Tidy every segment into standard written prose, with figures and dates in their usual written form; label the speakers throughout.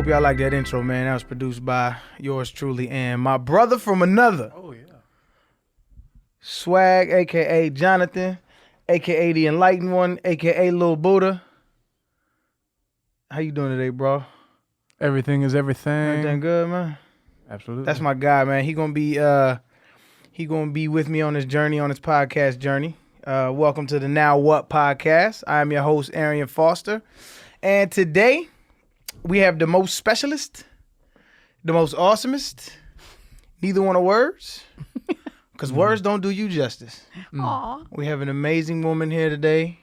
Speaker 1: hope y'all like that intro, man. That was produced by yours truly and my brother from another.
Speaker 2: Oh, yeah.
Speaker 1: Swag, a.k.a. Jonathan, a.k.a. the Enlightened One, a.k.a. Lil Buddha. How you doing today, bro?
Speaker 2: Everything is everything.
Speaker 1: Everything good, man?
Speaker 2: Absolutely.
Speaker 1: That's my guy, man. He gonna be with me on this journey, on this podcast journey. Welcome to the Now What podcast. I am your host, Arian Foster. And today, we have the most specialist, the most awesomest, neither one of words, because words don't do you justice.
Speaker 3: Aw.
Speaker 1: We have an amazing woman here today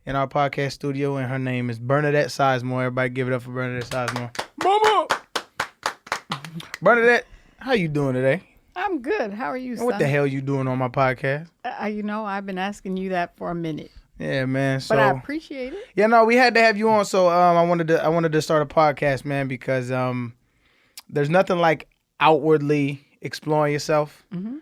Speaker 1: in our podcast studio, and her name is Bernadette Sizemore. Everybody give it up for Bernadette Sizemore.
Speaker 2: Mama!
Speaker 1: Bernadette, how you doing today?
Speaker 3: I'm good. How are you,
Speaker 1: And
Speaker 3: son?
Speaker 1: what the hell you doing on my podcast?
Speaker 3: I've been asking you that for a minute.
Speaker 1: Yeah, man. So,
Speaker 3: But I appreciate it.
Speaker 1: yeah, no, we had to have you on. So I wanted to start a podcast, man, because there's nothing like outwardly exploring yourself.
Speaker 3: Mm-hmm.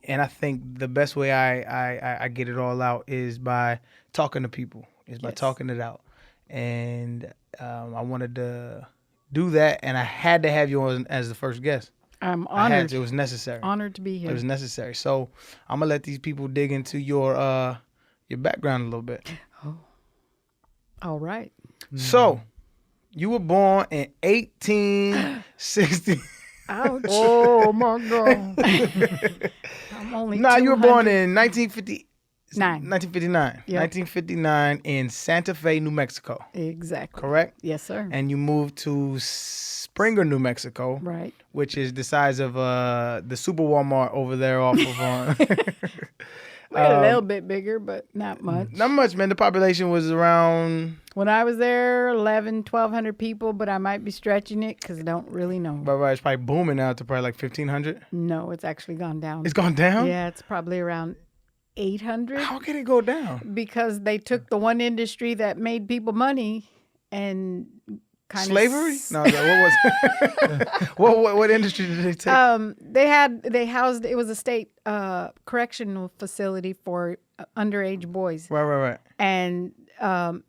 Speaker 1: And I think the best way I get it all out is by talking to people, by talking it out. And I wanted to do that, and I had to have you on as the first guest.
Speaker 3: I'm honored.
Speaker 1: It was necessary.
Speaker 3: Honored to be here.
Speaker 1: It was necessary. So I'm gonna let these people dig into your background a little bit.
Speaker 3: Oh. All right.
Speaker 1: So you were born in 1860.
Speaker 3: Ouch.
Speaker 2: Oh, my God.
Speaker 3: I'm only
Speaker 1: Nah, you were
Speaker 3: 200.
Speaker 1: born in 1959.
Speaker 3: Nine.
Speaker 1: 1959.
Speaker 3: Yep.
Speaker 1: 1959 in Santa Fe, New Mexico.
Speaker 3: Exactly.
Speaker 1: Correct?
Speaker 3: Yes, sir.
Speaker 1: And you moved to Springer, New Mexico,
Speaker 3: Right.
Speaker 1: which is the size of the Super Walmart over there off of
Speaker 3: We're a little bit bigger, but not much.
Speaker 1: not much, man. The population was around
Speaker 3: When I was there, 1,200 people, but I might be stretching it because I don't really know.
Speaker 1: right, it's probably booming now to probably like 1,500.
Speaker 3: No, it's actually gone down.
Speaker 1: It's gone down?
Speaker 3: Yeah, it's probably around 800.
Speaker 1: How can it go down?
Speaker 3: Because they took the one industry that made people money and kind
Speaker 1: Slavery?
Speaker 3: of
Speaker 1: No, what was it? what industry did they take?
Speaker 3: they housed, it was a state correctional facility for underage boys,
Speaker 1: Right.
Speaker 3: and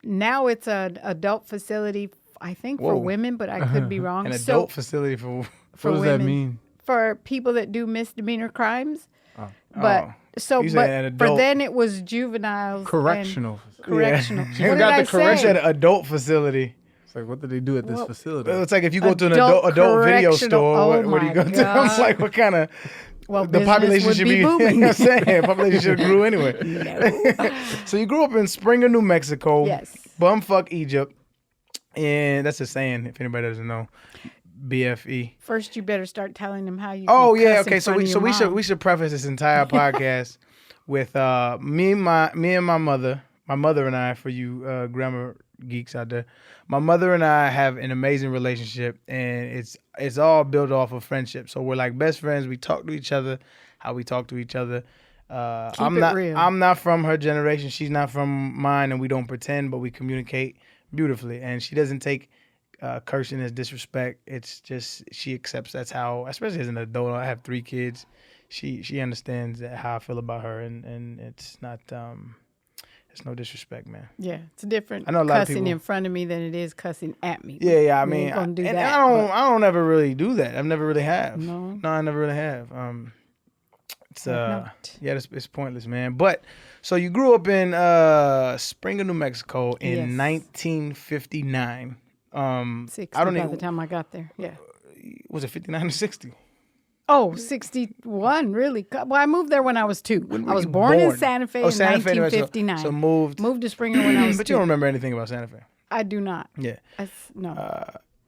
Speaker 3: now it's an adult facility, I think, for
Speaker 1: Whoa.
Speaker 3: women, but I could be wrong.
Speaker 1: An adult facility for
Speaker 3: for
Speaker 2: What does that
Speaker 3: women,
Speaker 2: mean?
Speaker 3: for people that do misdemeanor crimes.
Speaker 1: Oh.
Speaker 3: But so,
Speaker 1: You said
Speaker 3: but
Speaker 1: an
Speaker 3: for
Speaker 1: adult-
Speaker 3: then it was juveniles, and
Speaker 2: Correctional.
Speaker 3: correctional.
Speaker 1: Yeah.
Speaker 3: What did
Speaker 1: got
Speaker 3: I
Speaker 1: the correction
Speaker 3: say?
Speaker 1: at an adult facility.
Speaker 2: It's like, what did they do at this
Speaker 3: Well,
Speaker 2: facility?
Speaker 1: It's like if you go to an
Speaker 3: Adult
Speaker 1: adult video
Speaker 3: correctional.
Speaker 1: store,
Speaker 3: Oh
Speaker 1: what do you
Speaker 3: my
Speaker 1: go to? I'm
Speaker 3: God.
Speaker 1: like, what kind of
Speaker 3: Well,
Speaker 1: the
Speaker 3: business
Speaker 1: population
Speaker 3: would
Speaker 1: should
Speaker 3: be
Speaker 1: be? You know
Speaker 3: booming.
Speaker 1: what I'm saying? Population should have grew anyway.
Speaker 3: No.
Speaker 1: So you grew up in Springer, New Mexico.
Speaker 3: Yes.
Speaker 1: Bumfuck Egypt, and that's a saying if anybody doesn't know. BFE.
Speaker 3: First, you better start telling them how you.
Speaker 1: Oh
Speaker 3: can
Speaker 1: yeah,
Speaker 3: cuss in
Speaker 1: okay. So
Speaker 3: front of your mom.
Speaker 1: we should preface this entire podcast with me and my mother and I, for you grammar geeks out there. My mother and I have an amazing relationship, and it's all built off of friendship. So we're like best friends. We talk to each other, how we talk to each other.
Speaker 3: Keep it real.
Speaker 1: I'm not from her generation. She's not from mine, and we don't pretend, but we communicate beautifully. And she doesn't take cursing as disrespect. It's just she accepts that's how, especially as an adult. I have 3 kids. She understands how I feel about her, and it's not it's no disrespect, man.
Speaker 3: Yeah, it's different
Speaker 1: I know a lot of
Speaker 3: cussing
Speaker 1: people-
Speaker 3: in front of me than it is cussing at me.
Speaker 1: Yeah. I
Speaker 3: We
Speaker 1: mean,
Speaker 3: ain't gonna do
Speaker 1: and
Speaker 3: that,
Speaker 1: I don't ever really do that. I've never really have.
Speaker 3: No.
Speaker 1: I never really have. It's
Speaker 3: not.
Speaker 1: yeah, it's pointless, man. But so you grew up in Springer, New Mexico in
Speaker 3: Yes.
Speaker 1: 1959.
Speaker 3: 60
Speaker 1: I don't
Speaker 3: by
Speaker 1: even.
Speaker 3: the time I got there. Yeah.
Speaker 1: Was it 59 or 60?
Speaker 3: Oh, 61, really? Well, I moved there when I was 2.
Speaker 1: When were
Speaker 3: I was
Speaker 1: you
Speaker 3: born in
Speaker 1: born?
Speaker 3: Santa Fe
Speaker 1: Oh,
Speaker 3: in
Speaker 1: Santa Fe, New Mexico.
Speaker 3: 1959.
Speaker 1: So moved
Speaker 3: Moved to Springer when I was
Speaker 1: but
Speaker 3: 2.
Speaker 1: you don't remember anything about Santa Fe.
Speaker 3: I do not.
Speaker 1: Yeah.
Speaker 3: No.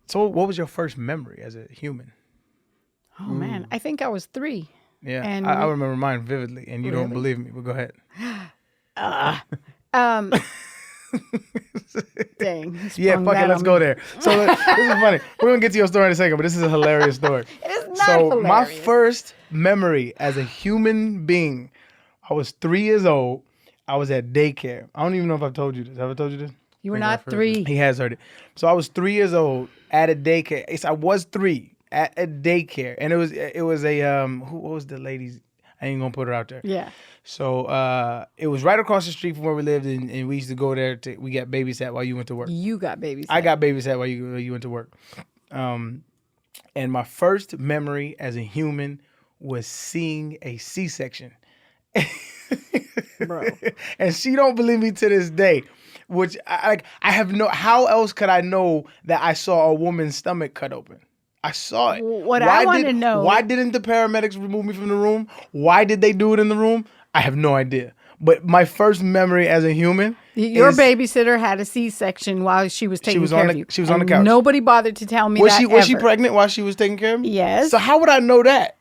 Speaker 1: So what was your first memory as a human?
Speaker 3: Oh, man. I think I was 3.
Speaker 1: Yeah,
Speaker 3: And
Speaker 1: I remember mine vividly, and you don't
Speaker 3: Really?
Speaker 1: believe me, but go ahead.
Speaker 3: Dang.
Speaker 1: Yeah,
Speaker 3: sprung
Speaker 1: fuck it,
Speaker 3: that
Speaker 1: let's
Speaker 3: on
Speaker 1: go
Speaker 3: me.
Speaker 1: there. So this is funny. We're gonna get to your story in a second, but this is a hilarious story.
Speaker 3: It is not
Speaker 1: So
Speaker 3: hilarious.
Speaker 1: my first memory as a human being, I was 3 years old. I was at daycare. I don't even know if I've told you this. Have I told you this?
Speaker 3: You were
Speaker 2: think
Speaker 3: not
Speaker 2: I've heard
Speaker 3: 3.
Speaker 1: He has heard it. So I was 3 years old at a daycare. I was 3 at a daycare, and it was a what was the lady's? I ain't gonna put her out there.
Speaker 3: Yeah.
Speaker 1: So it was right across the street from where we lived, and we used to go there. We got babysat while you went to work.
Speaker 3: You got babysat.
Speaker 1: I got babysat while you went to work. And my first memory as a human was seeing a C-section.
Speaker 3: Bro.
Speaker 1: And she don't believe me to this day. Which I have no. How else could I know that I saw a woman's stomach cut open? I saw it.
Speaker 3: What I want to know.
Speaker 1: Why didn't the paramedics remove me from the room? Why did they do it in the room? I have no idea. But my first memory as a human.
Speaker 3: Your babysitter had a C-section while she was taking care of you.
Speaker 1: She was on the couch.
Speaker 3: Nobody bothered to tell me
Speaker 1: Was
Speaker 3: that.
Speaker 1: Was she pregnant while she was taking care of me?
Speaker 3: Yes.
Speaker 1: So how would I know that?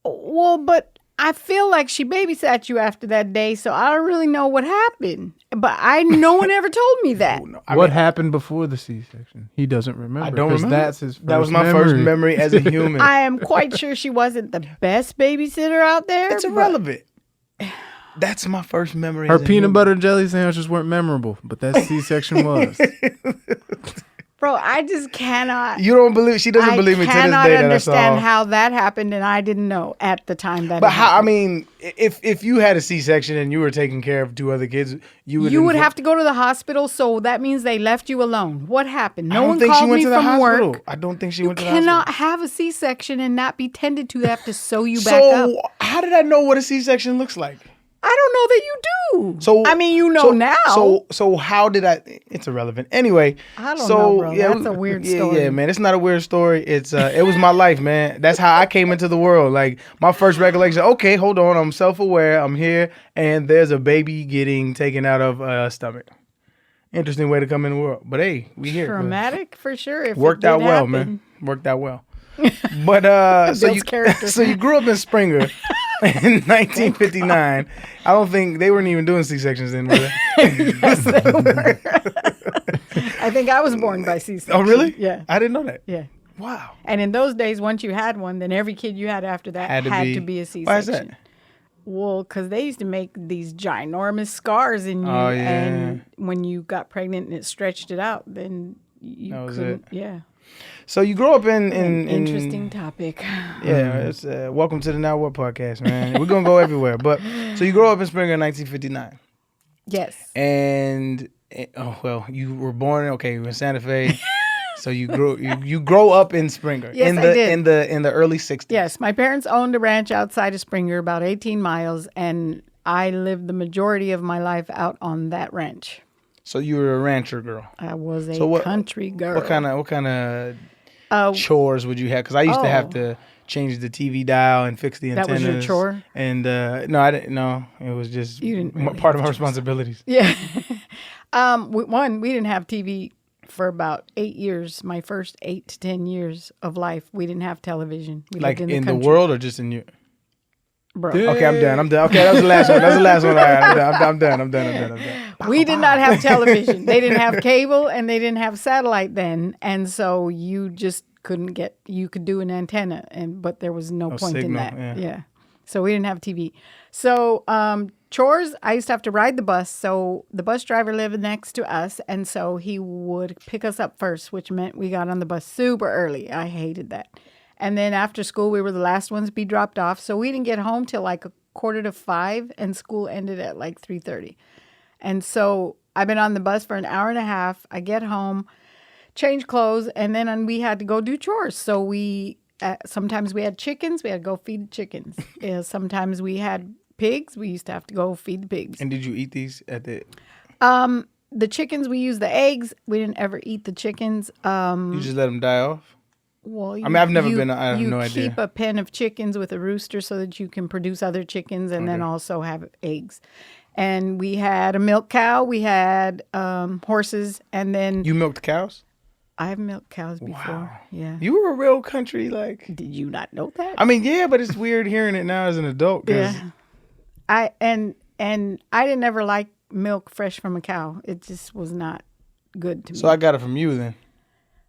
Speaker 3: Well, but I feel like she babysat you after that day, so I don't really know what happened. But no one ever told me that.
Speaker 2: What happened before the C-section? He doesn't remember.
Speaker 1: I don't remember.
Speaker 2: That's his first
Speaker 1: That was my first memory as a human.
Speaker 3: I am quite sure she wasn't the best babysitter out there.
Speaker 1: It's irrelevant. That's my first memory.
Speaker 2: Her peanut butter and jelly sandwiches weren't memorable, but that C-section was.
Speaker 3: Bro, I just cannot.
Speaker 1: You don't believe? She doesn't believe me to this day that I saw.
Speaker 3: I cannot understand how that happened, and I didn't know at the time that.
Speaker 1: But how? I mean, if you had a C-section and you were taking care of two other kids, you would
Speaker 3: have to go to the hospital. So that means they left you alone. What happened? No one
Speaker 1: called
Speaker 3: called me
Speaker 1: to the
Speaker 3: from
Speaker 1: hospital.
Speaker 3: work.
Speaker 1: I don't think she went to the
Speaker 3: You cannot
Speaker 1: hospital.
Speaker 3: have a C-section and not be tended to. They have to sew you back up.
Speaker 1: So how did I know what a C-section looks like?
Speaker 3: I don't know that you do.
Speaker 1: So
Speaker 3: I mean, you know now.
Speaker 1: So how did I? It's irrelevant. Anyway,
Speaker 3: I don't know, bro.
Speaker 1: Yeah,
Speaker 3: that's a weird story.
Speaker 1: Yeah, man. It's not a weird story. It's it was my life, man. That's how I came into the world. Like my first recollection. Okay, hold on. I'm self-aware. I'm here, and there's a baby getting taken out of a stomach. Interesting way to come in the world. But hey, we here.
Speaker 3: Traumatic for sure. If
Speaker 1: Worked
Speaker 3: it
Speaker 1: out
Speaker 3: did
Speaker 1: well,
Speaker 3: happen.
Speaker 1: man. Worked out well. But so you grew up in Springer. In 1959, I don't think they weren't even doing C-sections then, were they?
Speaker 3: Yes, they were. I think I was born by C-section.
Speaker 1: Oh, really?
Speaker 3: Yeah.
Speaker 1: I didn't know that.
Speaker 3: Yeah.
Speaker 1: Wow.
Speaker 3: And in those days, once you had one, then every kid you had after that had to be a C-section.
Speaker 1: Why is that?
Speaker 3: Well, because they used to make these ginormous scars in you.
Speaker 1: Oh, yeah.
Speaker 3: And when you got pregnant and it stretched it out, then you couldn't. Yeah.
Speaker 1: So you grew up in
Speaker 3: interesting topic.
Speaker 1: Yeah, it's welcome to the Now What podcast, man. We're gonna go everywhere. But so you grew up in Springer in 1959.
Speaker 3: Yes.
Speaker 1: And you were born in Santa Fe. So you grow up in Springer.
Speaker 3: Yes, I did.
Speaker 1: In the early 60s.
Speaker 3: Yes, my parents owned a ranch outside of Springer, about 18 miles, and I lived the majority of my life out on that ranch.
Speaker 1: So you were a rancher girl.
Speaker 3: I was a country girl.
Speaker 1: What kind of chores would you have? Because I used to have to change the TV dial and fix the antennas.
Speaker 3: That was your chore?
Speaker 1: And no, I didn't. No, it was just part of my responsibilities.
Speaker 3: Yeah. We didn't have TV for about 8 years. My first 8 to 10 years of life, we didn't have television. We
Speaker 1: like
Speaker 3: lived
Speaker 1: in
Speaker 3: the
Speaker 1: the world or just in you?
Speaker 3: Bro.
Speaker 1: Okay, I'm done. Okay, that was the last one. That's the last one. All right, I'm done.
Speaker 3: We did not have television. They didn't have cable and they didn't have satellite then. And so you just you could do an antenna, but there was no point
Speaker 1: signal,
Speaker 3: in that. Yeah. So we didn't have TV. So chores, I used to have to ride the bus. So the bus driver lived next to us. And so he would pick us up first, which meant we got on the bus super early. I hated that. And then after school, we were the last ones to be dropped off. So we didn't get home till like 4:45, and school ended at like 3:30. And so I've been on the bus for an hour and a half. I get home, change clothes, and then we had to go do chores. So sometimes we had chickens. We had to go feed the chickens. Sometimes we had pigs. We used to have to go feed the pigs.
Speaker 1: And did you eat these at the...
Speaker 3: The chickens, we used the eggs. We didn't ever eat the chickens.
Speaker 1: You just let them die off?
Speaker 3: Well,
Speaker 1: I've never been. I have no idea.
Speaker 3: You keep a pen of chickens with a rooster so that you can produce other chickens and then also have eggs. And we had a milk cow. We had horses, and then
Speaker 1: you milked cows.
Speaker 3: I've milked cows before.
Speaker 1: Wow.
Speaker 3: Yeah.
Speaker 1: You were a real country like.
Speaker 3: Did you not know that?
Speaker 1: I mean, yeah, but it's weird hearing it now as an adult.
Speaker 3: Yeah. I didn't ever like milk fresh from a cow. It just was not good to me.
Speaker 1: So I got it from you then.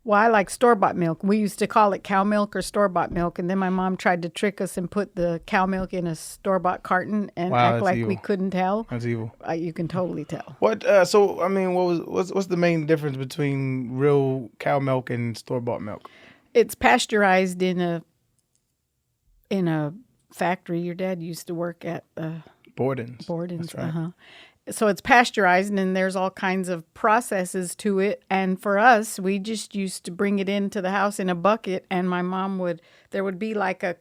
Speaker 3: Well, I like store-bought milk. We used to call it cow milk or store-bought milk, and then my mom tried to trick us and put the cow milk in a store-bought carton and act like
Speaker 1: evil.
Speaker 3: we couldn't tell.
Speaker 1: That's evil.
Speaker 3: You can totally tell.
Speaker 1: What? So I mean, what's the main difference between real cow milk and store-bought milk?
Speaker 3: It's pasteurized in a factory. Your dad used to work at
Speaker 1: Borden's.
Speaker 3: Borden's.
Speaker 1: That's right.
Speaker 3: So it's pasteurized, and there's all kinds of processes to it. And for us, we just used to bring it into the house in a bucket, and my mom there would be like a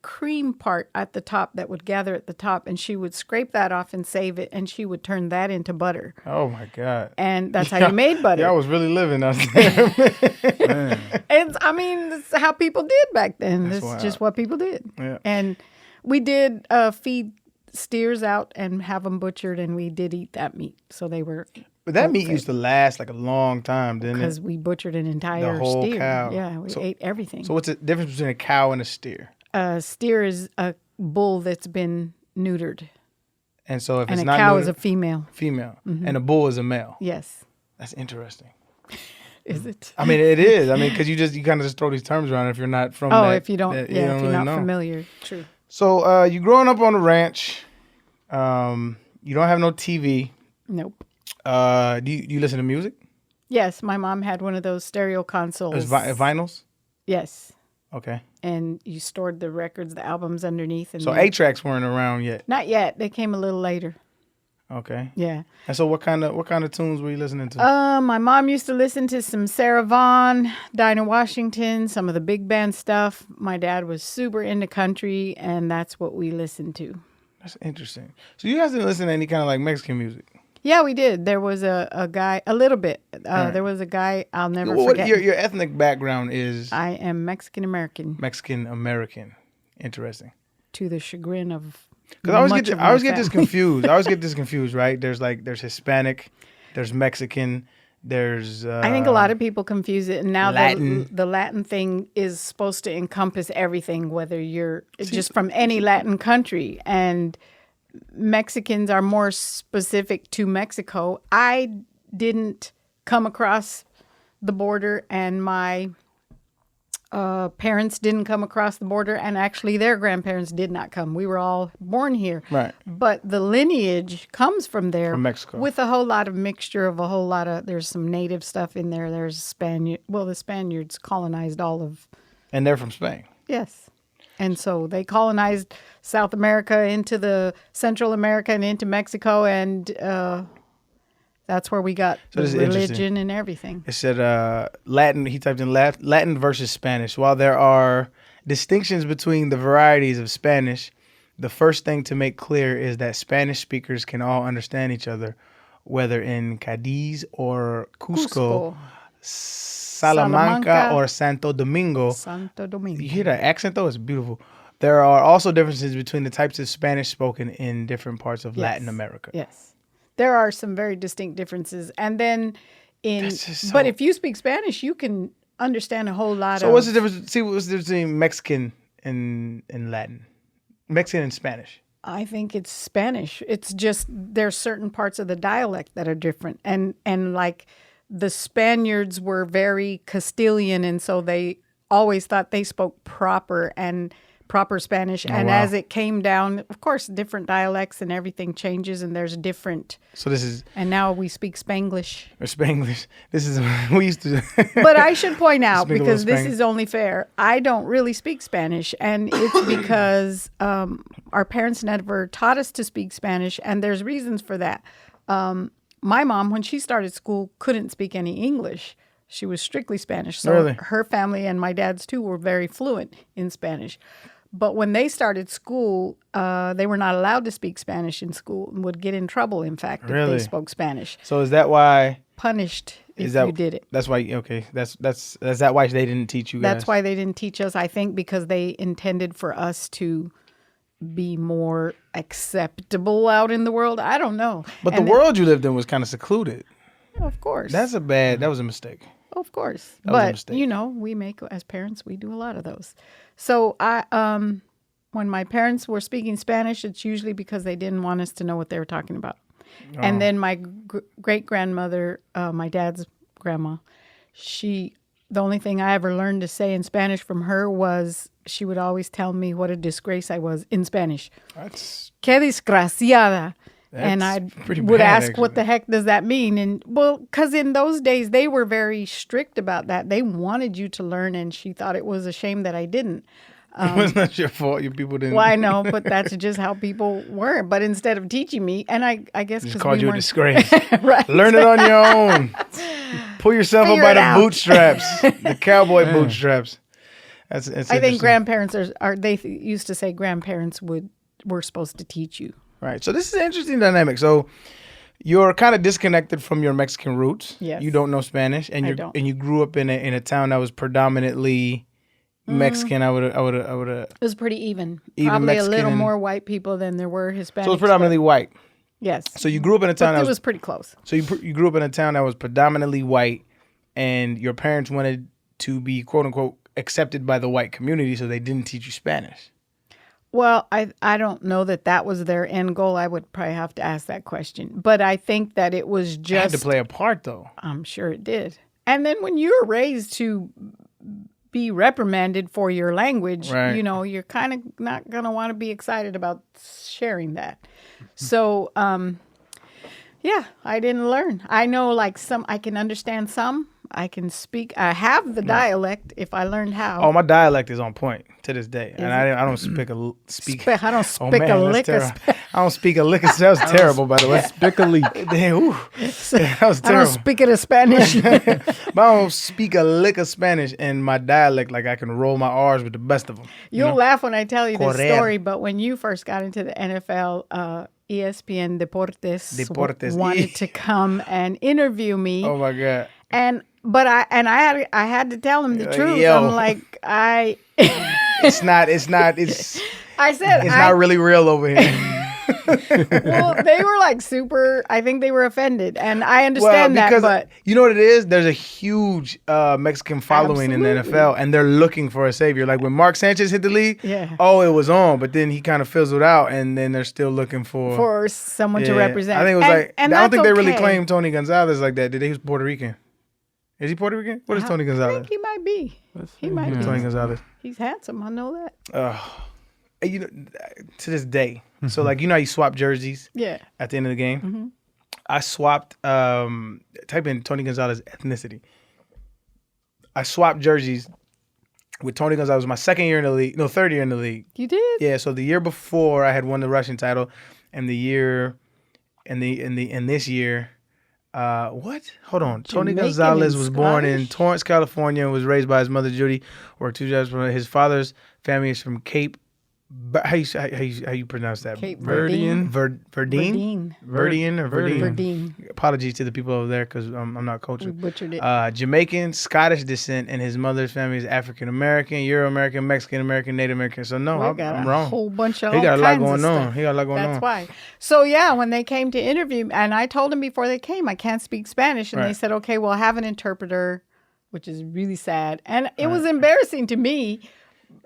Speaker 3: cream part at the top that would gather at the top, and she would scrape that off and save it, and she would turn that into butter.
Speaker 1: Oh my God!
Speaker 3: And that's how you made butter.
Speaker 1: Yeah, I was really living out there.
Speaker 3: It's how people did back then.
Speaker 1: That's
Speaker 3: It's just what people did.
Speaker 1: Yeah.
Speaker 3: And we did feed steers out and have them butchered, and we did eat that meat. So they were.
Speaker 1: But that meat used to last like a long time, didn't it?
Speaker 3: Because we butchered an entire
Speaker 1: The whole
Speaker 3: steer.
Speaker 1: cow.
Speaker 3: Yeah, we ate everything.
Speaker 1: So what's the difference between a cow and a steer?
Speaker 3: A steer is a bull that's been neutered,
Speaker 1: And so if
Speaker 3: and
Speaker 1: it's
Speaker 3: a
Speaker 1: not
Speaker 3: cow
Speaker 1: neutered,
Speaker 3: is a female.
Speaker 1: female, and a bull is a male.
Speaker 3: Yes.
Speaker 1: That's interesting.
Speaker 3: Is it?
Speaker 1: I mean, it is. I mean, because you kind of just throw these terms around if you're not from.
Speaker 3: Oh,
Speaker 1: that,
Speaker 3: if you don't,
Speaker 1: that-
Speaker 3: if you're
Speaker 1: really
Speaker 3: not
Speaker 1: know.
Speaker 3: familiar. True.
Speaker 1: So you growing up on a ranch, you don't have no TV.
Speaker 3: Nope.
Speaker 1: Do you listen to music?
Speaker 3: Yes, my mom had one of those stereo consoles.
Speaker 1: Vinyls?
Speaker 3: Yes.
Speaker 1: Okay.
Speaker 3: And you stored the records, the albums underneath. And
Speaker 1: So
Speaker 3: then-
Speaker 1: 8-tracks weren't around yet.
Speaker 3: Not yet. They came a little later.
Speaker 1: Okay.
Speaker 3: Yeah.
Speaker 1: And so what kind of tunes were you listening to?
Speaker 3: My mom used to listen to some Sarah Vaughan, Dinah Washington, some of the big band stuff. My dad was super into country, and that's what we listened to.
Speaker 1: That's interesting. So you guys didn't listen to any kind of like Mexican music?
Speaker 3: Yeah, we did. There was a guy, a little bit. There was a guy I'll never forget.
Speaker 1: Your ethnic background is
Speaker 3: I am Mexican American,
Speaker 1: Mexican American. Interesting.
Speaker 3: to the chagrin of.
Speaker 1: Because I always
Speaker 3: much
Speaker 1: get
Speaker 3: of
Speaker 1: I always
Speaker 3: my
Speaker 1: get this
Speaker 3: family.
Speaker 1: confused. I always get this confused, right? There's Hispanic, there's Mexican, there's
Speaker 3: I think a lot of people confuse it, and now
Speaker 1: Latin.
Speaker 3: the Latin thing is supposed to encompass everything, whether you're just from any Latin country. And Mexicans are more specific to Mexico. I didn't come across the border, and my parents didn't come across the border, and actually their grandparents did not come. We were all born here.
Speaker 1: Right.
Speaker 3: But the lineage comes from there.
Speaker 1: From Mexico.
Speaker 3: With a whole lot of mixture of a whole lot of, there's some native stuff in there. There's the Spaniards colonized all of,
Speaker 1: and they're from Spain.
Speaker 3: yes. And so they colonized South America into the Central America and into Mexico, and that's where we got
Speaker 1: So
Speaker 3: the
Speaker 1: this is interesting.
Speaker 3: religion and everything.
Speaker 1: It said Latin. He typed in Latin versus Spanish. While there are distinctions between the varieties of Spanish, the first thing to make clear is that Spanish speakers can all understand each other, whether in Cadiz or Cusco, Salamanca or Santo Domingo.
Speaker 3: Santo Domingo.
Speaker 1: You hear that accent though? It's beautiful. There are also differences between the types of Spanish spoken in different parts of Latin America.
Speaker 3: Yes. There are some very distinct differences. And then
Speaker 1: That's just
Speaker 3: but
Speaker 1: so-
Speaker 3: if you speak Spanish, you can understand a whole lot
Speaker 1: So
Speaker 3: of.
Speaker 1: what's the difference? See, what's the difference between Mexican and Latin? Mexican and Spanish.
Speaker 3: I think it's Spanish. It's just there's certain parts of the dialect that are different. And like the Spaniards were very Castilian, and so they always thought they spoke proper Spanish. And
Speaker 1: wow.
Speaker 3: as it came down, of course, different dialects and everything changes, and there's different.
Speaker 1: So this is
Speaker 3: And now we speak Spanglish.
Speaker 1: or Spanglish. This is we used to.
Speaker 3: But I should point out,
Speaker 1: Speak a little
Speaker 3: because this
Speaker 1: Spanish.
Speaker 3: is only fair, I don't really speak Spanish. And it's because our parents never taught us to speak Spanish. And there's reasons for that. My mom, when she started school, couldn't speak any English. She was strictly Spanish. So
Speaker 1: Really?
Speaker 3: her family and my dad's too were very fluent in Spanish. But when they started school, they were not allowed to speak Spanish in school and would get in trouble, in fact, if
Speaker 1: Really?
Speaker 3: they spoke Spanish.
Speaker 1: So is that why?
Speaker 3: Punished if
Speaker 1: Is that
Speaker 3: you did it.
Speaker 1: That's why. Okay. That's that why they didn't teach you guys.
Speaker 3: That's why they didn't teach us, I think, because they intended for us to be more acceptable out in the world. I don't know.
Speaker 1: But
Speaker 3: And
Speaker 1: the world you lived in was kind of secluded.
Speaker 3: of course.
Speaker 1: That was a mistake.
Speaker 3: Of course.
Speaker 1: That was a
Speaker 3: But,
Speaker 1: mistake.
Speaker 3: we make, as parents, we do a lot of those. So when my parents were speaking Spanish, it's usually because they didn't want us to know what they were talking about.
Speaker 1: Oh.
Speaker 3: And then my great-grandmother, my dad's grandma, the only thing I ever learned to say in Spanish from her was she would always tell me what a disgrace I was in Spanish.
Speaker 1: That's
Speaker 3: Que desgraciada. And I
Speaker 1: That's pretty
Speaker 3: would
Speaker 1: bad,
Speaker 3: ask, what
Speaker 1: actually.
Speaker 3: the heck does that mean? And well, because in those days, they were very strict about that. They wanted you to learn, and she thought it was a shame that I didn't.
Speaker 1: It was not your fault. Your people didn't.
Speaker 3: Well, I know, but that's just how people were. But instead of teaching me, and I guess
Speaker 1: Just
Speaker 3: because
Speaker 1: called
Speaker 3: we
Speaker 1: you a
Speaker 3: weren't
Speaker 1: disgrace.
Speaker 3: right.
Speaker 1: Learn it on your own. Pull yourself
Speaker 3: Figure
Speaker 1: up by
Speaker 3: it
Speaker 1: the
Speaker 3: out.
Speaker 1: bootstraps, the cowboy bootstraps. That's
Speaker 3: I think
Speaker 1: interesting.
Speaker 3: grandparents are they used to say grandparents were supposed to teach you.
Speaker 1: Right. So this is an interesting dynamic. So you're kind of disconnected from your Mexican roots.
Speaker 3: Yes.
Speaker 1: You don't know Spanish, and
Speaker 3: don't.
Speaker 1: you grew up in a town that was predominantly Mexican. I would.
Speaker 3: It was pretty even.
Speaker 1: Even
Speaker 3: Probably
Speaker 1: Mexican
Speaker 3: a little
Speaker 1: and-
Speaker 3: more white people than there were Hispanics.
Speaker 1: So it's predominantly white.
Speaker 3: yes.
Speaker 1: So you grew up in a town
Speaker 3: But
Speaker 1: that
Speaker 3: it was pretty close.
Speaker 1: So you grew up in a town that was predominantly white, and your parents wanted to be quote unquote accepted by the white community, so they didn't teach you Spanish.
Speaker 3: Well, I don't know that was their end goal. I would probably have to ask that question. But I think that it was
Speaker 1: It had
Speaker 3: just.
Speaker 1: to play a part, though.
Speaker 3: I'm sure it did. And then when you're raised to be reprimanded for your language,
Speaker 1: Right.
Speaker 3: you're kind of not going to want to be excited about sharing that. So, yeah, I didn't learn. I know I can understand some. I can speak. I have the dialect if I learned how.
Speaker 1: Oh, my dialect is on point to this day, and I don't speak.
Speaker 3: I don't speak
Speaker 1: Oh, man,
Speaker 3: a
Speaker 1: that's
Speaker 3: lick of
Speaker 1: terrible. I don't speak a lick of. That was terrible, by the way.
Speaker 2: Spick a leak.
Speaker 1: Damn, ooh. That was
Speaker 3: I don't
Speaker 1: terrible.
Speaker 3: speak it in Spanish.
Speaker 1: But I don't speak a lick of Spanish in my dialect. Like I can roll my R's with the best of them.
Speaker 3: You'll laugh when I tell you this
Speaker 1: Correr.
Speaker 3: story, but when you first got into the NFL, ESPN
Speaker 1: Deportes.
Speaker 3: wanted to come and interview me,
Speaker 1: Oh my god.
Speaker 3: but I had to tell him the truth.
Speaker 1: yo.
Speaker 3: I'm like
Speaker 1: It's not. I said
Speaker 3: it's
Speaker 1: not really real over here.
Speaker 3: Well, they were like super. I think they were offended, and I understand that. But
Speaker 1: you know what it is? There's a huge Mexican following in the
Speaker 3: Absolutely.
Speaker 1: NFL, and they're looking for a savior. Like when Mark Sanchez hit the league,
Speaker 3: Yeah.
Speaker 1: oh, it was on, but then he kind of fizzled out, and then they're still looking for
Speaker 3: someone to
Speaker 1: Yeah.
Speaker 3: represent.
Speaker 1: I think it was
Speaker 3: and
Speaker 1: I don't think
Speaker 3: that's
Speaker 1: they really
Speaker 3: okay.
Speaker 1: claimed Tony Gonzalez like that. Did they? He was Puerto Rican. Is he Puerto Rican? What is Tony
Speaker 3: I
Speaker 1: Gonzalez?
Speaker 3: think he might be. He might be.
Speaker 1: Tony Gonzalez.
Speaker 3: He's handsome. I know that.
Speaker 1: You know, to this day. So like how you swap jerseys
Speaker 3: Yeah.
Speaker 1: at the end of the game. I swapped. Type in Tony Gonzalez ethnicity. I swapped jerseys with Tony Gonzalez. It was my second year in the league. No, third year in the league.
Speaker 3: You did.
Speaker 1: Yeah. So the year before I had won the Russian title, and the year, and this year. What? Hold on. Tony
Speaker 3: Jamaican
Speaker 1: Gonzalez
Speaker 3: and
Speaker 1: was born in
Speaker 3: Scottish?
Speaker 1: Torrance, California, and was raised by his mother Judy. Worked 2 jobs. His father's family is from Cape. How you pronounce that?
Speaker 3: Cape
Speaker 1: Verdean.
Speaker 3: Verdine.
Speaker 1: Verdean or Verdine.
Speaker 3: Verdine.
Speaker 1: Apologies to the people over there because I'm not
Speaker 3: We
Speaker 1: cultured.
Speaker 3: butchered it.
Speaker 1: Jamaican, Scottish descent, and his mother's family is African American, Euro American, Mexican American, Native American. So no,
Speaker 3: We got
Speaker 1: I'm
Speaker 3: a
Speaker 1: wrong.
Speaker 3: whole bunch of
Speaker 1: He
Speaker 3: all
Speaker 1: got a lot
Speaker 3: kinds of
Speaker 1: going on.
Speaker 3: stuff.
Speaker 1: He got a lot going on.
Speaker 3: That's why. So yeah, when they came to interview me, and I told them before they came, I can't speak Spanish, and they
Speaker 1: Right.
Speaker 3: said, okay, we'll have an interpreter, which is really sad, and it was embarrassing to me.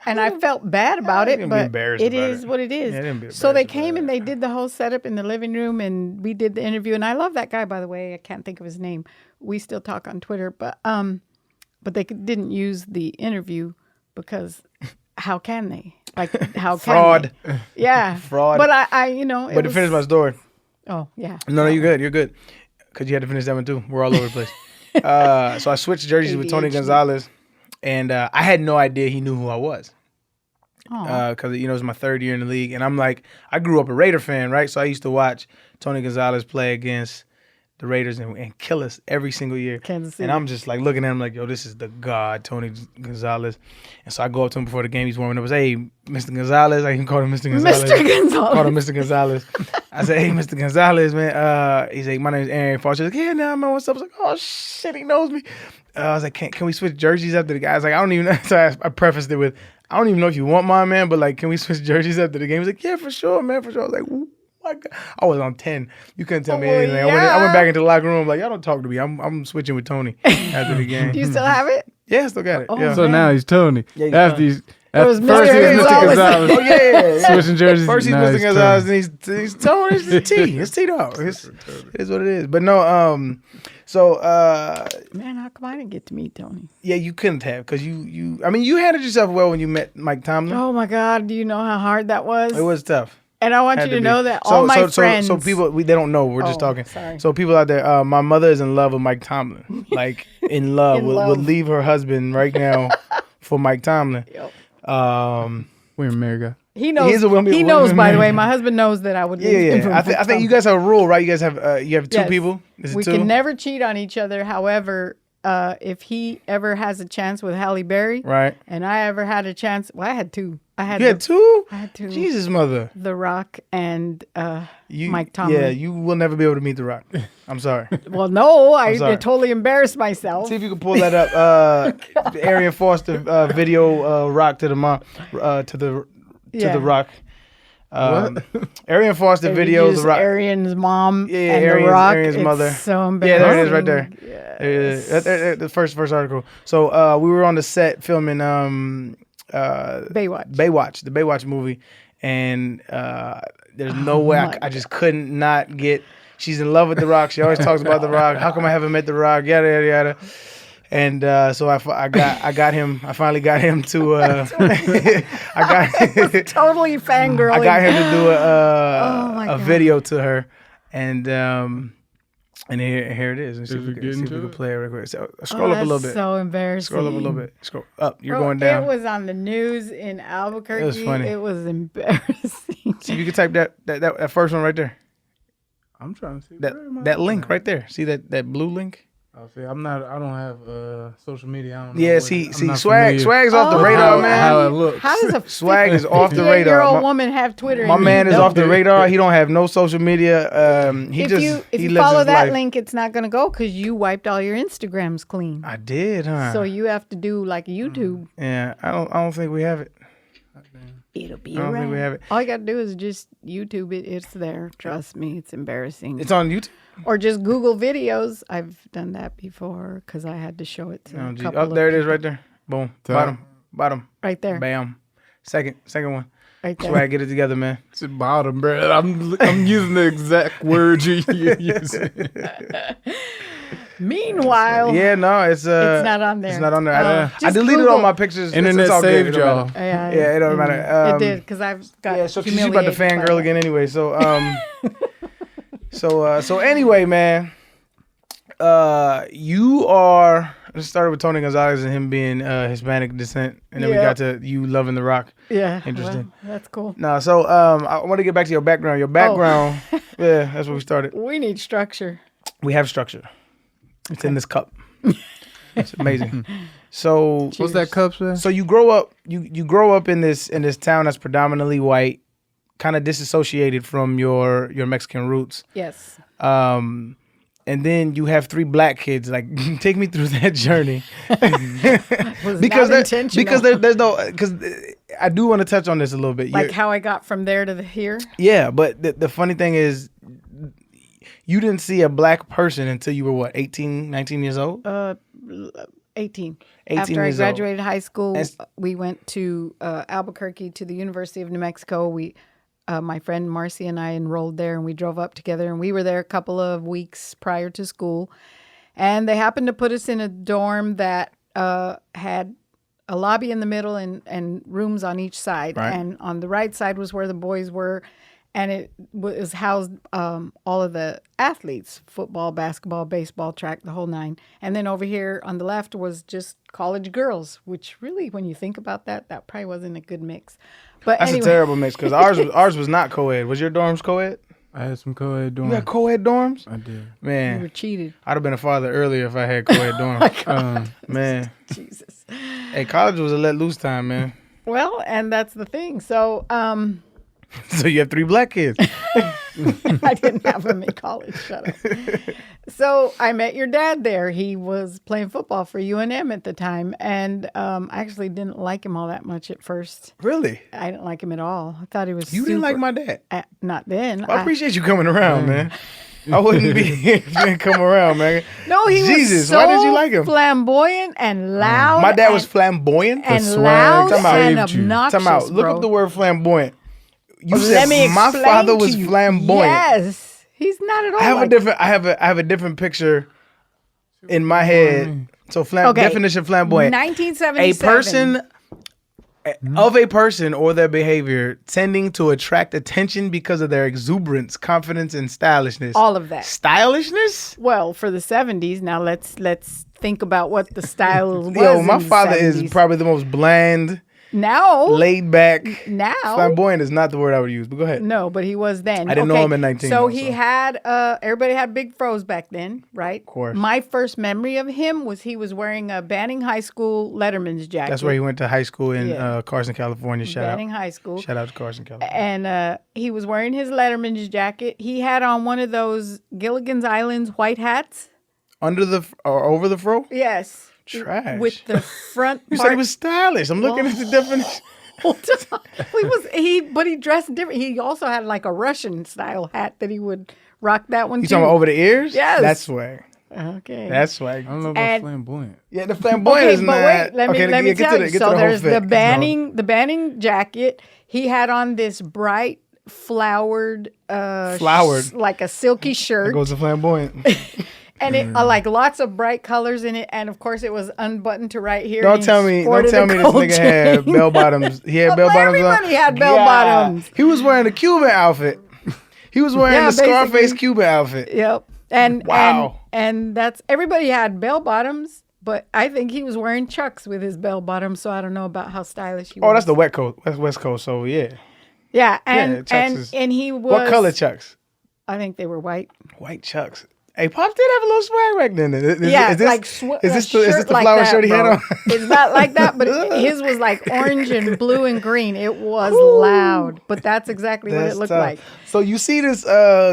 Speaker 3: And I felt bad about it,
Speaker 1: didn't be
Speaker 3: but
Speaker 1: embarrassed
Speaker 3: it
Speaker 1: about
Speaker 3: is
Speaker 1: it.
Speaker 3: what it is.
Speaker 1: Yeah, I didn't be
Speaker 3: So they
Speaker 1: embarrassed about
Speaker 3: came
Speaker 1: it.
Speaker 3: and they did the whole setup in the living room, and we did the interview. And I love that guy, by the way. I can't think of his name. We still talk on Twitter, but they didn't use the interview because how can they? Like how
Speaker 1: Fraud.
Speaker 3: can they? Yeah,
Speaker 1: Fraud.
Speaker 3: But I it
Speaker 1: But to
Speaker 3: was,
Speaker 1: finish my story.
Speaker 3: Oh yeah.
Speaker 1: No, you're good. You're good. Because you had to finish that one too. We're all over the place. So I switched jerseys with Tony
Speaker 3: ADHD.
Speaker 1: Gonzalez, and I had no idea he knew who I was.
Speaker 3: Aw.
Speaker 1: Because it was my third year in the league, and I'm like, I grew up a Raider fan, right? So I used to watch Tony Gonzalez play against the Raiders and kill us every single year.
Speaker 3: Kansas City.
Speaker 1: And I'm just like looking at him like, yo, this is the god, Tony Gonzalez. And so I go up to him before the game. He's warming up. I say, hey, Mr. Gonzalez. I even called him Mr. Gonzalez.
Speaker 3: Mr. Gonzalez.
Speaker 1: Called him Mr. Gonzalez. I said, hey, Mr. Gonzalez, man. He's like, my name is Arian Foster. He's like, yeah, nah, man, what's up? I was like, oh, shit, he knows me. I was like, can we switch jerseys after the guy? I was like, I don't even know. So I prefaced it with, I don't even know if you want mine, man, but like, can we switch jerseys after the game? He's like, yeah, for sure, man, for sure. I was like, ooh, my God. I was on 10. You couldn't tell me
Speaker 3: Oh,
Speaker 1: anything. I
Speaker 3: yeah.
Speaker 1: went back into the locker room like, y'all don't talk to me. I'm switching with Tony after the game.
Speaker 3: Do you still have it?
Speaker 1: Yeah, I still got it.
Speaker 3: Oh,
Speaker 1: yeah.
Speaker 2: So now he's Tony.
Speaker 1: Yeah, he's
Speaker 2: After
Speaker 1: Tony.
Speaker 2: he's
Speaker 3: was
Speaker 2: first
Speaker 3: Mr.
Speaker 2: he was Mr.
Speaker 3: Gonzalez.
Speaker 1: Oh,
Speaker 2: Gonzalez.
Speaker 1: yeah.
Speaker 2: Switching jerseys.
Speaker 1: First he's
Speaker 2: now
Speaker 1: Mr.
Speaker 2: he's
Speaker 1: Gonzalez,
Speaker 2: Tony.
Speaker 1: then he's Tony. It's T. It's T dog. It is what it is. But no, so
Speaker 3: Man, how come I didn't get to meet Tony?
Speaker 1: yeah, you couldn't have because you handled yourself well when you met Mike Tomlin.
Speaker 3: Oh my God, do you know how hard that was?
Speaker 1: It was tough.
Speaker 3: And I want
Speaker 1: Had
Speaker 3: you to
Speaker 1: be.
Speaker 3: know that all my friends.
Speaker 1: So people, they don't know. We're just
Speaker 3: Oh,
Speaker 1: talking.
Speaker 3: sorry.
Speaker 1: So people out there, my mother is in love with Mike Tomlin. Like in love.
Speaker 3: In
Speaker 1: Would
Speaker 3: love.
Speaker 1: leave her husband right now for Mike Tomlin.
Speaker 3: Yep.
Speaker 2: We're married guy.
Speaker 3: He knows.
Speaker 1: He's a woman-
Speaker 3: He knows.
Speaker 1: woman-
Speaker 3: By the way, my husband knows that I would.
Speaker 1: Yeah,
Speaker 3: leave him
Speaker 1: yeah.
Speaker 3: for
Speaker 1: I think you guys have a rule, right? You guys have you have two
Speaker 3: Yes.
Speaker 1: people. Is it
Speaker 3: We
Speaker 1: two?
Speaker 3: can never cheat on each other. However, if he ever has a chance with Halle Berry,
Speaker 1: Right.
Speaker 3: and I ever had a chance, well, I had two. I had
Speaker 1: You had two?
Speaker 3: I had two.
Speaker 1: Jesus, mother.
Speaker 3: The Rock and
Speaker 1: You,
Speaker 3: Mike Tomlin.
Speaker 1: Yeah, you will never be able to meet The Rock. I'm sorry.
Speaker 3: Well, no, I
Speaker 1: sorry.
Speaker 3: totally embarrassed myself.
Speaker 1: See if you can pull that up. The Arian Foster video, Rock to the mom, to the Rock. Arian Foster
Speaker 3: If
Speaker 1: video,
Speaker 3: you
Speaker 1: The
Speaker 3: use
Speaker 1: Rock.
Speaker 3: Arian's mom
Speaker 1: Yeah,
Speaker 3: and
Speaker 1: Arian's-
Speaker 3: The Rock.
Speaker 1: Arian's
Speaker 3: it's
Speaker 1: mother.
Speaker 3: so
Speaker 1: Yeah,
Speaker 3: embarrassing.
Speaker 1: there it is, right there.
Speaker 3: Yes.
Speaker 1: The first article. So we were on the set filming
Speaker 3: Baywatch.
Speaker 1: the Baywatch movie, and there's no way I just couldn't not get. She's in love with The Rock. She always talks about The Rock. How come I haven't met The Rock? Yada yada yada. And so I got him. I finally got him to.
Speaker 3: Totally fangirling.
Speaker 1: I got him to do
Speaker 3: my
Speaker 1: a
Speaker 3: God.
Speaker 1: video to her, and here it is. Let's see if we
Speaker 2: Did we
Speaker 1: can,
Speaker 2: get
Speaker 1: see if we
Speaker 2: into
Speaker 1: can
Speaker 2: it?
Speaker 1: play it real quick. So, scroll up a little bit.
Speaker 3: So embarrassing.
Speaker 1: Scroll up a little bit. Scroll up. You're
Speaker 3: Bro,
Speaker 1: going down.
Speaker 3: It was on the news in Albuquerque.
Speaker 1: It was funny.
Speaker 3: It was embarrassing.
Speaker 1: See if you can type that first one right there.
Speaker 2: I'm trying to see
Speaker 1: That link right there. See that blue link?
Speaker 2: Oh, see, I don't have social media. I don't know
Speaker 1: Yeah.
Speaker 2: what-
Speaker 1: See,
Speaker 2: I'm not
Speaker 1: swag's
Speaker 2: familiar
Speaker 1: off the
Speaker 3: Oh,
Speaker 1: radar,
Speaker 3: how-
Speaker 1: man.
Speaker 2: How it looks.
Speaker 3: How does a
Speaker 1: Swag is off the
Speaker 3: 58-year-old
Speaker 1: radar.
Speaker 3: woman have Twitter?
Speaker 1: My
Speaker 3: and
Speaker 1: man
Speaker 3: you
Speaker 1: is
Speaker 3: don't?
Speaker 1: off the radar. He don't have no social media. He
Speaker 3: If
Speaker 1: just
Speaker 3: you
Speaker 1: he lives
Speaker 3: follow
Speaker 1: his
Speaker 3: that
Speaker 1: life.
Speaker 3: link, it's not going to go because you wiped all your Instagrams clean.
Speaker 1: I did, huh?
Speaker 3: So you have to do like YouTube.
Speaker 1: Yeah, I don't think we have it.
Speaker 3: It'll be
Speaker 1: I don't think we have it.
Speaker 3: All you got to do is just YouTube it. It's there. Trust me, it's embarrassing.
Speaker 1: It's on YouTube.
Speaker 3: Or just Google videos. I've done that before because I had to show it to
Speaker 1: Oh,
Speaker 3: a
Speaker 1: gee.
Speaker 3: couple
Speaker 1: Oh,
Speaker 3: of
Speaker 1: there it is,
Speaker 3: people.
Speaker 1: right there. Boom.
Speaker 2: Top.
Speaker 1: Bottom.
Speaker 3: Right there.
Speaker 1: Bam. Second one.
Speaker 3: Right there.
Speaker 1: Swag, get it together, man.
Speaker 2: It's the bottom, bro. I'm using the exact word you're using.
Speaker 3: Meanwhile,
Speaker 1: Yeah, no, it's
Speaker 3: not on there.
Speaker 1: It's not on there. I
Speaker 3: Just
Speaker 1: deleted
Speaker 3: Google.
Speaker 1: all my pictures.
Speaker 2: Internet
Speaker 1: it's all good.
Speaker 2: saved
Speaker 1: It don't
Speaker 2: y'all.
Speaker 1: matter. Yeah, it don't matter.
Speaker 3: It did because I've got.
Speaker 1: Yeah, so she's about to
Speaker 3: humiliated by
Speaker 1: fangirl
Speaker 3: that.
Speaker 1: again anyway. So so anyway, man. You are. Let's start with Tony Gonzalez and him being Hispanic descent, and then we
Speaker 3: Yeah.
Speaker 1: got to you loving The Rock.
Speaker 3: Yeah,
Speaker 1: Interesting.
Speaker 3: well, that's cool.
Speaker 1: No, so I want to get back to your background. Your background, yeah, that's where we started.
Speaker 3: We need structure.
Speaker 1: We have structure. It's in this cup. It's amazing. So
Speaker 2: What's that cup, sir?
Speaker 1: So you grow up. You grow up in this town that's predominantly white, kind of disassociated from your Mexican roots.
Speaker 3: Yes.
Speaker 1: And then you have 3 black kids. Like, take me through that journey.
Speaker 3: Was
Speaker 1: because
Speaker 3: not intentional.
Speaker 1: there's no because I do want to touch on this a little bit.
Speaker 3: Like how I got from there to here.
Speaker 1: Yeah, but the funny thing is, you didn't see a black person until you were what, 18, 19 years old?
Speaker 3: 18.
Speaker 1: 18
Speaker 3: After I
Speaker 1: years old.
Speaker 3: graduated high school,
Speaker 1: That's-
Speaker 3: we went to Albuquerque to the University of New Mexico. My friend Marcy and I enrolled there, and we drove up together. And we were there a couple of weeks prior to school. And they happened to put us in a dorm that had a lobby in the middle and rooms on each side.
Speaker 1: Right.
Speaker 3: And on the right side was where the boys were. And it was housed all of the athletes, football, basketball, baseball, track, the whole 9. And then over here on the left was just college girls, which really, when you think about that probably wasn't a good mix. But
Speaker 1: That's
Speaker 3: anyway.
Speaker 1: a terrible mix because ours was not co-ed. Was your dorms co-ed?
Speaker 2: I had some co-ed dorms.
Speaker 1: You got co-ed dorms?
Speaker 2: I did.
Speaker 3: You
Speaker 1: Man,
Speaker 3: were cheated.
Speaker 1: I'd have been a father earlier if I had co-ed dorms. Man,
Speaker 3: Jesus.
Speaker 1: hey, college was a let loose time, man.
Speaker 3: Well, and that's the thing. So
Speaker 1: So you have 3 black kids.
Speaker 3: I didn't have them in college. Shut up. So I met your dad there. He was playing football for UNM at the time. And I actually didn't like him all that much at first.
Speaker 1: Really?
Speaker 3: I didn't like him at all. I thought he was
Speaker 1: You didn't like my dad?
Speaker 3: Not then.
Speaker 1: I appreciate you coming around, man. I wouldn't be here if you didn't come around, man.
Speaker 3: No, he
Speaker 1: Jesus,
Speaker 3: was so
Speaker 1: why did you like him?
Speaker 3: flamboyant and loud.
Speaker 1: My dad was
Speaker 3: and-
Speaker 1: flamboyant.
Speaker 3: and
Speaker 2: swag
Speaker 3: loud
Speaker 1: Time out.
Speaker 3: and
Speaker 2: Saved you.
Speaker 3: obnoxious.
Speaker 1: Time out. Look
Speaker 3: bro.
Speaker 1: up the word flamboyant. You
Speaker 3: Let
Speaker 1: said
Speaker 3: me
Speaker 1: my
Speaker 3: explain
Speaker 1: father
Speaker 3: to
Speaker 1: was
Speaker 3: you.
Speaker 1: flamboyant.
Speaker 3: Yes, he's not at all.
Speaker 1: I have
Speaker 3: like
Speaker 1: a different. I have a different picture in my head. So definition of flamboyant:
Speaker 3: 1977.
Speaker 1: a person of a person or their behavior tending to attract attention because of their exuberance, confidence, and stylishness.
Speaker 3: All of that.
Speaker 1: Stylishness.
Speaker 3: Well, for the 70s. Now let's think about what the style was.
Speaker 1: Yo, my
Speaker 3: in the
Speaker 1: father is
Speaker 3: 70s.
Speaker 1: probably the most bland.
Speaker 3: Now,
Speaker 1: laid back.
Speaker 3: now,
Speaker 1: Flamboyant is not the word I would use, but go ahead.
Speaker 3: no, but he was then.
Speaker 1: I didn't know him at 19.
Speaker 3: So
Speaker 1: though,
Speaker 3: he had, everybody had big fros back then, right? Of
Speaker 1: course.
Speaker 3: My first memory of him was he was wearing a Banning High School Letterman's jacket.
Speaker 1: That's where he went to high school in Carson, California.
Speaker 3: Banning High School.
Speaker 1: Shout out to Carson, California.
Speaker 3: And he was wearing his Letterman's jacket. He had on one of those Gilligan's Island's white hats.
Speaker 1: Under the or over the fro?
Speaker 3: Yes.
Speaker 1: Trash.
Speaker 3: With the front
Speaker 1: You
Speaker 3: part.
Speaker 1: said he was stylish. I'm looking at the definition.
Speaker 3: But he dressed different. He also had like a Russian style hat that he would rock that one
Speaker 1: You
Speaker 3: too.
Speaker 1: talking about over the ears?
Speaker 3: Yes.
Speaker 1: That's swag.
Speaker 3: Okay.
Speaker 1: That's swag.
Speaker 2: I don't know about
Speaker 3: And-
Speaker 2: flamboyant.
Speaker 1: Yeah, the flamboyant is
Speaker 3: but
Speaker 1: not.
Speaker 3: wait, let me
Speaker 1: get
Speaker 3: tell
Speaker 1: to
Speaker 3: you.
Speaker 1: the, get
Speaker 3: So
Speaker 1: to the whole
Speaker 3: there's
Speaker 1: fit.
Speaker 3: the Banning jacket. He had on this bright flowered, like a silky
Speaker 1: There
Speaker 3: shirt,
Speaker 1: goes the flamboyant.
Speaker 3: and it like lots of bright colors in it. And of course, it was unbuttoned to right here.
Speaker 1: Don't
Speaker 3: and
Speaker 1: tell
Speaker 3: he
Speaker 1: me
Speaker 3: sported
Speaker 1: this
Speaker 3: a
Speaker 1: nigga
Speaker 3: gold
Speaker 1: had
Speaker 3: chain.
Speaker 1: bell bottoms. He had bell bottoms on.
Speaker 3: Everybody had bell bottoms.
Speaker 1: He was wearing a Cuban outfit. He was wearing
Speaker 3: Yeah,
Speaker 1: the Scarface
Speaker 3: basically.
Speaker 1: Cuban outfit.
Speaker 3: Yep. And
Speaker 1: Wow.
Speaker 3: and that's everybody had bell bottoms, but I think he was wearing Chucks with his bell bottoms, so I don't know about how stylish he was.
Speaker 1: Oh, that's the West Coast. That's West Coast. So yeah.
Speaker 3: yeah, and
Speaker 1: Chucks is-
Speaker 3: and he was
Speaker 1: What color Chucks?
Speaker 3: I think they were white.
Speaker 1: White Chucks. Hey, Pops did have a little swag back then. Is
Speaker 3: Yeah,
Speaker 1: this,
Speaker 3: like
Speaker 1: is this the
Speaker 3: like
Speaker 1: flower
Speaker 3: that,
Speaker 1: shirt he had
Speaker 3: bro.
Speaker 1: on?
Speaker 3: It's not like that, but his was like orange and blue and green. It was loud, but that's exactly what it
Speaker 1: That's
Speaker 3: looked
Speaker 1: tough.
Speaker 3: like.
Speaker 1: So you see this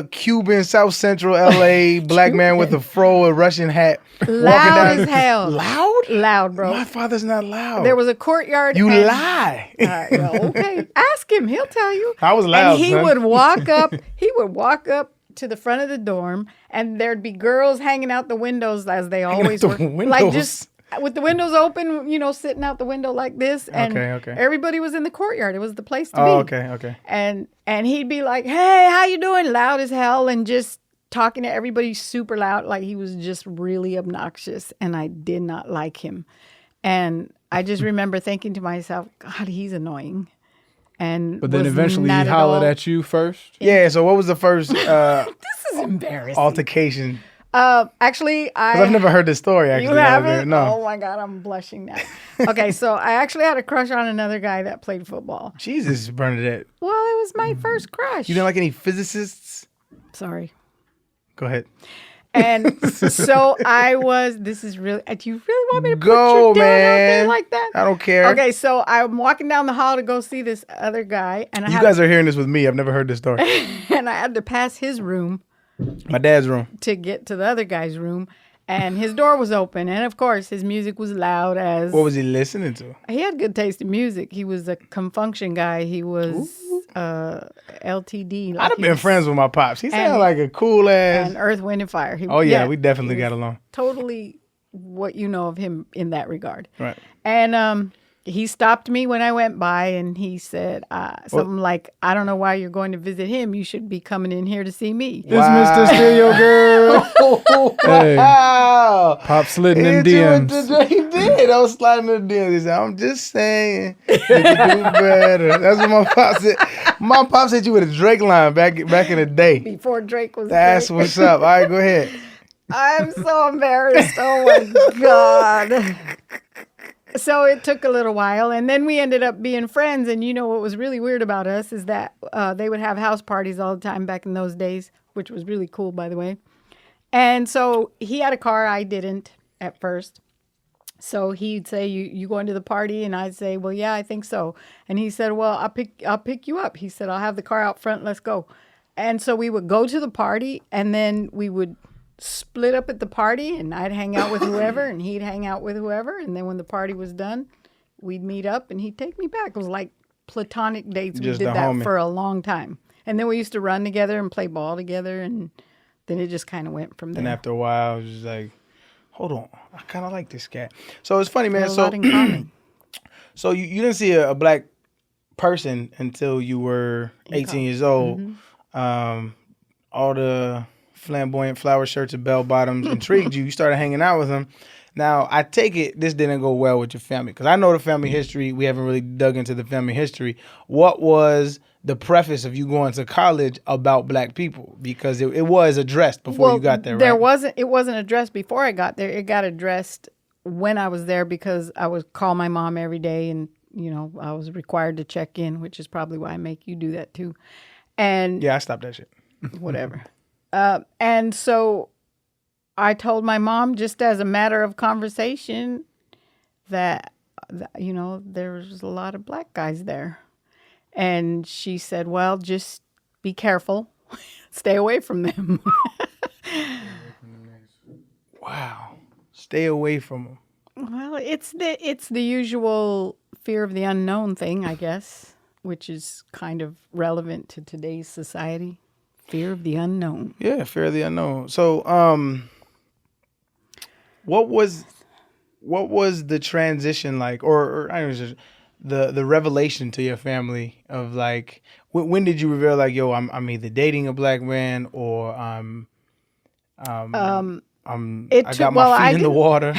Speaker 1: Cuban, South Central LA black man with a fro, a Russian hat, walking
Speaker 3: Loud
Speaker 1: down
Speaker 3: as hell.
Speaker 1: Loud?
Speaker 3: Loud, bro.
Speaker 1: My father's not loud.
Speaker 3: There was a courtyard.
Speaker 1: You
Speaker 3: and-
Speaker 1: lie.
Speaker 3: Well, okay, ask him. He'll tell you.
Speaker 1: I was loud,
Speaker 3: And he
Speaker 1: son.
Speaker 3: would walk up. He would walk up to the front of the dorm, and there'd be girls hanging out the windows as they always
Speaker 1: out
Speaker 3: were,
Speaker 1: the
Speaker 3: like
Speaker 1: windows?
Speaker 3: just with the windows open, sitting out the window like this. And
Speaker 1: Okay.
Speaker 3: everybody was in the courtyard. It was the place to be.
Speaker 1: Oh, okay.
Speaker 3: And he'd be like, "Hey, how you doing?" Loud as hell, and just talking to everybody super loud, like he was just really obnoxious. And I did not like him. And I just remember thinking to myself, God, he's annoying. And
Speaker 2: But then
Speaker 3: was
Speaker 2: eventually he
Speaker 3: not at
Speaker 2: hollered
Speaker 3: all-
Speaker 2: at you first.
Speaker 1: Yeah, so what was the first
Speaker 3: This is embarrassing.
Speaker 1: altercation?
Speaker 3: Actually,
Speaker 1: 'Cause I've never heard this story, actually.
Speaker 3: You haven't?
Speaker 1: No.
Speaker 3: Oh my God, I'm blushing now. Okay, so I actually had a crush on another guy that played football.
Speaker 1: Jesus, Bernadette.
Speaker 3: Well, it was my first crush.
Speaker 1: You didn't like any physicists?
Speaker 3: Sorry.
Speaker 1: Go ahead.
Speaker 3: And so this is really, do you really want me to
Speaker 1: Go,
Speaker 3: put you down out there
Speaker 1: man.
Speaker 3: like that?
Speaker 1: I don't care.
Speaker 3: Okay, so I'm walking down the hall to go see this other guy, and
Speaker 1: You guys are hearing this with me. I've never heard this story.
Speaker 3: and I had to pass his room
Speaker 1: My dad's room.
Speaker 3: to get to the other guy's room, and his door was open, and of course his music was loud as.
Speaker 1: What was he listening to?
Speaker 3: He had good taste in music. He was a confunction guy. He was LTD.
Speaker 1: I'd have been friends with my pops. He sounded like a cool ass.
Speaker 3: And Earth, Wind, and Fire.
Speaker 1: Oh, yeah, we definitely got along.
Speaker 3: Totally what you know of him in that regard.
Speaker 1: Right.
Speaker 3: And he stopped me when I went by, and he said something like, "I don't know why you're going to visit him. You should be coming in here to see me."
Speaker 2: It's Mr. Stereo Girl. Hey.
Speaker 1: Wow.
Speaker 2: Pop sliding in
Speaker 1: He did
Speaker 2: DMs.
Speaker 1: what he did. I was sliding in the DMs. He said, I'm just saying you can do better. That's what my pop said. My pop said you with a Drake line back in the day.
Speaker 3: Before Drake was
Speaker 1: That's
Speaker 3: Drake.
Speaker 1: what's up. All right, go ahead.
Speaker 3: I'm so embarrassed. Oh my God. So it took a little while, and then we ended up being friends. And you know what was really weird about us is that they would have house parties all the time back in those days, which was really cool, by the way. And so he had a car. I didn't at first. So he'd say, you going to the party? And I'd say, well, yeah, I think so. And he said, well, I'll pick you up. He said, I'll have the car out front. Let's go. And so we would go to the party, and then we would split up at the party, and I'd hang out with whoever, and he'd hang out with whoever. And then when the party was done, we'd meet up, and he'd take me back. It was like platonic dates.
Speaker 1: Just
Speaker 3: we
Speaker 1: the
Speaker 3: did that
Speaker 1: homie.
Speaker 3: for a long time. And then we used to run together and play ball together, and then it just kind of went from there.
Speaker 1: And after a while, it was just like, hold on. I kind of like this cat. So it's funny, man.
Speaker 3: A lot in common.
Speaker 1: So you didn't see a black person until you were 18 years old.
Speaker 3: Mm-hmm.
Speaker 1: All the flamboyant flower shirts and bell bottoms intrigued you. You started hanging out with them. Now, I take it this didn't go well with your family, because I know the family history. We haven't really dug into the family history. What was the preface of you going to college about black people? Because it was addressed before you got there, right?
Speaker 3: It wasn't addressed before I got there. It got addressed when I was there, because I would call my mom every day and I was required to check in, which is probably why I make you do that too. And
Speaker 1: Yeah, I stopped that shit.
Speaker 3: whatever. And so I told my mom, just as a matter of conversation, that, there's a lot of black guys there. And she said, well, just be careful. Stay away from them.
Speaker 1: Wow. Stay away from them.
Speaker 3: Well, it's the usual fear of the unknown thing, I guess, which is kind of relevant to today's society. Fear of the unknown.
Speaker 1: Yeah, fear of the unknown. So, what was the transition like, or I don't know, the revelation to your family of like, when did you reveal like, yo, I'm either dating a black man or I got my feet in the water.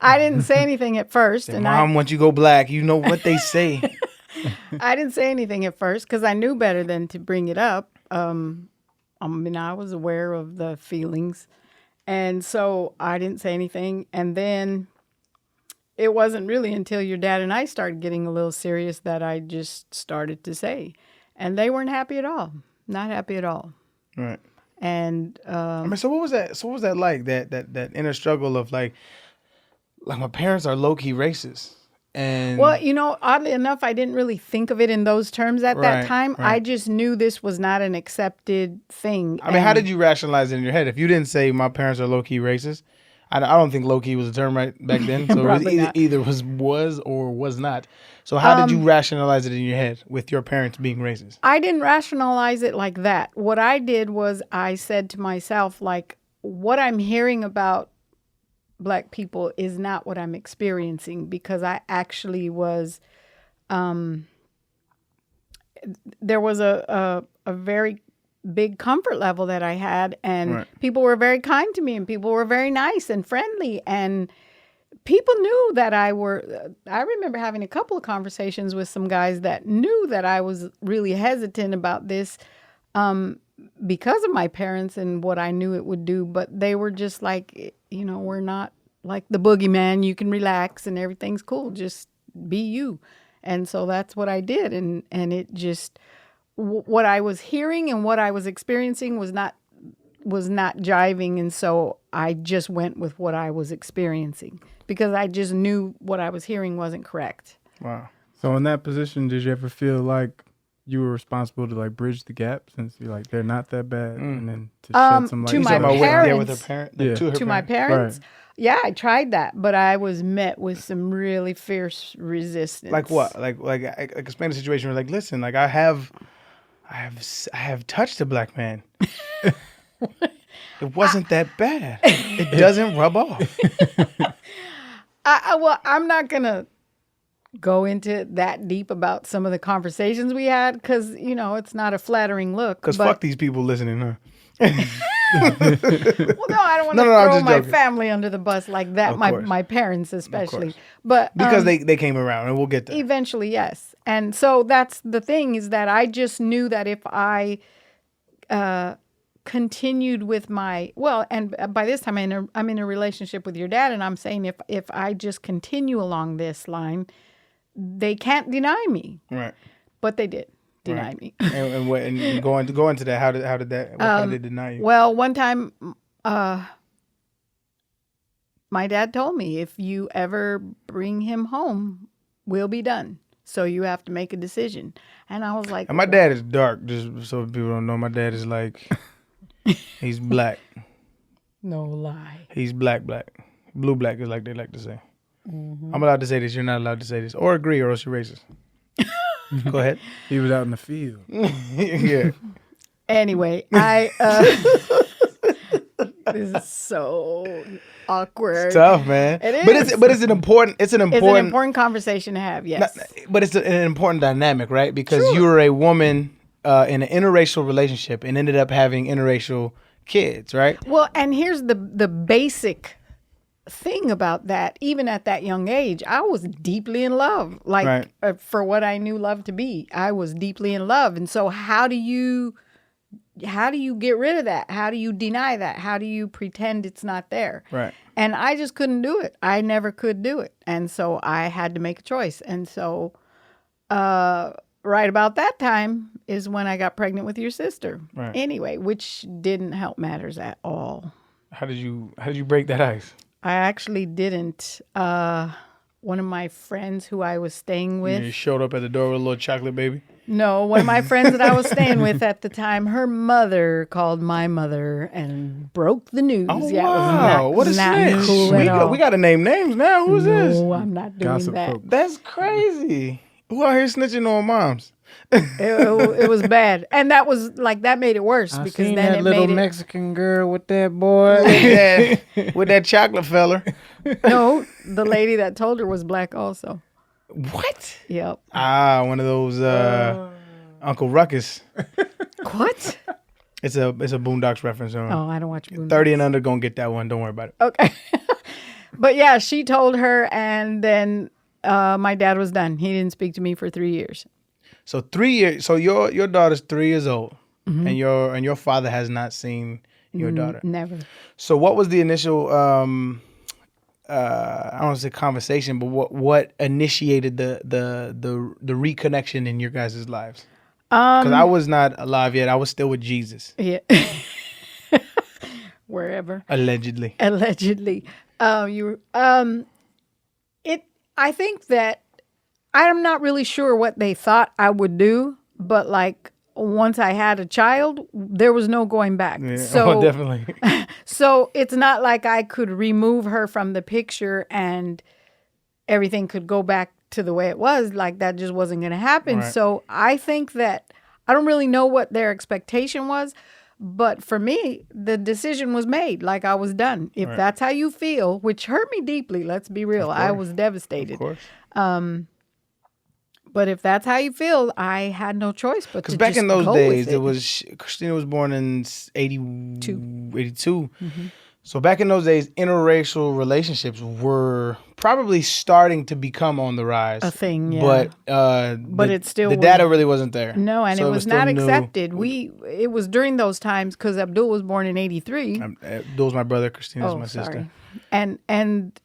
Speaker 3: I didn't say anything at first.
Speaker 1: And Mom, once you go black, you know what they say.
Speaker 3: I didn't say anything at first because I knew better than to bring it up. I was aware of the feelings. And so I didn't say anything. And then it wasn't really until your dad and I started getting a little serious that I just started to say. And they weren't happy at all. Not happy at all.
Speaker 1: Right.
Speaker 3: And
Speaker 1: so what was that? So what was that like? That inner struggle of like my parents are low key racist. And
Speaker 3: well, oddly enough, I didn't really think of it in those terms at that time.
Speaker 1: Right.
Speaker 3: I just knew this was not an accepted thing.
Speaker 1: I mean, how did you rationalize it in your head? If you didn't say my parents are low key racist, I don't think low key was a term right back then. So it either was or was not. So how did you rationalize it in your head with your parents being racist?
Speaker 3: I didn't rationalize it like that. What I did was I said to myself, like, what I'm hearing about black people is not what I'm experiencing, because I actually was, there was a very big comfort level that I had, and people were very kind to me, and people were very nice and friendly, and people knew that I remember having a couple of conversations with some guys that knew that I was really hesitant about this, because of my parents and what I knew it would do, but they were just like, we're not like the boogeyman. You can relax and everything's cool. Just be you. And so that's what I did. And it just, what I was hearing and what I was experiencing was not jiving. And so I just went with what I was experiencing because I just knew what I was hearing wasn't correct.
Speaker 2: Wow. So in that position, did you ever feel like you were responsible to like bridge the gap, since you're like they're not that bad, and then to shed some light?
Speaker 3: To my parents,
Speaker 1: with her parent,
Speaker 3: my parents, yeah, I tried that, but I was met with some really fierce resistance.
Speaker 1: Like what? Like explain the situation. We're like, listen, like I have touched a black man. It wasn't that bad. It doesn't rub off.
Speaker 3: Well, I'm not gonna go into that deep about some of the conversations we had because it's not a flattering look.
Speaker 1: Because fuck these people listening, huh?
Speaker 3: Well, no, I don't want to throw my family under the bus like that. My parents especially, but
Speaker 1: because they came around, and we'll get there
Speaker 3: eventually. Yes, and so that's the thing, is that I just knew that if I continued with and by this time I'm in a relationship with your dad, and I'm saying if I just continue along this line, they can't deny me.
Speaker 1: Right.
Speaker 3: But they did deny me.
Speaker 1: and go into that, how did they deny you?
Speaker 3: Well, one time my dad told me, if you ever bring him home, we'll be done. So you have to make a decision. And I was like,
Speaker 1: and my dad is dark, just so people don't know. My dad is like, he's black.
Speaker 3: No lie.
Speaker 1: He's black. Blue black is like they like to say. Mm-hmm. I'm allowed to say this. You're not allowed to say this. Or agree, or else you're racist. Go ahead.
Speaker 2: He was out in the field.
Speaker 1: Yeah.
Speaker 3: Anyway, this is so awkward.
Speaker 1: It's tough, man.
Speaker 3: It is.
Speaker 1: But it's an important
Speaker 3: conversation to have, yes.
Speaker 1: But it's an important dynamic, right? Because you were a woman in an interracial relationship and ended up having interracial kids, right?
Speaker 3: Well, and here's the basic thing about that. Even at that young age, I was deeply in love, for what I knew love to be. I was deeply in love. And so how do you get rid of that? How do you deny that? How do you pretend it's not there?
Speaker 1: Right.
Speaker 3: And I just couldn't do it. I never could do it. And so I had to make a choice. And so right about that time is when I got pregnant with your sister.
Speaker 1: Right.
Speaker 3: Anyway, which didn't help matters at all.
Speaker 1: How did you break that ice?
Speaker 3: I actually didn't. One of my friends who I was staying with.
Speaker 1: You showed up at the door with a little chocolate baby?
Speaker 3: No, one of my friends that I was staying with at the time, her mother called my mother and broke the news.
Speaker 1: Oh,
Speaker 3: yeah,
Speaker 1: wow. What a snitch.
Speaker 3: Cool
Speaker 1: We got to name names now. Who's this?
Speaker 3: No, I'm not doing
Speaker 2: Gossip
Speaker 3: that.
Speaker 2: folk.
Speaker 1: That's crazy. Who out here snitching on moms?
Speaker 3: It was bad. And that made it worse because then it made it.
Speaker 2: Mexican girl with that boy.
Speaker 1: with that chocolate feller.
Speaker 3: No, the lady that told her was black also.
Speaker 1: What?
Speaker 3: Yep.
Speaker 1: One of those Uncle Ruckus.
Speaker 3: What?
Speaker 1: It's a Boondocks reference.
Speaker 3: Oh, I don't watch Boondocks.
Speaker 1: 30 and under gonna get that one. Don't worry about it.
Speaker 3: Okay. But yeah, she told her, and then my dad was done. He didn't speak to me for 3 years.
Speaker 1: So 3 years. So your daughter's 3 years old, and your father has not seen your daughter.
Speaker 3: Never.
Speaker 1: So what was the initial? I don't want to say conversation, but what initiated the reconnection in your guys' lives? Because I was not alive yet. I was still with Jesus.
Speaker 3: Yeah. Wherever.
Speaker 1: Allegedly.
Speaker 3: I think that I'm not really sure what they thought I would do, but like once I had a child, there was no going back.
Speaker 1: Yeah,
Speaker 3: So
Speaker 1: definitely.
Speaker 3: So it's not like I could remove her from the picture and everything could go back to the way it was. Like that just wasn't going to happen.
Speaker 1: Right.
Speaker 3: So I think that I don't really know what their expectation was, but for me, the decision was made. Like I was done. If that's how you feel, which hurt me deeply, let's be real. I was devastated.
Speaker 1: Of course.
Speaker 3: But if that's how you feel, I had no choice but to
Speaker 1: Because back
Speaker 3: just
Speaker 1: in those
Speaker 3: go
Speaker 1: days,
Speaker 3: with it.
Speaker 1: Christina was born in 82. So back in those days, interracial relationships were probably starting to become on the rise.
Speaker 3: A thing, yeah.
Speaker 1: But
Speaker 3: it still
Speaker 1: the
Speaker 3: was-
Speaker 1: data really wasn't there.
Speaker 3: No, and
Speaker 1: So
Speaker 3: it was
Speaker 1: still
Speaker 3: not
Speaker 1: new.
Speaker 3: accepted. It was during those times because Abdul was born in 83.
Speaker 1: Abdul's my brother. Christina's my sister.
Speaker 3: Sorry. And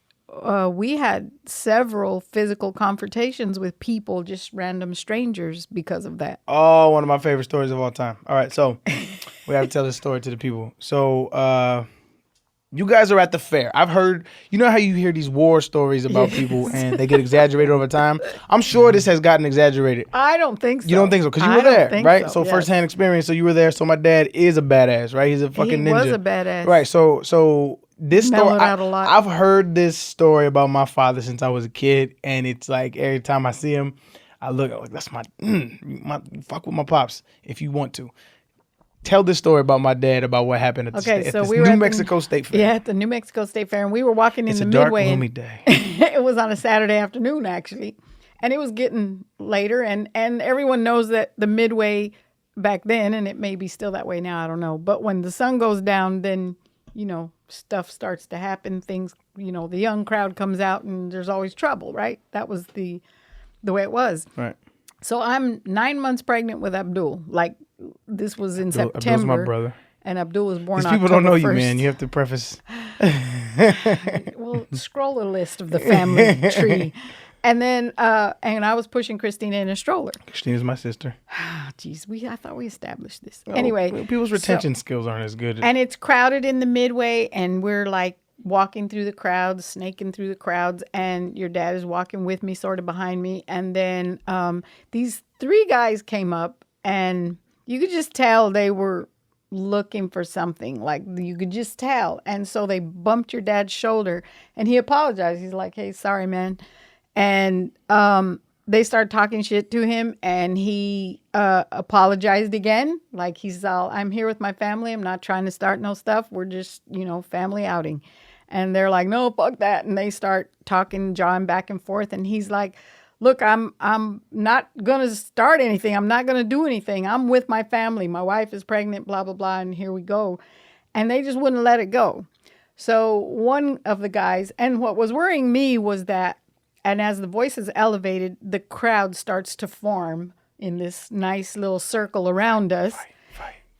Speaker 3: we had several physical confrontations with people, just random strangers, because of that.
Speaker 1: Oh, one of my favorite stories of all time. All right, so we have to tell this story to the people. So you guys are at the fair. I've heard, you know how you hear these war stories about people and they get exaggerated over time? I'm sure this has gotten exaggerated.
Speaker 3: I don't think so.
Speaker 1: You don't think so? Because you
Speaker 3: I
Speaker 1: were
Speaker 3: don't
Speaker 1: there,
Speaker 3: think
Speaker 1: right?
Speaker 3: so,
Speaker 1: So
Speaker 3: yes.
Speaker 1: firsthand experience. So you were there. So my dad is a badass, right? He's a fucking ninja.
Speaker 3: He was a badass.
Speaker 1: Right. So this story,
Speaker 3: Mellowed out a lot.
Speaker 1: I've heard this story about my father since I was a kid, and it's like every time I see him, I look like that's my fuck with my pops if you want to. Tell this story about my dad about what happened at the
Speaker 3: we were
Speaker 1: New
Speaker 3: at
Speaker 1: Mexico State Fair.
Speaker 3: Yeah, at the New Mexico State Fair, and we were walking in
Speaker 1: It's
Speaker 3: the
Speaker 1: a dark,
Speaker 3: midway.
Speaker 1: gloomy day.
Speaker 3: It was on a Saturday afternoon, actually, and it was getting later, and everyone knows that the midway back then, and it may be still that way now, I don't know, but when the sun goes down, then stuff starts to happen. Things, the young crowd comes out, and there's always trouble, right? That was the way it was.
Speaker 1: Right.
Speaker 3: So I'm 9 months pregnant with Abdul. Like this was in September.
Speaker 1: Abdul's my brother.
Speaker 3: And Abdul was born.
Speaker 1: These people don't know you,
Speaker 3: October 1st.
Speaker 1: man. You have to preface.
Speaker 3: Well, scroll a list of the family tree. And then, and I was pushing Christina in a stroller.
Speaker 1: Christina's my sister.
Speaker 3: Jeez, I thought we established this. Anyway.
Speaker 1: People's retention skills aren't as good.
Speaker 3: And it's crowded in the midway, and we're like walking through the crowds, snaking through the crowds, and your dad is walking with me, sort of behind me. And then these three guys came up, and you could just tell they were looking for something. Like you could just tell. And so they bumped your dad's shoulder, and he apologized. He's like, "Hey, sorry, man." And they started talking shit to him, and he apologized again. Like he's all, "I'm here with my family. I'm not trying to start no stuff. We're just, family outing." And they're like, "No, fuck that." And they start talking, jawing back and forth. And he's like, "Look, I'm not going to start anything. I'm not going to do anything. I'm with my family. My wife is pregnant, blah, blah, blah." And here we go. And they just wouldn't let it go. So one of the guys, and what was worrying me was that, and as the voice is elevated, the crowd starts to form in this nice little circle around us.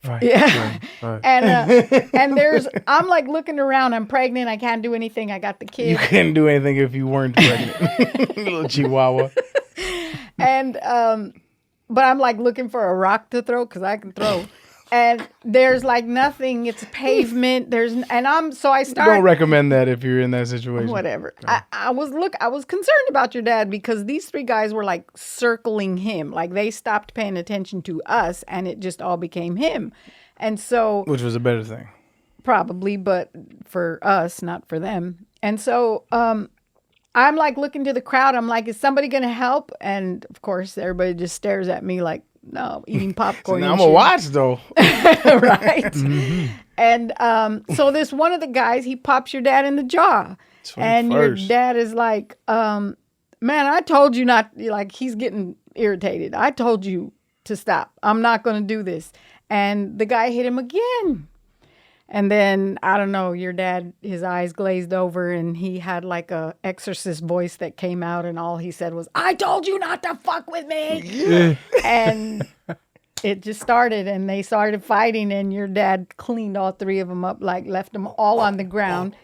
Speaker 2: Right.
Speaker 3: Yeah.
Speaker 2: Right.
Speaker 3: And I'm like looking around. I'm pregnant. I can't do anything. I got the
Speaker 1: You
Speaker 3: kid.
Speaker 1: couldn't do anything if you weren't pregnant. Little chihuahua.
Speaker 3: And but I'm like looking for a rock to throw because I can throw. And there's like nothing. It's pavement. I start.
Speaker 1: Don't recommend that if you're in that situation.
Speaker 3: Whatever. I was concerned about your dad because these three guys were like circling him. Like they stopped paying attention to us and it just all became him. And so
Speaker 1: Which was a better thing.
Speaker 3: probably, but for us, not for them. And so I'm like looking to the crowd. I'm like, is somebody going to help? And of course, everybody just stares at me like, no, eating popcorn.
Speaker 1: Now, I'm
Speaker 3: and
Speaker 1: going to
Speaker 3: shit.
Speaker 1: watch, though.
Speaker 3: Right. And so this one of the guys, he pops your dad in the jaw. And your dad is like, man, I told you not, like he's getting irritated. I told you to stop. I'm not going to do this. And the guy hit him again. And then, I don't know, your dad, his eyes glazed over and he had like a exorcist voice that came out and all he said was, I told you not to fuck with me. And it just started and they started fighting and your dad cleaned all three of them up, like left them all on the ground.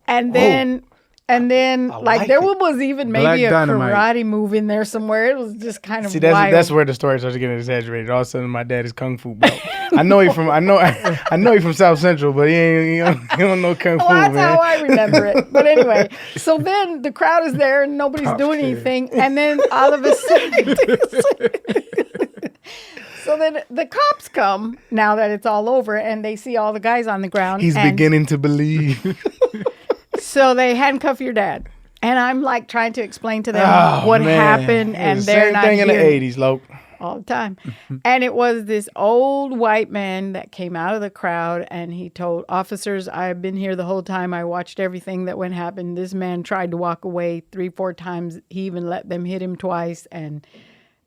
Speaker 3: And then like there was even maybe a karate move in there somewhere. It was just kind of wild.
Speaker 1: That's where the story starts getting exaggerated. All of a sudden, my dad is kung fu belt. I know he from South Central, but he don't know kung fu,
Speaker 3: that's
Speaker 1: man.
Speaker 3: how I remember it. But anyway, so then the crowd is there and nobody's doing anything, and then all of a sudden, so then the cops come now that it's all over, and they see all the guys on the ground.
Speaker 1: He's beginning to believe.
Speaker 3: So they handcuff your dad, and I'm like trying to explain to them what happened, and they're not
Speaker 1: same thing
Speaker 3: here.
Speaker 1: in the 80s, Loke.
Speaker 3: All the time. And it was this old white man that came out of the crowd and he told officers, I've been here the whole time. I watched everything that went happen. This man tried to walk away 3-4 times. He even let them hit him twice. And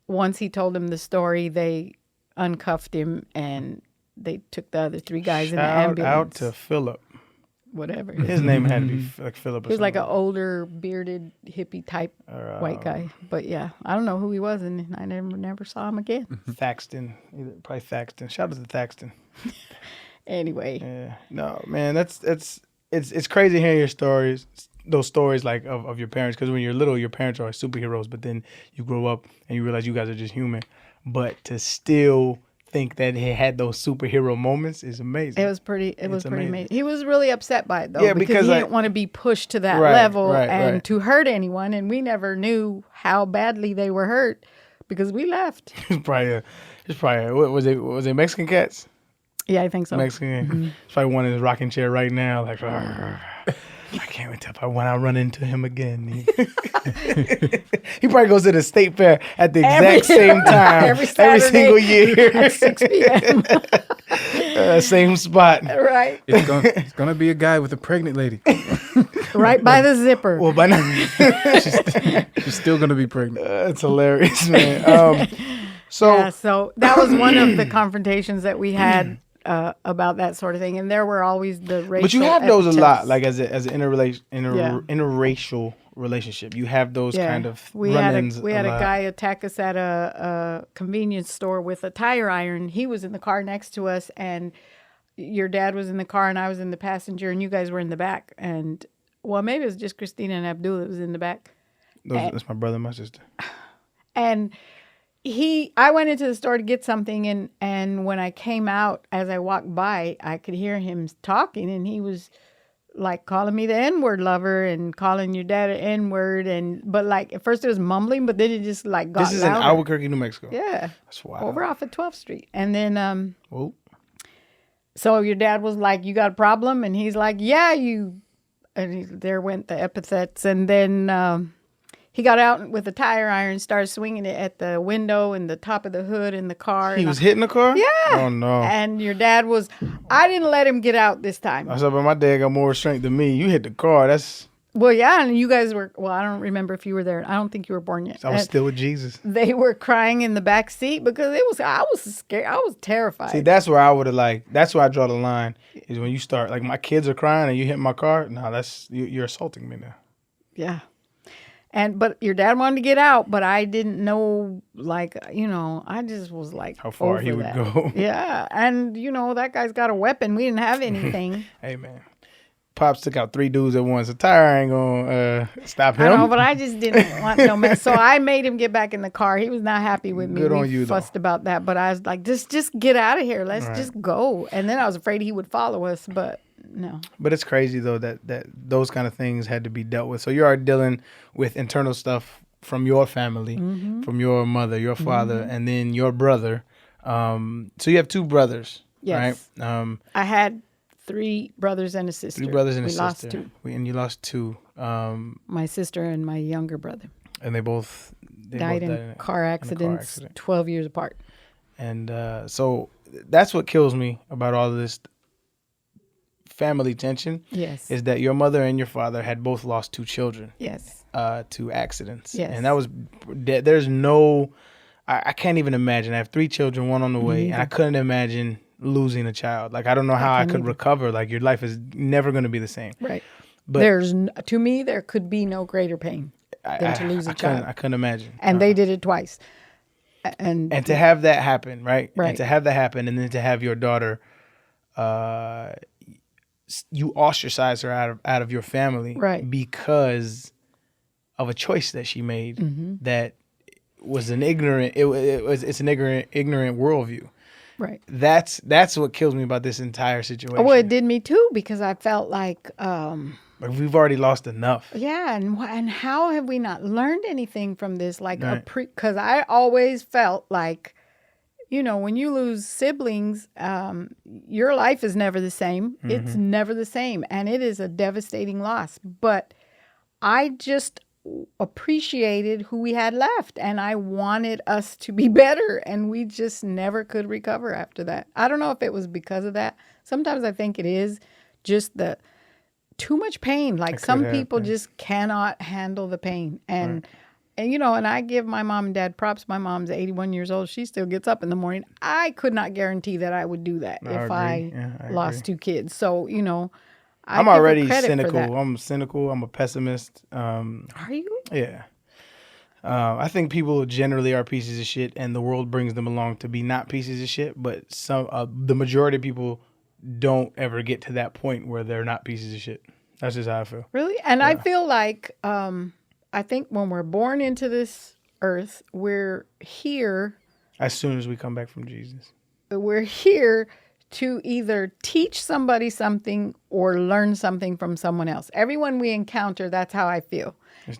Speaker 3: once he told them the story, they uncuffed him and they took the other 3 guys in the ambulance.
Speaker 1: Out to Philip.
Speaker 3: Whatever.
Speaker 1: His name had to be like Philip.
Speaker 3: He was like an older, bearded, hippie type white guy. But yeah, I don't know who he was, and I never saw him again.
Speaker 1: Thaxton. Probably Thaxton. Shout out to Thaxton.
Speaker 3: Anyway.
Speaker 1: Yeah. No, man, it's crazy hearing your stories, those stories like of your parents, because when you're little, your parents are superheroes, but then you grow up and you realize you guys are just human. But to still think that he had those superhero moments is amazing.
Speaker 3: It was pretty amazing. He was really upset by it though, because he didn't want to be pushed to that level and to hurt anyone, and we never knew how badly they were hurt because we left.
Speaker 1: It's probably what was it Mexican cats?
Speaker 3: Yeah, I think so.
Speaker 1: Mexican. Mm-hmm. It's probably one in his rocking chair right now, like I can't wait till when I run into him again. He probably goes to the state fair at the exact same time every single year
Speaker 3: at 6 p.m.
Speaker 1: Same spot.
Speaker 3: Right.
Speaker 2: It's gonna be a guy with a pregnant lady.
Speaker 3: Right by the zipper.
Speaker 1: Well, by now
Speaker 2: she's still gonna be pregnant.
Speaker 1: It's hilarious, man.
Speaker 3: So that was one of the confrontations that we had. About that sort of thing, and there were always the racial.
Speaker 1: But you have those
Speaker 3: epithets.
Speaker 1: a lot, like as an interracial relationship. You have those kind of run-ins.
Speaker 3: We had a guy attack us at a convenience store with a tire iron. He was in the car next to us, and your dad was in the car, and I was in the passenger, and you guys were in the back. And well, maybe it was just Christina and Abdul that was in the back.
Speaker 1: That's my brother and my sister.
Speaker 3: And I went into the store to get something, and when I came out, as I walked by, I could hear him talking, and he was like calling me the N-word lover and calling your dad an N-word, but like at first it was mumbling, but then it just like got
Speaker 1: This is
Speaker 3: louder.
Speaker 1: in Albuquerque, New Mexico.
Speaker 3: Yeah.
Speaker 1: That's wild.
Speaker 3: Over off at 12th Street. And then so your dad was like, you got a problem? And he's like, yeah, there went the epithets, and then he got out with a tire iron, started swinging it at the window and the top of the hood in the car.
Speaker 1: He was hitting the car?
Speaker 3: Yeah.
Speaker 1: Oh, no.
Speaker 3: And your dad I didn't let him get out this time.
Speaker 1: I said, but my dad got more strength than me. You hit the car.
Speaker 3: Well, yeah, and you guys I don't remember if you were there. I don't think you were born yet.
Speaker 1: I was still with Jesus.
Speaker 3: They were crying in the back seat because I was scared. I was terrified.
Speaker 1: See, that's where I would have that's where I draw the line, is when you start, like my kids are crying and you hit my car. No, you're assaulting me now.
Speaker 3: Yeah. But your dad wanted to get out, but I didn't know, like, I just was like,
Speaker 1: how far
Speaker 3: over
Speaker 1: he would
Speaker 3: that.
Speaker 1: go.
Speaker 3: Yeah. And, that guy's got a weapon. We didn't have anything.
Speaker 1: Hey, man. Pops took out 3 dudes at once. A tire ain't gonna stop him.
Speaker 3: I know, but I just didn't want no mess. So I made him get back in the car. He was not happy with me.
Speaker 1: Good on
Speaker 3: We
Speaker 1: you,
Speaker 3: fussed about that, but I was like, just get out of here. Let's
Speaker 1: Right.
Speaker 3: just go. And then I was afraid he would follow us, but no.
Speaker 1: But it's crazy though that those kind of things had to be dealt with. So you are dealing with internal stuff from your family, from your mother, your father, and then your brother. So you have 2 brothers,
Speaker 3: Yes.
Speaker 1: right?
Speaker 3: I had 3 brothers and a sister.
Speaker 1: 3 brothers and a
Speaker 3: we
Speaker 1: sister.
Speaker 3: lost 2.
Speaker 1: And you lost 2.
Speaker 3: My sister and my younger brother
Speaker 1: And they both
Speaker 3: died in car accidents 12 years apart.
Speaker 1: And so that's what kills me about all of this family tension.
Speaker 3: Yes.
Speaker 1: Is that your mother and your father had both lost 2 children.
Speaker 3: Yes.
Speaker 1: To accidents.
Speaker 3: Yes.
Speaker 1: And that was there's no I can't even imagine. I have 3 children, 1 on the way, and I couldn't imagine losing a child. Like I don't know how I could recover. Like your life is never going to be the same.
Speaker 3: Right.
Speaker 1: But
Speaker 3: to me, there could be no greater pain than to lose a child.
Speaker 1: I couldn't imagine.
Speaker 3: And they did it twice. And
Speaker 1: to have that happen, right?
Speaker 3: Right.
Speaker 1: And to have that happen, and then to have your daughter, you ostracize her out of your family,
Speaker 3: Right.
Speaker 1: because of a choice that she made that was an ignorant. It's an ignorant worldview.
Speaker 3: right.
Speaker 1: That's what kills me about this entire situation.
Speaker 3: Well, it did me too, because I felt like,
Speaker 1: Like we've already lost enough.
Speaker 3: yeah, and how have we not learned anything from this? Like
Speaker 1: Right.
Speaker 3: because I always felt like, when you lose siblings, your life is never the same. It's never the same, and it is a devastating loss. But I just appreciated who we had left, and I wanted us to be better, and we just never could recover after that. I don't know if it was because of that. Sometimes I think it is just the too much pain. Like some people just cannot handle the pain. And and I give my mom and dad props. My mom's 81 years old. She still gets up in the morning. I could not guarantee that I would do that if I lost 2 kids. So,
Speaker 1: I'm already cynical. I'm cynical. I'm a pessimist.
Speaker 3: Are you?
Speaker 1: Yeah. I think people generally are pieces of shit, and the world brings them along to be not pieces of shit. But the majority of people don't ever get to that point where they're not pieces of shit. That's just how I feel.
Speaker 3: Really? And I feel like I think when we're born into this earth, we're here.
Speaker 1: As soon as we come back from Jesus.
Speaker 3: We're here to either teach somebody something or learn something from someone else. Everyone we encounter, that's how I feel.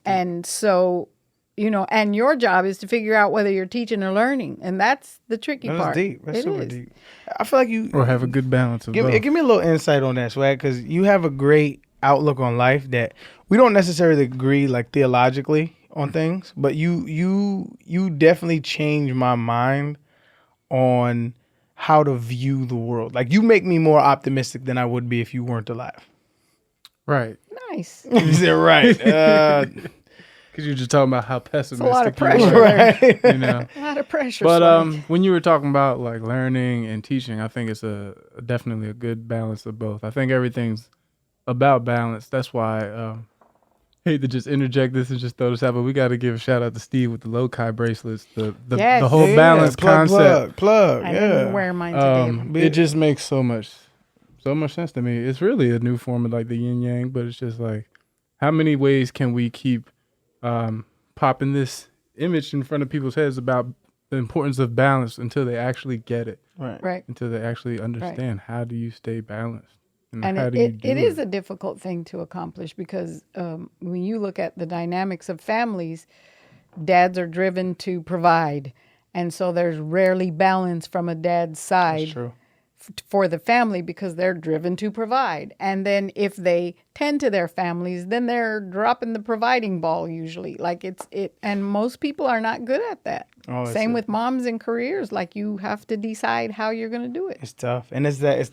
Speaker 3: And so, and your job is to figure out whether you're teaching or learning. And that's the tricky part.
Speaker 1: That's deep. That's super
Speaker 3: is.
Speaker 1: deep. I feel like you...
Speaker 2: Or have a good balance of both.
Speaker 1: Give me a little insight on that, Swag, because you have a great outlook on life that we don't necessarily agree, like, theologically on things, but you definitely changed my mind on how to view the world. Like, you make me more optimistic than I would be if you weren't alive.
Speaker 2: Right.
Speaker 3: Nice.
Speaker 1: You said right.
Speaker 2: Because you're just talking about how pessimistic
Speaker 3: It's a lot of
Speaker 2: you
Speaker 3: pressure.
Speaker 2: are,
Speaker 1: Right.
Speaker 3: A lot of pressure.
Speaker 2: But
Speaker 3: Swag.
Speaker 2: when you were talking about like learning and teaching, I think it's definitely a good balance of both. I think everything's about balance. That's why hate to just interject this and just throw this out, but we got to give a shout out to Steve with the low-kai bracelets. The
Speaker 3: Yes.
Speaker 2: whole balance concept.
Speaker 1: Plug.
Speaker 3: I
Speaker 1: Yeah.
Speaker 3: didn't wear mine today.
Speaker 2: It just makes so much sense to me. It's really a new form of like the yin yang, but it's just like, how many ways can we keep popping this image in front of people's heads about the importance of balance until they actually get it,
Speaker 3: Right.
Speaker 2: until they actually understand how do you stay balanced,
Speaker 3: And
Speaker 2: how do you do
Speaker 3: it is a difficult thing to accomplish because when you look at the dynamics of families, dads are driven to provide. And so there's rarely balance from a dad's side.
Speaker 1: That's true.
Speaker 3: For the family because they're driven to provide. And then if they tend to their families, then they're dropping the providing ball usually. Like and most people are not good at that. Same with moms and careers. Like you have to decide how you're going to do it.
Speaker 1: It's tough. And it's that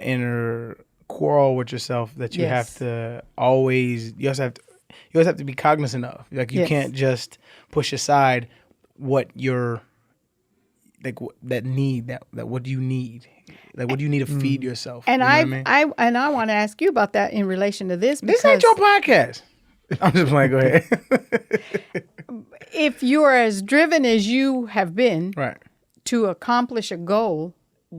Speaker 1: inner quarrel with yourself that you have to always, you also have to be cognizant of. Like you can't just push aside what you're, like that what do you need? Like what do you need to feed yourself?
Speaker 3: And
Speaker 1: you know what I mean?
Speaker 3: I want to ask you about that in relation to this.
Speaker 1: This ain't your podcast. I'm just playing. Go ahead.
Speaker 3: If you are as driven as you have been
Speaker 1: Right.
Speaker 3: to accomplish a goal,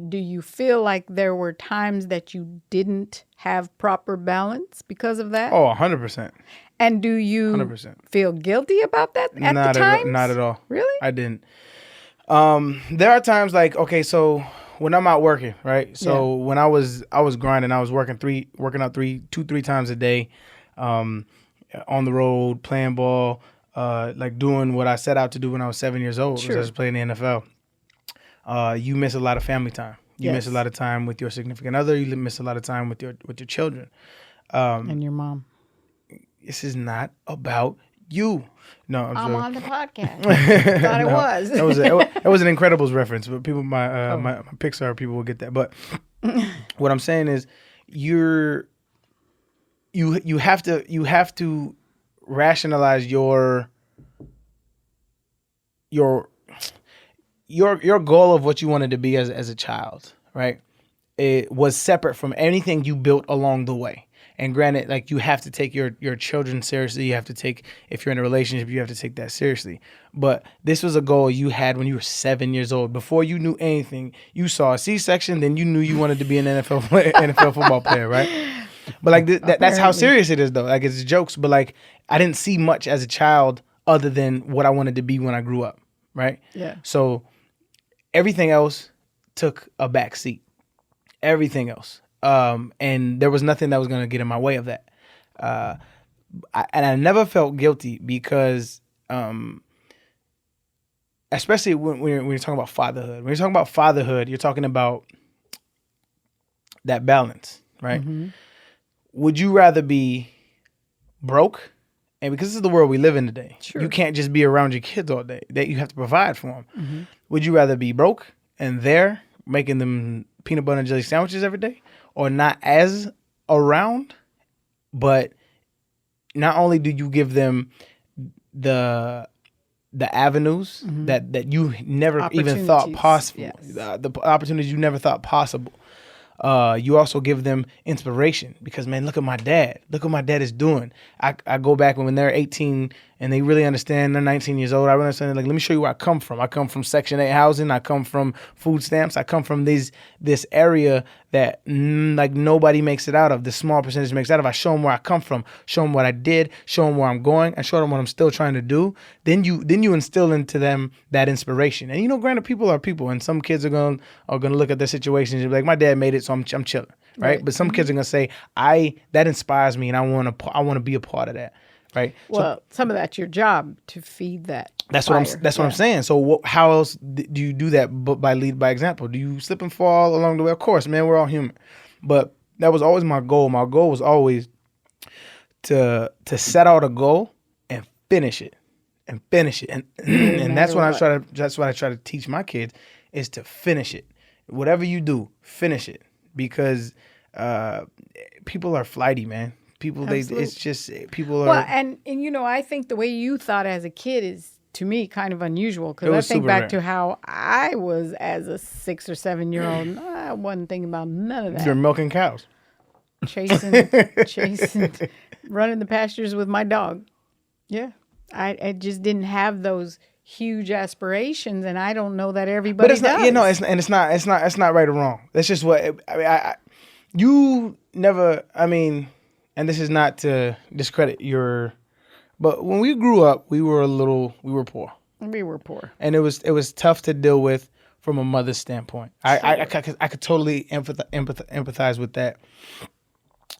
Speaker 3: do you feel like there were times that you didn't have proper balance because of that?
Speaker 1: Oh, 100%.
Speaker 3: And do you
Speaker 1: 100%.
Speaker 3: feel guilty about that at the time?
Speaker 1: Not at all.
Speaker 3: Really?
Speaker 1: I didn't. There are times like, okay, so when I'm out working, right? So when I was grinding, I was working out 2-3 times a day, on the road, playing ball, like doing what I set out to do when I was 7 years old.
Speaker 3: Sure.
Speaker 1: I was playing in the NFL. You miss a lot of family time. You miss a lot of time with your significant other. You miss a lot of time with your children.
Speaker 3: And your mom.
Speaker 1: This is not about you. No,
Speaker 3: I'm on the podcast. Thought it was.
Speaker 1: That was an Incredibles reference, but people, my Pixar people will get that. But what I'm saying is, you have to rationalize your goal of what you wanted to be as a child, right? It was separate from anything you built along the way. And granted, like, you have to take your children seriously. You have to take, if you're in a relationship, you have to take that seriously. But this was a goal you had when you were 7 years old. Before you knew anything, you saw a C-section, then you knew you wanted to be an NFL football player, right? But like that's how serious it is, though. Like, it's jokes, but like, I didn't see much as a child other than what I wanted to be when I grew up, right?
Speaker 3: Yeah.
Speaker 1: So everything else took a back seat. Everything else. And there was nothing that was going to get in my way of that. I never felt guilty because, especially when you're talking about fatherhood. When you're talking about fatherhood, you're talking about that balance, right?
Speaker 3: Mm-hmm.
Speaker 1: Would you rather be broke? And because this is the world we live in today,
Speaker 3: Sure.
Speaker 1: you can't just be around your kids all day. That you have to provide for them.
Speaker 3: Mm-hmm.
Speaker 1: Would you rather be broke and there making them peanut butter and jelly sandwiches every day, or not as around, but not only do you give them the avenues that you never even thought possible, the opportunities you never thought possible, you also give them inspiration because, man, look at my dad. Look what my dad is doing. I go back when they're 18 and they really understand. They're 19 years old. I really understand. Like, let me show you where I come from. I come from Section 8 housing. I come from food stamps. I come from this area that like nobody makes it out of. This small percentage makes it out of. I show them where I come from. Show them what I did. Show them where I'm going. I show them what I'm still trying to do. Then you instill into them that inspiration. And granted, people are people, and some kids are gonna look at their situations and be like, my dad made it, so I'm chilling, right? But some kids are gonna say, that inspires me, and I want to be a part of that. Right.
Speaker 3: Well, some of that's your job to feed that.
Speaker 1: That's what I'm saying. So how else do you do that? But by lead by example. Do you slip and fall along the way? Of course, man. We're all human. But that was always my goal. My goal was always to set out a goal and finish it, and that's what I try to teach my kids is to finish it. Whatever you do, finish it, because people are flighty, man. People, it's just people are.
Speaker 3: Well, and I think the way you thought as a kid is, to me, kind of unusual, because I think back to how I was as a 6 or 7 year old. I wasn't thinking about none of that.
Speaker 1: You're milking cows,
Speaker 3: chasing, running the pastures with my dog. Yeah, I just didn't have those huge aspirations, and I don't know that everybody
Speaker 1: but it's
Speaker 3: does.
Speaker 1: not. It's not right or wrong. That's just what you never. I mean. And this is not to discredit but when we grew up, we were poor.
Speaker 3: We were poor.
Speaker 1: And it was tough to deal with from a mother's standpoint. I could totally empathize with that.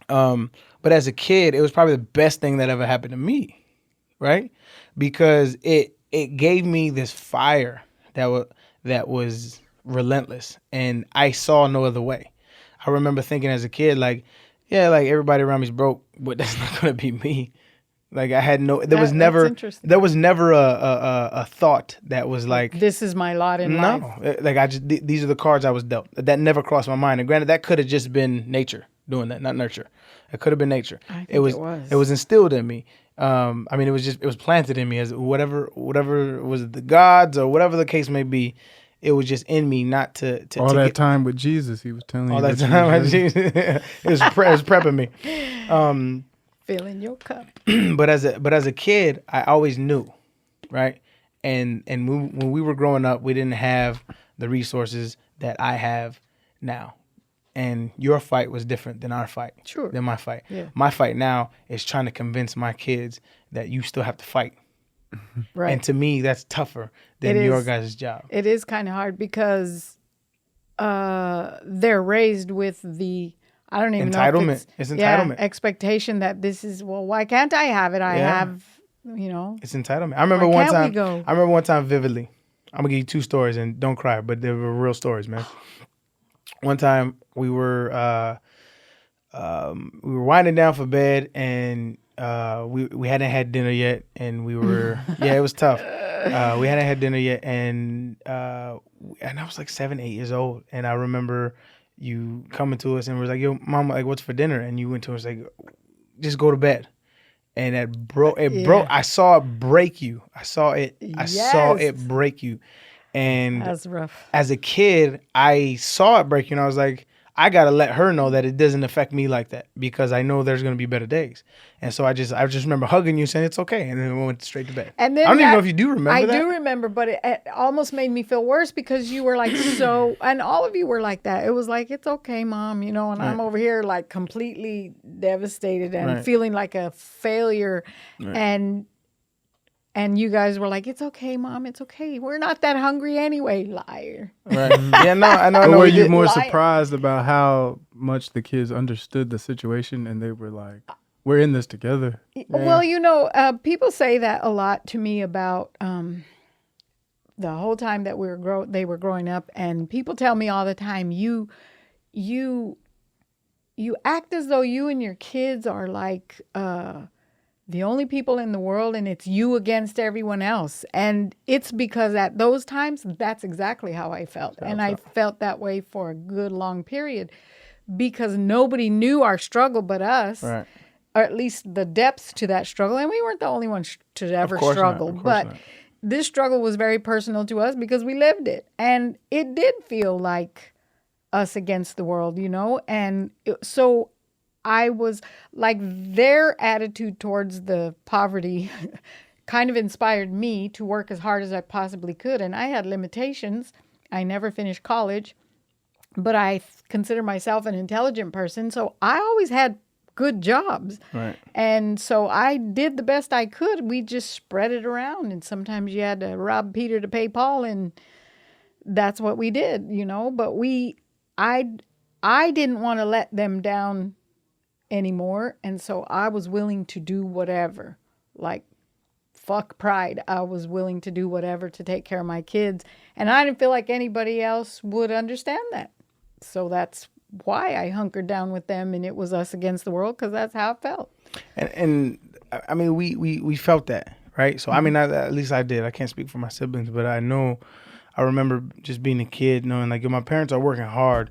Speaker 1: But as a kid, it was probably the best thing that ever happened to me, right? Because it gave me this fire that was relentless, and I saw no other way. I remember thinking as a kid, like, yeah, like everybody around me is broke, but that's not gonna be me. Like I had there was never a thought that was like,
Speaker 3: this is my lot in life.
Speaker 1: No, like these are the cards I was dealt. That never crossed my mind. And granted, that could have just been nature doing that, not nurture. It could have been nature.
Speaker 3: I think it was.
Speaker 1: It was instilled in me. I mean, it was planted in me as whatever was the gods or whatever the case may be. It was just in me not to
Speaker 2: all that time with Jesus. He was telling you
Speaker 1: all that time with Jesus. It was prepping me.
Speaker 3: Filling your cup.
Speaker 1: but as a kid, I always knew, right? And when we were growing up, we didn't have the resources that I have now. And your fight was different than our fight.
Speaker 3: Sure.
Speaker 1: Than my fight.
Speaker 3: Yeah.
Speaker 1: My fight now is trying to convince my kids that you still have to fight.
Speaker 3: Right.
Speaker 1: And to me, that's tougher than your guys' job.
Speaker 3: It is kind of hard because they're raised with the, I don't even know.
Speaker 1: Entitlement. It's entitlement.
Speaker 3: Expectation that this is, well, why can't I have it? I have,
Speaker 1: It's entitlement. I remember one time vividly. I'm going to give you 2 stories and don't cry, but they were real stories, man. One time we were winding down for bed and we hadn't had dinner yet, and we were it was tough. We hadn't had dinner yet, and I was like 7, 8 years old, and I remember you coming to us and was like, "Yo, mom, like, what's for dinner?" And you went to us like, "Just go to bed." And it broke. I saw it break you. I saw it break you. And
Speaker 3: that's rough.
Speaker 1: As a kid, I saw it break you, and I was like, I gotta let her know that it doesn't affect me like that, because I know there's gonna be better days. And so I just remember hugging you, saying it's okay, and then we went straight to bed.
Speaker 3: And then
Speaker 1: I don't even know if you do remember that.
Speaker 3: I do remember, but it almost made me feel worse because you were like so, and all of you were like that. It was like, it's okay, Mom, and I'm over here like completely devastated and feeling like a failure, and you guys were like, it's okay, Mom, it's okay. We're not that hungry anyway, liar.
Speaker 1: Right. Yeah, no, I know.
Speaker 2: Or were you more surprised about how much the kids understood the situation and they were like, we're in this together?
Speaker 3: Yeah. Well, people say that a lot to me about the whole time that they were growing up. And people tell me all the time, you act as though you and your kids are like the only people in the world, and it's you against everyone else. And it's because at those times, that's exactly how I felt. And I felt that way for a good long period because nobody knew our struggle but us, or at least the depths to that struggle. And we weren't the only ones to ever struggle. But this struggle was very personal to us because we lived it. And it did feel like us against the world, And so I was like, their attitude towards the poverty kind of inspired me to work as hard as I possibly could. And I had limitations. I never finished college, but I consider myself an intelligent person. So I always had good jobs. Right. And so I did the best I could. We just spread it around. And sometimes you had to rob Peter to pay Paul. And that's what we did, But I didn't want to let them down anymore, and so I was willing to do whatever, like fuck pride. I was willing to do whatever to take care of my kids, and I didn't feel like anybody else would understand that. So that's why I hunkered down with them, and it was us against the world, because that's how it felt.
Speaker 1: And I mean, we felt that, right? So I mean, at least I did. I can't speak for my siblings, but I remember just being a kid, knowing like, my parents are working hard,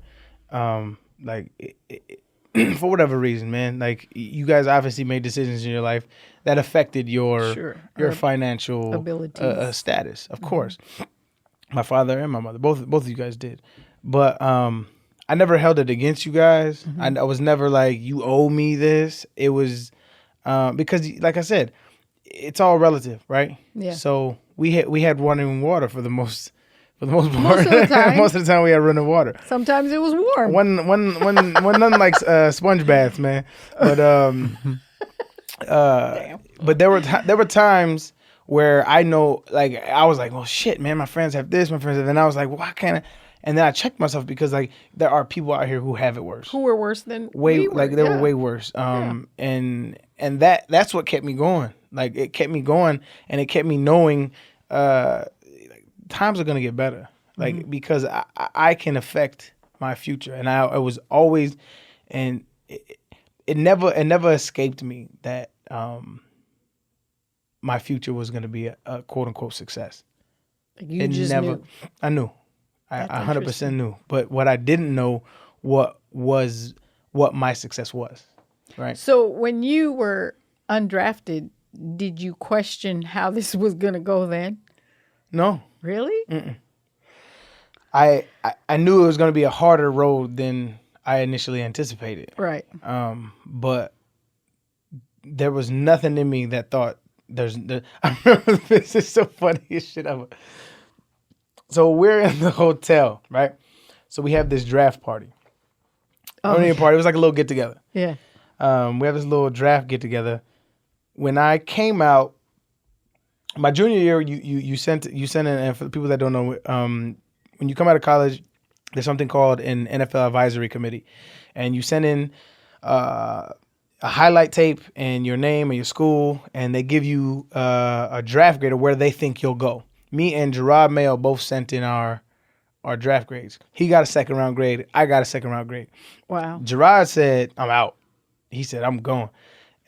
Speaker 1: for whatever reason, man. Like, you guys obviously made decisions in your life that affected your financial abilities, status, of course. My father and my mother, both of you guys did. But I never held it against you guys. I was never like, you owe me this. It was because, like I said, it's all relative, right? Yeah. So we had running water for the most part. Most of the time. Most of the time we had running water.
Speaker 3: Sometimes it was warm.
Speaker 1: Nothing like sponge baths, man. But but there were times where I know, like, I was like, well, shit, man, my friends have this, my friends have that. And I was like, well, why can't I? And then I checked myself, because like there are people out here who have it worse.
Speaker 3: Who were worse than
Speaker 1: we were. Like they
Speaker 3: were
Speaker 1: way worse. And that's what kept me going. Like, it kept me going, and it kept me knowing times are gonna get better, like, because I can affect my future, and I was always, and it never escaped me that my future was gonna be a quote unquote success.
Speaker 3: You just knew.
Speaker 1: I knew, I 100% knew, but what I didn't know what my success was, right?
Speaker 3: So when you were undrafted, did you question how this was gonna go then?
Speaker 1: No.
Speaker 3: Really?
Speaker 1: Mm-mm. I knew it was going to be a harder road than I initially anticipated.
Speaker 3: Right.
Speaker 1: But there was nothing in me that thought I remember this is so funny as shit ever. So we're in the hotel, right? So we have this draft party.
Speaker 3: Oh,
Speaker 1: Party. It was like a little get together.
Speaker 3: yeah.
Speaker 1: We have this little draft get together. When I came out, my junior year, you sent in, and for the people that don't know, when you come out of college, there's something called an NFL advisory committee, and you send in a highlight tape and your name and your school, and they give you a draft grade of where they think you'll go. Me and Gerard Mayo both sent in our draft grades. He got a second round grade. I got a second round grade.
Speaker 3: Wow.
Speaker 1: Gerard said, I'm out. He said, I'm going.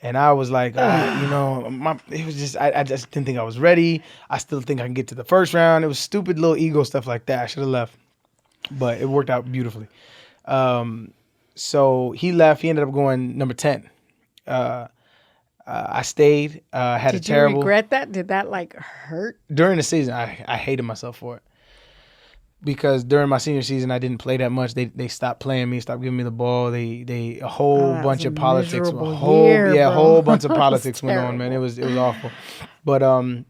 Speaker 1: And I was like, it was just, I just didn't think I was ready. I still think I can get to the first round. It was stupid little ego stuff like that. I should have left. But it worked out beautifully. So he left. He ended up going number 10. I stayed. Had a terrible.
Speaker 3: Did you regret that? Did that hurt?
Speaker 1: During the season, I hated myself for it. Because during my senior season, I didn't play that much. They stopped playing me, stopped giving me the ball. They a whole bunch of politics, a whole bunch of politics went on, man. It was awful. But all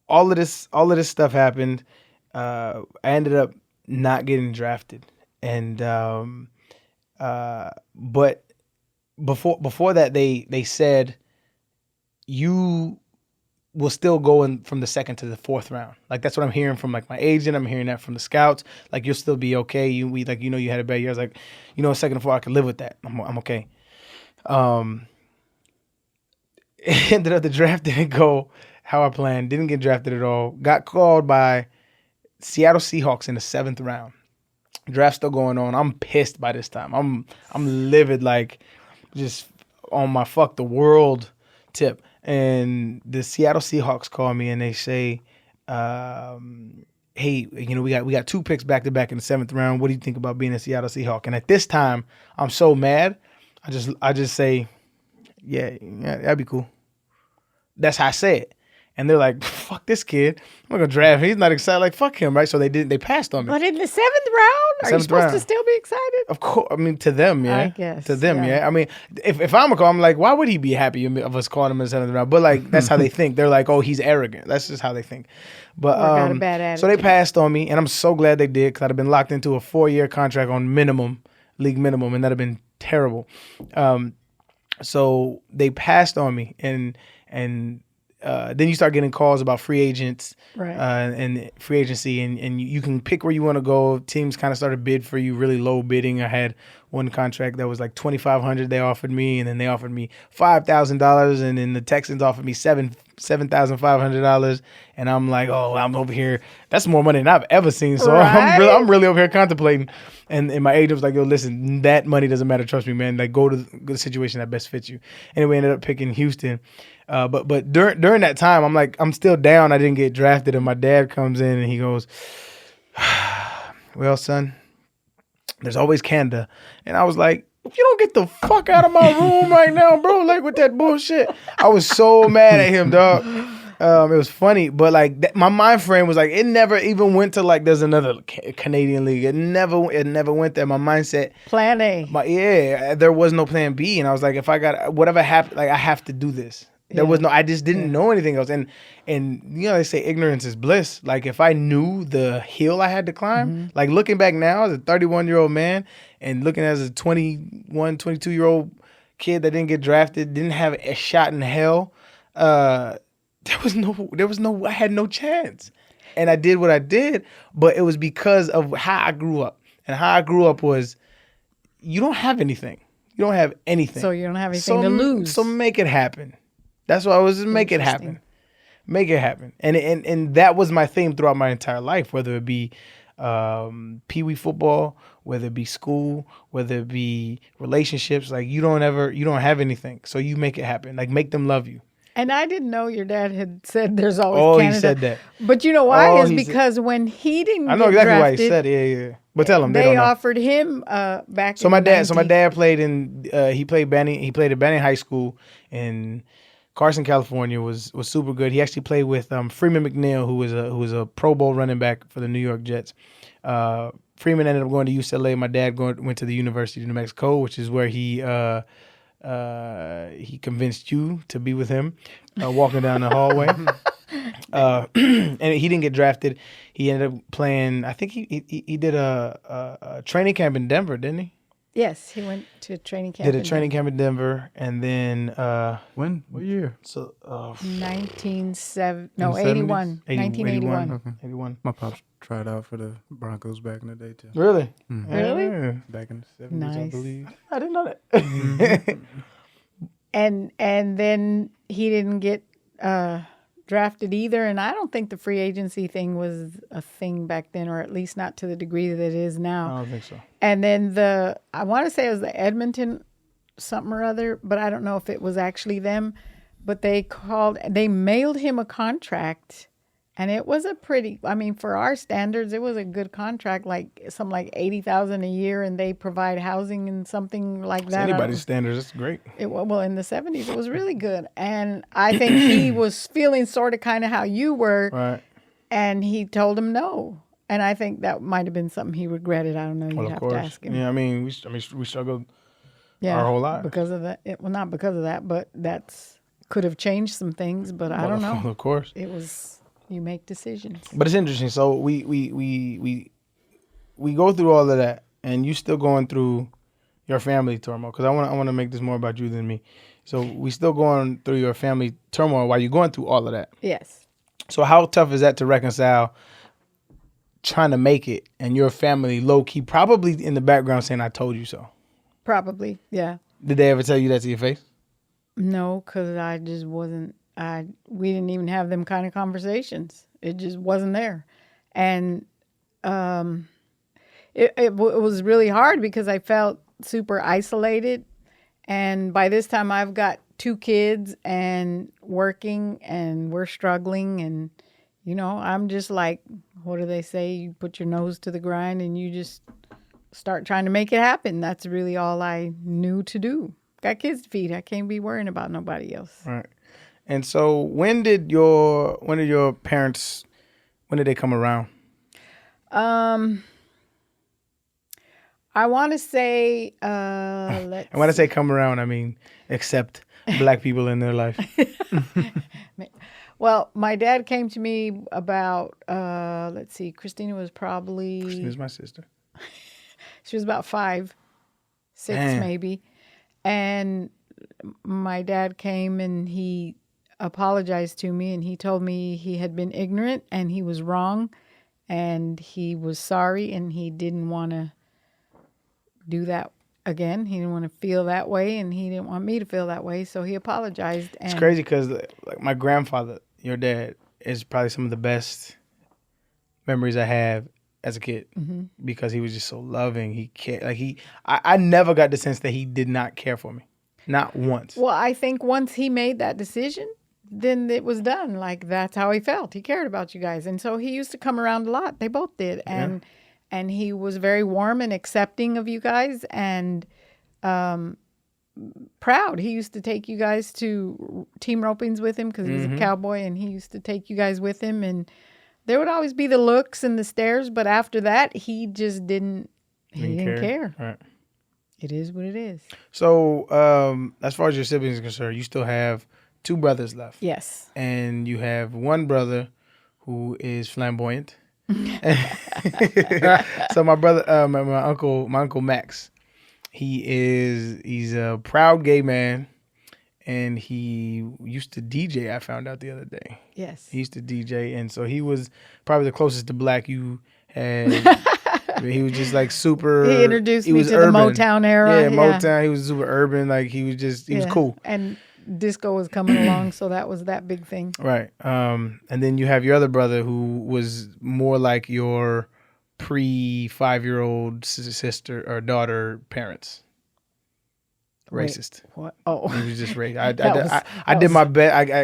Speaker 1: of this stuff happened. I ended up not getting drafted, and but before that, they said you will still go in from the second to the fourth round. Like that's what I'm hearing from my agent. I'm hearing that from the scouts. Like you'll still be okay. You had a bad year. I was like, second and four, I could live with that. I'm okay. It ended up the draft didn't go how I planned. Didn't get drafted at all. Got called by Seattle Seahawks in the 7th round. Draft still going on. I'm pissed by this time. I'm livid, like just on my fuck the world tip. And the Seattle Seahawks call me and they say, hey, we got 2 picks back to back in the 7th round. What do you think about being a Seattle Seahawk? And at this time, I'm so mad. I just say, yeah, that'd be cool. That's how I say it. And they're like, fuck this kid. I'm going to draft him. He's not excited. Like, fuck him, right? So they passed on me.
Speaker 3: But in the 7th round? Are you supposed to still be excited?
Speaker 1: Of course. I mean, to them, yeah.
Speaker 3: I guess.
Speaker 1: To them, yeah. I mean, if I'm a call, I'm like, why would he be happy of us calling him in the 7th round? But, like, that's how they think. They're like, oh, he's arrogant. That's just how they think. But
Speaker 3: got a bad attitude.
Speaker 1: So they passed on me, and I'm so glad they did because I'd have been locked into a 4-year contract on league minimum, and that'd have been terrible. So they passed on me, and then you start getting calls about free agents,
Speaker 3: right.
Speaker 1: And free agency, and you can pick where you want to go. Teams kind of started bid for you, really low bidding. I had one contract that was like $2,500 they offered me, and then they offered me $5,000, and then the Texans offered me $7,500, and I'm like, oh, I'm over here. That's more money than I've ever seen. So right. I'm really over here contemplating. And my agent was like, yo, listen, that money doesn't matter. Trust me, man. Like, go to the situation that best fits you. Anyway, ended up picking Houston. But during that time, I'm like, I'm still down. I didn't get drafted. And my dad comes in and he goes, well, son, there's always Canada. And I was like, you don't get the fuck out of my room right now, bro. Like with that bullshit. I was so mad at him, dog. It was funny, but like my mind frame was like, it never even went to like there's another Canadian league. It never went there. My mindset.
Speaker 3: Plan A.
Speaker 1: There was no plan B. And I was like, if I got whatever happened, like I have to do this. There was no, I just didn't know anything else. And they say ignorance is bliss. Like if I knew the hill I had to climb, like looking back now as a 31-year-old man and looking as a 21, 22-year-old kid that didn't get drafted, didn't have a shot in hell, I had no chance. And I did what I did, but it was because of how I grew up. And how I grew up was, you don't have anything. You don't have anything.
Speaker 3: So you don't have anything to lose.
Speaker 1: So make it happen. That's what I was just make it happen. Make it happen. And that was my theme throughout my entire life, whether it be pee-wee football, whether it be school, whether it be relationships. Like you don't have anything. So you make it happen. Like make them love you.
Speaker 3: And I didn't know your dad had said there's always Canada.
Speaker 1: He said that.
Speaker 3: But you know why? Is because when he didn't get drafted. I know exactly why he said it. Yeah. But tell him they offered him back.
Speaker 1: So my dad played in he played at Banning High School in Carson, California. Was super good. He actually played with Freeman McNeil, who was a Pro Bowl running back for the New York Jets. Freeman ended up going to UCLA. My dad went to the University of New Mexico, which is where he he convinced you to be with him, walking down the hallway. And he didn't get drafted. He ended up playing. I think he did a training camp in Denver, didn't he?
Speaker 3: Yes, he went to training camp.
Speaker 1: Did a training camp in Denver, and then
Speaker 2: When? What year?
Speaker 1: so
Speaker 3: 1971.
Speaker 2: In the
Speaker 3: 81.
Speaker 1: 80
Speaker 3: 1981.
Speaker 2: Okay.
Speaker 1: 81.
Speaker 2: My pops tried out for the Broncos back in the day too.
Speaker 1: Really?
Speaker 3: Really?
Speaker 1: Yeah.
Speaker 2: Back in the 70s, I
Speaker 3: Nice.
Speaker 2: believe.
Speaker 1: I didn't know that.
Speaker 3: And then he didn't get drafted either. And I don't think the free agency thing was a thing back then, or at least not to the degree that it is
Speaker 1: I
Speaker 3: now.
Speaker 1: don't think so.
Speaker 3: And then I want to say it was the Edmonton something or other, but I don't know if it was actually them. But they mailed him a contract, and it was for our standards, it was a good contract, like $80,000 a year, and they provide housing and something like
Speaker 1: It's
Speaker 3: that.
Speaker 1: anybody's standards. That's great.
Speaker 3: Well, in the 70s, it was really good. And I think he was feeling sort of kind of how you were,
Speaker 1: Right.
Speaker 3: and he told him no. And I think that might have been something he regretted. I don't know.
Speaker 1: Well,
Speaker 3: You'd
Speaker 1: of
Speaker 3: have to
Speaker 1: course.
Speaker 3: ask him.
Speaker 1: Yeah, we struggled
Speaker 3: Yeah,
Speaker 1: our whole lives.
Speaker 3: because of that. Well, not because of that, but could have changed some things. But I don't know.
Speaker 1: Of course.
Speaker 3: It was, you make decisions.
Speaker 1: But it's interesting. So we go through all of that, and you still going through your family turmoil. Because I want to make this more about you than me. So we still going through your family turmoil while you're going through all of that.
Speaker 3: Yes.
Speaker 1: So how tough is that to reconcile? Trying to make it, and your family low key probably in the background saying, "I told you so."
Speaker 3: Probably. Yeah.
Speaker 1: Did they ever tell you that to your face?
Speaker 3: No, because I just wasn't. We didn't even have them kind of conversations. It just wasn't there, and it was really hard because I felt super isolated. And by this time, I've got 2 kids and working, and we're struggling. And I'm just like, what do they say? You put your nose to the grind, and you just start trying to make it happen. That's really all I knew to do. Got kids to feed. I can't be worrying about nobody else.
Speaker 1: Right. And so when did your parents, when did they come around?
Speaker 3: I want to say,
Speaker 1: And when I say come around, I mean accept black people in their life.
Speaker 3: well, my dad came to me about, Christina was probably,
Speaker 1: Christina's my sister.
Speaker 3: she was about 5, 6
Speaker 1: Man.
Speaker 3: maybe. And my dad came and he apologized to me, and he told me he had been ignorant and he was wrong and he was sorry and he didn't want to do that again. He didn't want to feel that way, and he didn't want me to feel that way. So he apologized. And
Speaker 1: It's crazy because like my grandfather, your dad, is probably some of the best memories I have as a kid, because he was just so loving. He cared. I never got the sense that he did not care for me, not once.
Speaker 3: Well, I think once he made that decision, then it was done. Like, that's how he felt. He cared about you guys. And so he used to come around a lot. They both did. And he was very warm and accepting of you guys, and proud. He used to take you guys to team ropings with him because he was a cowboy, and he used to take you guys with him. And there would always be the looks and the stares, but after that, he just didn't care.
Speaker 1: Right.
Speaker 3: It is what it is.
Speaker 1: So as far as your siblings are concerned, you still have 2 brothers left.
Speaker 3: Yes.
Speaker 1: And you have one brother who is flamboyant. So my brother, my uncle Max, he's a proud gay man, and he used to DJ. I found out the other day.
Speaker 3: Yes.
Speaker 1: He used to DJ, and so he was probably the closest to black you had. He was just like super.
Speaker 3: He introduced me
Speaker 1: was
Speaker 3: to
Speaker 1: urban.
Speaker 3: the Motown era.
Speaker 1: Yeah, Motown. He was super urban. Like he was cool.
Speaker 3: And disco was coming along, so that was that big thing.
Speaker 1: Right. And then you have your other brother who was more like your pre-5-year-old sister or daughter parents. Racist.
Speaker 3: Wait, what? Oh.
Speaker 1: He was just racist. I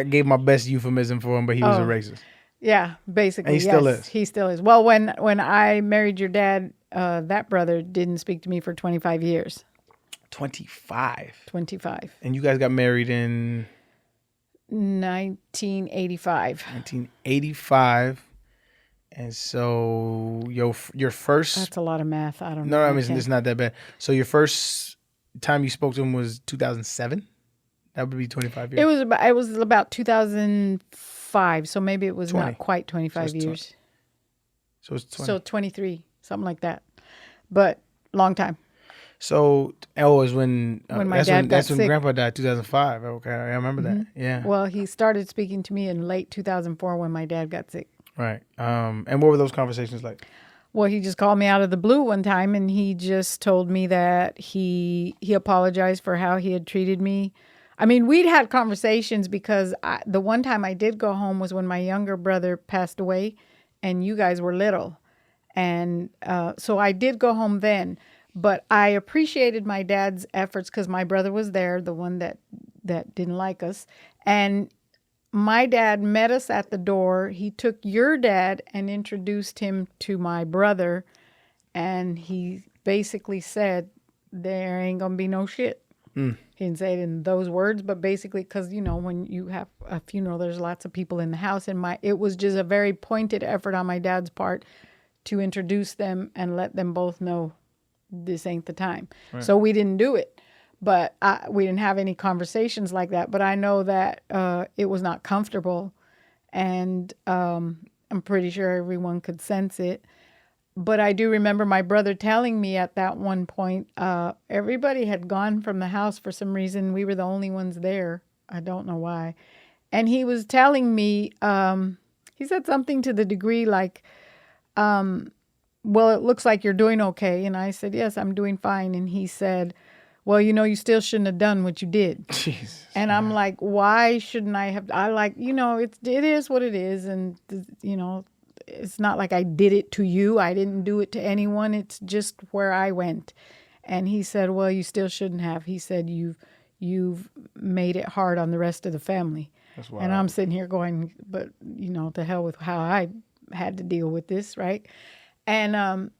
Speaker 1: gave my best euphemism for him, but he was a racist.
Speaker 3: Yeah, basically.
Speaker 1: And he still is.
Speaker 3: He still is. Well, when I married your dad, that brother didn't speak to me for 25 years.
Speaker 1: 25.
Speaker 3: 25.
Speaker 1: And you guys got married in
Speaker 3: 1985.
Speaker 1: 1985. And so your first.
Speaker 3: That's a lot of math. I don't know.
Speaker 1: No, I mean, it's not that bad. So your first time you spoke to him was 2007. That would be 25 years.
Speaker 3: It was about 2005, so maybe it was
Speaker 1: 20.
Speaker 3: not quite 25
Speaker 1: So it's
Speaker 3: years.
Speaker 1: So it's 20.
Speaker 3: So 23, something like that. But long time.
Speaker 1: So it was when
Speaker 3: my
Speaker 1: that's
Speaker 3: dad
Speaker 1: when
Speaker 3: got
Speaker 1: that's when
Speaker 3: sick.
Speaker 1: Grandpa died, 2005. Okay, I remember that. Yeah.
Speaker 3: Well, he started speaking to me in late 2004 when my dad got sick.
Speaker 1: Right. And what were those conversations like?
Speaker 3: Well, he just called me out of the blue one time, and he just told me that he apologized for how he had treated me. I mean, we'd had conversations because the one time I did go home was when my younger brother passed away, and you guys were little. And so I did go home then. But I appreciated my dad's efforts because my brother was there, the one that didn't like us. And my dad met us at the door. He took your dad and introduced him to my brother. And he basically said, there ain't going to be no shit. He didn't say it in those words, but basically because, you know, when you have a funeral, there's lots of people in the house. And it was just a very pointed effort on my dad's part to introduce them and let them both know this ain't the time. Right. So we didn't do it, but we didn't have any conversations like that. But I know that it was not comfortable, and I'm pretty sure everyone could sense it. But I do remember my brother telling me at that one point, everybody had gone from the house for some reason. We were the only ones there. I don't know why. And he was telling me, he said something to the degree like, well, it looks like you're doing okay. And I said, yes, I'm doing fine. And he said, well, you know, you still shouldn't have done what you did. Jesus. And I'm like, why shouldn't I have? I like, you know, it is what it is. And, you know, it's not like I did it to you. I didn't do it to anyone. It's just where I went. And he said, well, you still shouldn't have. He said, you've made it hard on the rest of the family. That's wild. And I'm sitting here going, but, you know, to hell with how I had to deal with this, right? And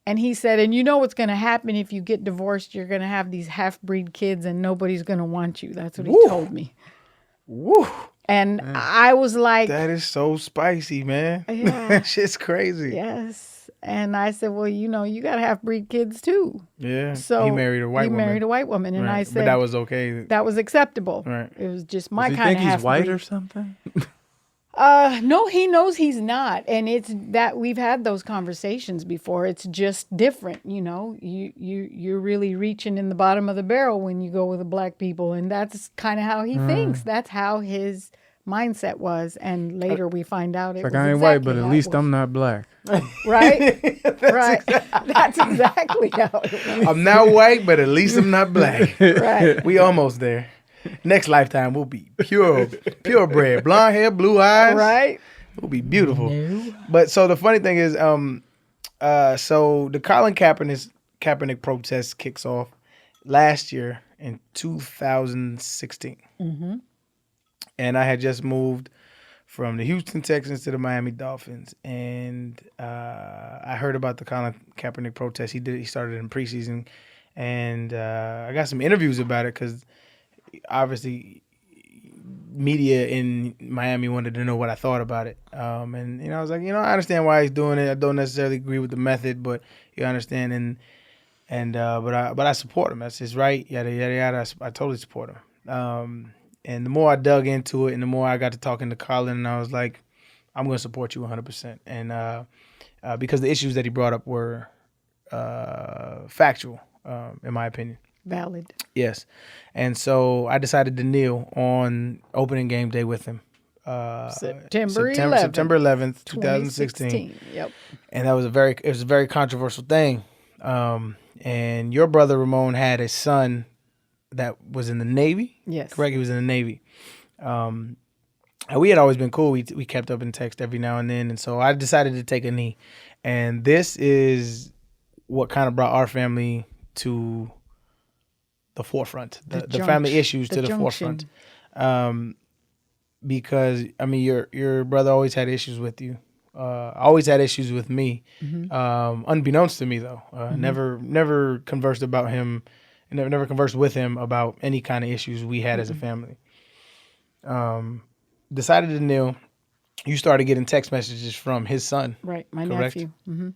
Speaker 3: he said, and you know what's going to happen if you get divorced? You're going to have these half-breed kids and nobody's going to want you. That's what he told me.
Speaker 1: Woo.
Speaker 3: And man, I was like...
Speaker 1: That is so spicy, man.
Speaker 3: Yeah.
Speaker 1: That shit's crazy.
Speaker 3: Yes. And I said, well, you know, you got half-breed kids too.
Speaker 1: Yeah.
Speaker 3: So
Speaker 1: he married a white woman.
Speaker 3: He married a white woman. And
Speaker 1: right.
Speaker 3: I said...
Speaker 1: But that was okay.
Speaker 3: That was acceptable.
Speaker 1: Right.
Speaker 3: It was just my kind of half-breed.
Speaker 2: Does he think he's white or something?
Speaker 3: No, he knows he's not. And it's that we've had those conversations before. It's just different, you know. You're really reaching in the bottom of the barrel when you go with the black people. And that's kind of how he thinks. That's how his mindset was. And later we find out it was
Speaker 2: I ain't
Speaker 3: exactly
Speaker 2: white, but at least I'm not black.
Speaker 3: Right? Right. That's exactly how it was.
Speaker 1: I'm not white, but at least I'm not black.
Speaker 3: Right.
Speaker 1: We almost there. Next lifetime, we'll be purebred, blonde hair, blue eyes.
Speaker 3: Right.
Speaker 1: We'll be beautiful. No. But so the funny thing is, so the Colin Kaepernick protest kicks off last year in 2016. Mm-hmm. And I had just moved from the Houston Texans to the Miami Dolphins. And I heard about the Colin Kaepernick protest. He started in preseason. And I got some interviews about it because obviously media in Miami wanted to know what I thought about it. And, you know, I was like, you know, I understand why he's doing it. I don't necessarily agree with the method, but you understand. But I support him. That's his right. Yada, yada, yada. I totally support him. And the more I dug into it and the more I got to talking to Colin, and I was like, I'm going to support you 100%. And because the issues that he brought up were factual, in my opinion.
Speaker 3: Valid.
Speaker 1: Yes. And so I decided to kneel on opening game day with him.
Speaker 3: September 11th,
Speaker 1: 2016.
Speaker 3: Yep.
Speaker 1: And that was a very controversial thing. And your brother Ramon had a son that was in the Navy.
Speaker 3: Yes.
Speaker 1: Correct? He was in the Navy. And we had always been cool. We kept up in text every now and then. And so I decided to take a knee. And this is what kind of brought our family to the forefront, the family issues to the forefront. Because, I mean, your brother always had issues with you. Always had issues with me. Mm-hmm. Unbeknownst to me, though. Never conversed about him. Never conversed with him about any kind of issues we had as a family. Decided to kneel. You started getting text messages from his son.
Speaker 3: Right, my
Speaker 1: correct?
Speaker 3: nephew. Mm-hmm.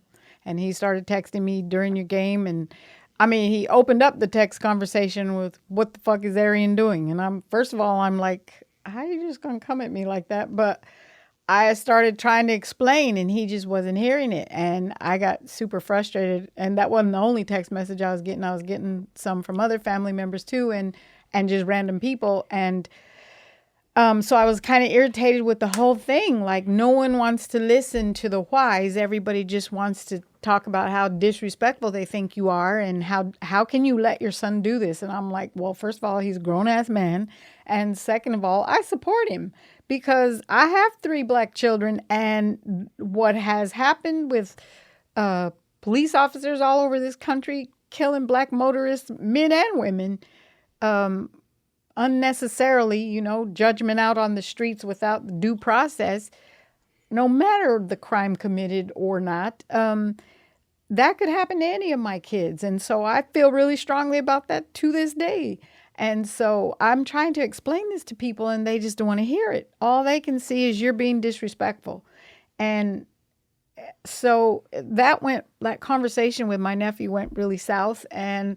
Speaker 3: And he started texting me during your game, and I mean, he opened up the text conversation with, "What the fuck is Arian doing?" And first of all, I'm like, "How are you just gonna come at me like that?" But I started trying to explain, and he just wasn't hearing it, and I got super frustrated. And that wasn't the only text message I was getting. I was getting some from other family members too, and just random people. And so I was kind of irritated with the whole thing. Like, no one wants to listen to the whys. Everybody just wants to talk about how disrespectful they think you are, and how can you let your son do this? And I'm like, well, first of all, he's a grown-ass man. And second of all, I support him because I have 3 black children. And what has happened with police officers all over this country killing black motorists, men and women, unnecessarily, judgment out on the streets without due process, no matter the crime committed or not, that could happen to any of my kids. And so I feel really strongly about that to this day. And so I'm trying to explain this to people, and they just don't want to hear it. All they can see is you're being disrespectful. And so that conversation with my nephew went really south. And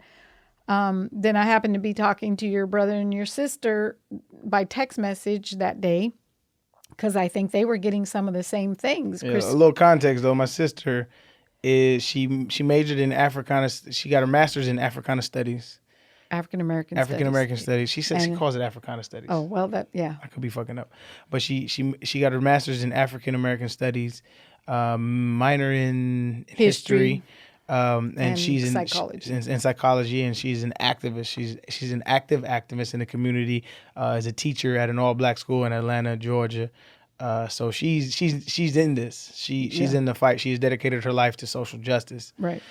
Speaker 3: then I happened to be talking to your brother and your sister by text message that day, because I think they were getting some of the same things.
Speaker 1: Yeah, a little context though. My sister is she majored in Africana. She got her master's in Africana Studies.
Speaker 3: African American
Speaker 1: Studies. She said she calls it Africana Studies.
Speaker 3: Oh well,
Speaker 1: I could be fucking up, but she got her master's in African American Studies, minor in history. And she's in psychology, and she's an activist. She's an active activist in the community. As a teacher at an all-black school in Atlanta, Georgia. So she's in this. She's in the fight. She's dedicated her life to social justice.
Speaker 3: Right.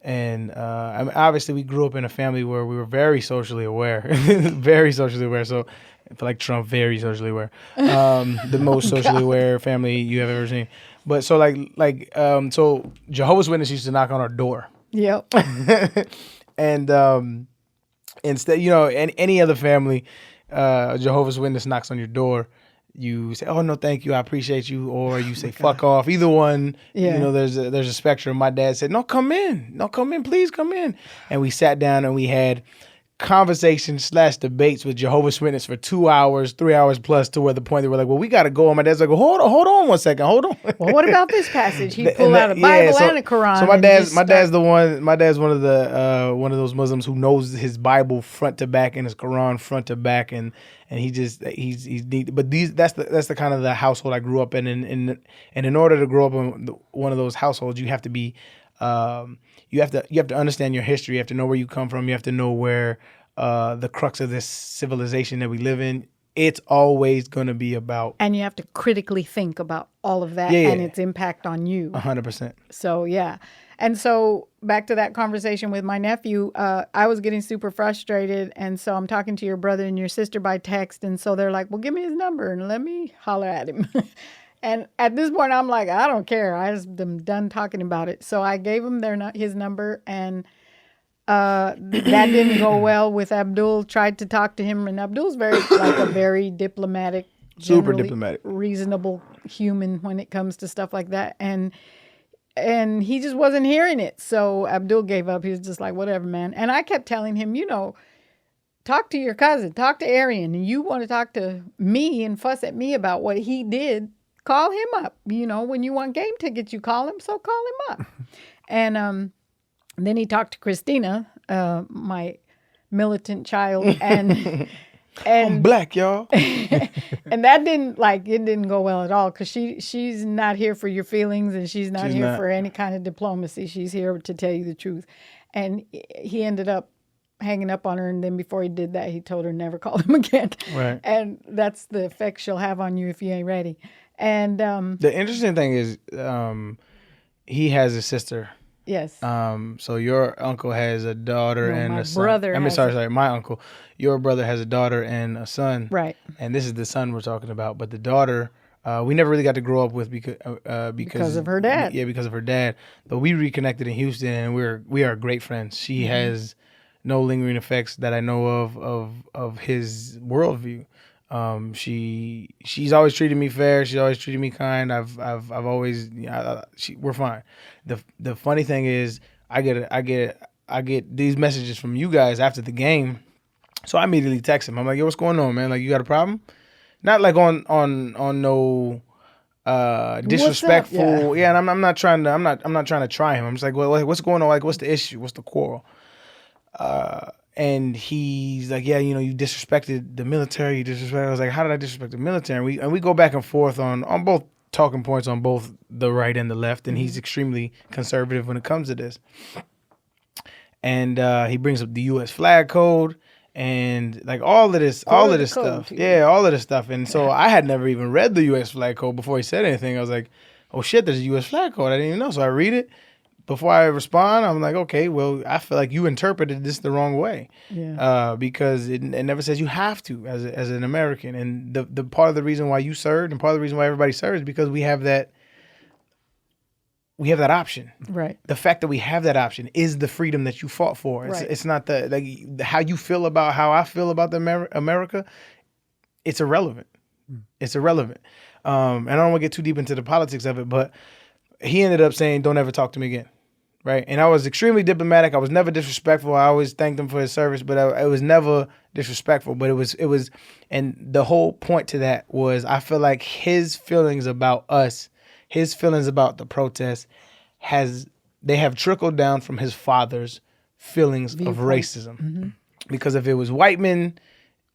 Speaker 1: And I mean, obviously we grew up in a family where we were very socially aware, very socially aware. So I feel like Trump, very socially aware, the most socially aware family you have ever seen. But so so Jehovah's Witnesses used to knock on our door.
Speaker 3: Yep.
Speaker 1: And instead, any other family, Jehovah's Witness knocks on your door, you say, "Oh no, thank you, I appreciate you," or you say, "Fuck off." Either one.
Speaker 3: Yeah.
Speaker 1: There's a spectrum. My dad said, "No, come in, please come in." And we sat down and we had conversations / debates with Jehovah's Witness for 2 hours, 3 hours plus, to where the point they were like, "Well, we got to go." And my dad's like, "Hold on 1 second, hold on."
Speaker 3: Well, what about this passage? He pulled out a Bible and a Quran.
Speaker 1: So my dad's one of those Muslims who knows his Bible front to back and his Quran front to back, and he's neat. But that's the kind of the household I grew up in, and in order to grow up in one of those households, you have to be. You have to understand your history. You have to know where you come from. You have to know where the crux of this civilization that we live in. It's always going to be about. And
Speaker 3: you have to critically think about all of that and its impact on you.
Speaker 1: 100%.
Speaker 3: So yeah, and so back to that conversation with my nephew, I was getting super frustrated, and so I'm talking to your brother and your sister by text, and so they're like, "Well, give me his number and let me holler at him." And at this point, I'm like, I don't care. I just am done talking about it. So I gave him his number, and that didn't go well with Abdul. Tried to talk to him, and Abdul's a very diplomatic,
Speaker 1: super diplomatic,
Speaker 3: reasonable human when it comes to stuff like that. And he just wasn't hearing it. So Abdul gave up. He was just like, whatever, man. And I kept telling him, talk to your cousin, talk to Arian, and you want to talk to me and fuss at me about what he did. Call him up. When you want game tickets, you call him. So call him up. And then he talked to Christina, my militant child, and
Speaker 1: I'm black, y'all.
Speaker 3: And that didn't go well at all, because she's not here for your feelings, and she's not here for any kind of diplomacy. She's here to tell you the truth. And he ended up hanging up on her, and then before he did that, he told her never call him again.
Speaker 1: Right.
Speaker 3: And that's the effect she'll have on you if you ain't ready. And
Speaker 1: the interesting thing is, he has a sister.
Speaker 3: Yes.
Speaker 1: So your uncle has a daughter and a son.
Speaker 3: Brother.
Speaker 1: My uncle. Your brother has a daughter and a son.
Speaker 3: Right.
Speaker 1: And this is the son we're talking about. But the daughter, we never really got to grow up with because
Speaker 3: of her dad.
Speaker 1: Yeah, because of her dad. But we reconnected in Houston, and we are great friends. She has no lingering effects that I know of his worldview. She's always treated me fair. She's always treated me kind. I've always, we're fine. The funny thing is, I get these messages from you guys after the game. So I immediately text him. I'm like, yo, what's going on, man? Like, you got a problem? Not like on no disrespectful. Yeah, and I'm not trying to try him. I'm just like, well, what's going on? Like, what's the issue? What's the quarrel? And he's like, yeah, you disrespected the military. I was like, how did I disrespect the military? And we go back and forth on both talking points on both the right and the left. And he's extremely conservative when it comes to this. And he brings up the U.S. flag code and like all of this stuff. Yeah, all of this stuff. And so I had never even read the U.S. flag code before he said anything. I was like, oh shit, there's a U.S. flag code. I didn't even know. So I read it. Before I respond, I'm like, okay, well, I feel like you interpreted this the wrong way.
Speaker 3: Yeah.
Speaker 1: Because it never says you have to as an American. And the part of the reason why you served and part of the reason why everybody serves is because we have that option.
Speaker 3: Right.
Speaker 1: The fact that we have that option is the freedom that you fought for. It's not how you feel about how I feel about America. It's irrelevant. It's irrelevant. And I don't want to get too deep into the politics of it, but he ended up saying, don't ever talk to me again. Right. And I was extremely diplomatic. I was never disrespectful. I always thanked him for his service, but I was never disrespectful. But it was, and the whole point to that was I feel like his feelings about us, his feelings about the protest they have trickled down from his father's feelings of racism. Mm-hmm. Because if it was white men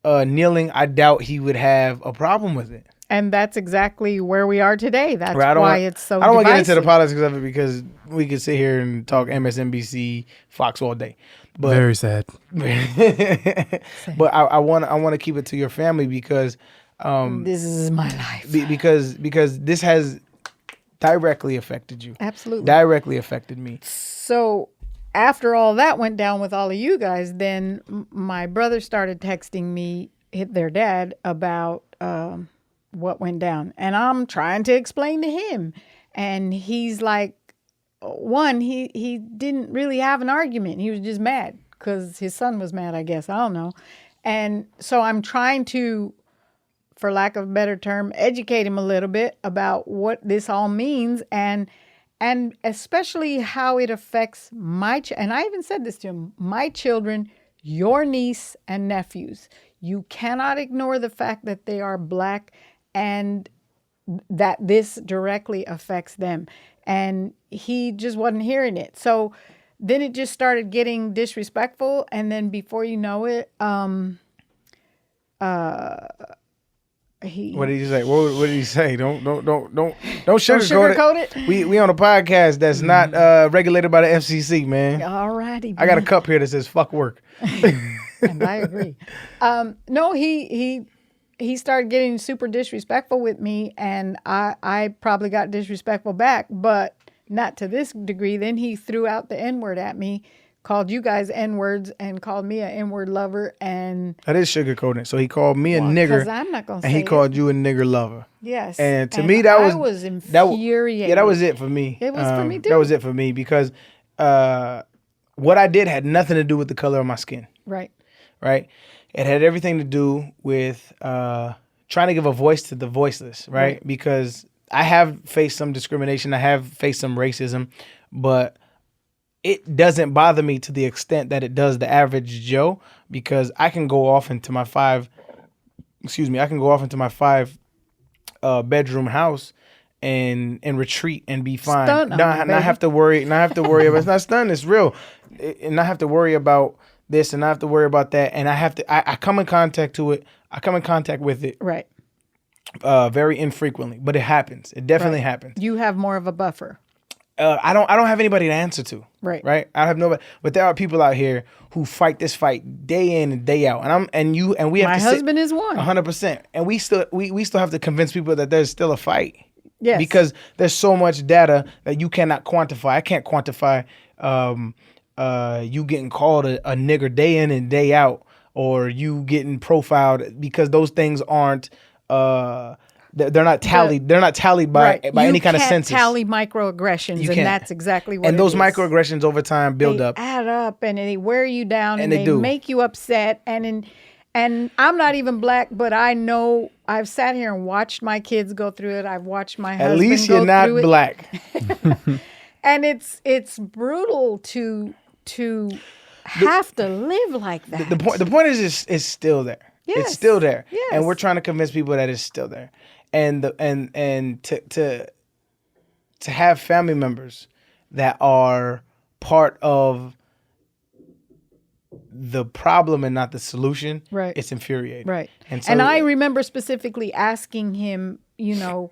Speaker 1: kneeling, I doubt he would have a problem with it.
Speaker 3: And that's exactly where we are today. That's why it's so divisive.
Speaker 1: I don't want to get into the politics of it because we could sit here and talk MSNBC, Fox all day. But,
Speaker 2: very sad.
Speaker 1: But I want to keep it to your family because
Speaker 3: this is my life.
Speaker 1: Because this has directly affected you.
Speaker 3: Absolutely.
Speaker 1: Directly affected me.
Speaker 3: So after all that went down with all of you guys, then my brother started texting me, their dad, about what went down. And I'm trying to explain to him. And he's like, one, he didn't really have an argument. He was just mad because his son was mad, I guess. I don't know. And so I'm trying to, for lack of a better term, educate him a little bit about what this all means and especially how it affects and I even said this to him, my children, your niece and nephews. You cannot ignore the fact that they are Black and that this directly affects them. And he just wasn't hearing it. So then it just started getting disrespectful. And then before you know it,
Speaker 1: what did he say? What did he say? Don't sugarcoat it. We on a podcast that's not regulated by the FCC, man.
Speaker 3: All righty.
Speaker 1: I got a cup here that says "fuck work."
Speaker 3: And I agree. No, he started getting super disrespectful with me, and I probably got disrespectful back, but not to this degree. Then he threw out the N-word at me, called you guys N-words, and called me an N-word lover. And
Speaker 1: that is sugarcoating it. So he called me a nigger,
Speaker 3: because I'm not gonna say
Speaker 1: and he called you a nigger lover.
Speaker 3: Yes.
Speaker 1: And to me, that
Speaker 3: was infuriating.
Speaker 1: That was it for me.
Speaker 3: It was for me too.
Speaker 1: That was it for me because what I did had nothing to do with the color of my skin.
Speaker 3: Right.
Speaker 1: Right. It had everything to do with trying to give a voice to the voiceless, right? Because I have faced some discrimination. I have faced some racism, but it doesn't bother me to the extent that it does the average Joe, because I can go off into my five bedroom house and retreat and be fine. Not have to worry about it's not stunned, it's real. And not have to worry about this and not have to worry about that. And I come in contact with it.
Speaker 3: Right.
Speaker 1: Very infrequently, but it happens. It definitely happens.
Speaker 3: You have more of a buffer.
Speaker 1: I don't have anybody to answer to.
Speaker 3: Right.
Speaker 1: Right. I have nobody, but there are people out here who fight this fight day in and day out. And we have
Speaker 3: My husband is one.
Speaker 1: 100%. And we still have to convince people that there's still a fight.
Speaker 3: Yes.
Speaker 1: Because there's so much data that you cannot quantify. I can't quantify you getting called a nigger day in and day out, or you getting profiled, because those things aren't they're not tallied. They're not tallied by any kind of census.
Speaker 3: You can't tally microaggressions, and that's exactly what.
Speaker 1: And those microaggressions over time build up,
Speaker 3: add up, and they wear you down, and they make you upset. And I'm not even Black, but I know I've sat here and watched my kids go through it. I've watched my husband go through it.
Speaker 1: At least you're not Black.
Speaker 3: And it's brutal to have to live like that.
Speaker 1: The point is it's still there.
Speaker 3: Yes.
Speaker 1: It's still there.
Speaker 3: Yes.
Speaker 1: And we're trying to convince people that it's still there. And to have family members that are part of the problem and not the solution,
Speaker 3: Right.
Speaker 1: it's infuriating.
Speaker 3: Right.
Speaker 1: And so,
Speaker 3: And I remember specifically asking him, because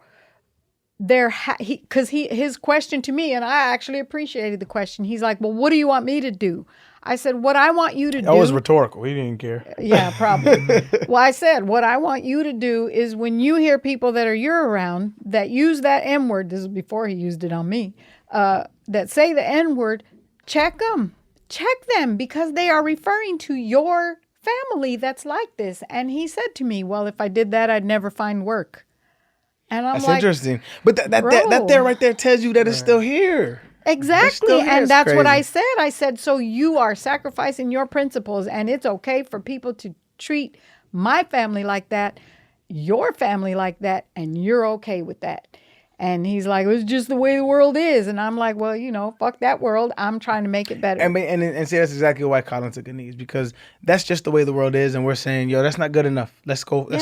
Speaker 3: his question to me, and I actually appreciated the question. He's like, well, what do you want me to do? I said, what I want you to do.
Speaker 1: That was rhetorical. He didn't care.
Speaker 3: Yeah, probably. Well, I said, what I want you to do is when you hear people that are you're around that use that N word, this is before he used it on me, that say the N word, check them. Check them because they are referring to your family that's like this. And he said to me, well, if I did that, I'd never find work. And I'm
Speaker 1: That's
Speaker 3: like,
Speaker 1: interesting. But that there right there tells you that it's still here.
Speaker 3: exactly.
Speaker 1: Still here.
Speaker 3: And
Speaker 1: It's
Speaker 3: that's what I
Speaker 1: crazy.
Speaker 3: said. I said, so you are sacrificing your principles and it's okay for people to treat my family like that, your family like that, and you're okay with that. And he's like, it's just the way the world is. And I'm like, well, fuck that world. I'm trying to make it better.
Speaker 1: And see, that's exactly why Colin took a knee, is because that's just the way the world is, and we're saying, yo, that's not good enough. Let's go
Speaker 3: be
Speaker 1: a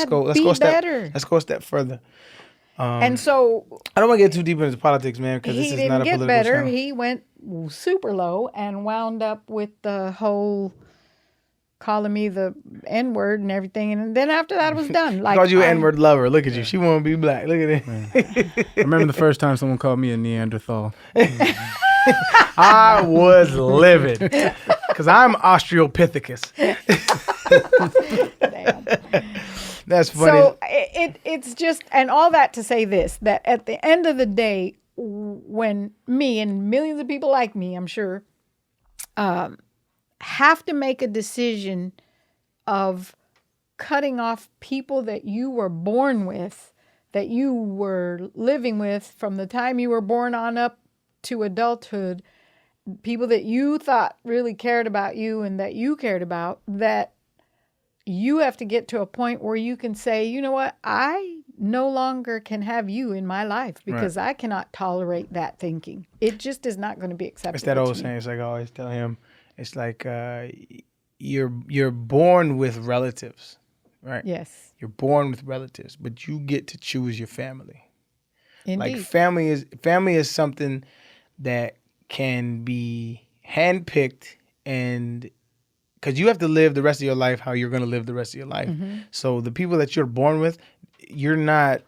Speaker 1: step
Speaker 3: better.
Speaker 1: Let's go a step further.
Speaker 3: And so
Speaker 1: I don't want to get too deep into politics, man, because this
Speaker 3: he
Speaker 1: is not
Speaker 3: didn't
Speaker 1: a
Speaker 3: get
Speaker 1: political
Speaker 3: better.
Speaker 1: channel.
Speaker 3: He went super low and wound up with the whole calling me the N-word and everything. And then after that, it was done. Like,
Speaker 1: Called you an N-word lover. Look at you. She want to be black. Look at it.
Speaker 2: I remember the first time someone called me a Neanderthal.
Speaker 1: I was livid because I'm Australopithecus.
Speaker 3: Damn.
Speaker 1: That's funny.
Speaker 3: So it's just, and all that to say this, that at the end of the day, when me and millions of people like me, I'm sure, have to make a decision of cutting off people that you were born with, that you were living with from the time you were born on up to adulthood, people that you thought really cared about you and that you cared about, that you have to get to a point where you can say, you know what, I no longer can have you in my life because I cannot tolerate that thinking. It just is not going to be acceptable.
Speaker 1: It's that old saying. It's like I always tell him. It's like you're born with relatives, right?
Speaker 3: Yes.
Speaker 1: You're born with relatives, but you get to choose your family.
Speaker 3: Indeed.
Speaker 1: Like family is something that can be handpicked, and because you have to live the rest of your life how you're going to live the rest of your life.
Speaker 3: Mm-hmm.
Speaker 1: So the people that you're born with, you're not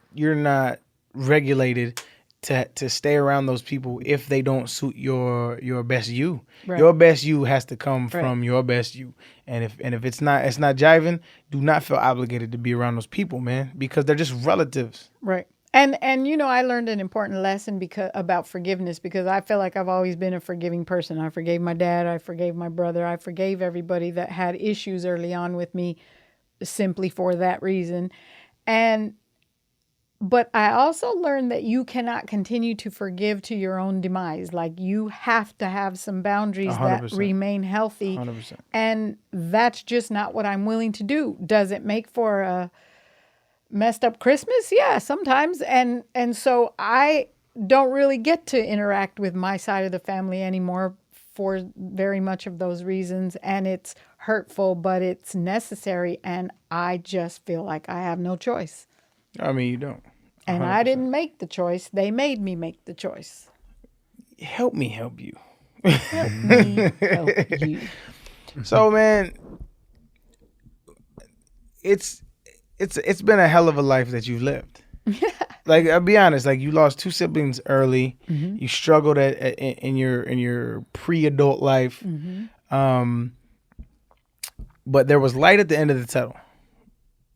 Speaker 1: regulated to stay around those people if they don't suit your best you.
Speaker 3: Right.
Speaker 1: Your best you has to come from your best you. And if it's not jiving, do not feel obligated to be around those people, man, because they're just relatives.
Speaker 3: Right. And I learned an important lesson about forgiveness, because I feel like I've always been a forgiving person. I forgave my dad. I forgave my brother. I forgave everybody that had issues early on with me simply for that reason. But I also learned that you cannot continue to forgive to your own demise. Like, you have to have some boundaries
Speaker 1: 100%.
Speaker 3: that remain healthy.
Speaker 1: 100%.
Speaker 3: And that's just not what I'm willing to do. Does it make for a messed up Christmas? Yeah, sometimes. And so I don't really get to interact with my side of the family anymore for very much of those reasons. And it's hurtful, but it's necessary. And I just feel like I have no choice.
Speaker 1: I mean, you don't. 100%.
Speaker 3: And I didn't make the choice. They made me make the choice.
Speaker 1: Help me help you.
Speaker 3: Help me help you.
Speaker 1: So, man, it's been a hell of a life that you've lived. Like, I'll be honest, like, you lost 2 siblings early.
Speaker 3: Mm-hmm.
Speaker 1: You struggled in your pre-adult life.
Speaker 3: Mm-hmm.
Speaker 1: But there was light at the end of the tunnel,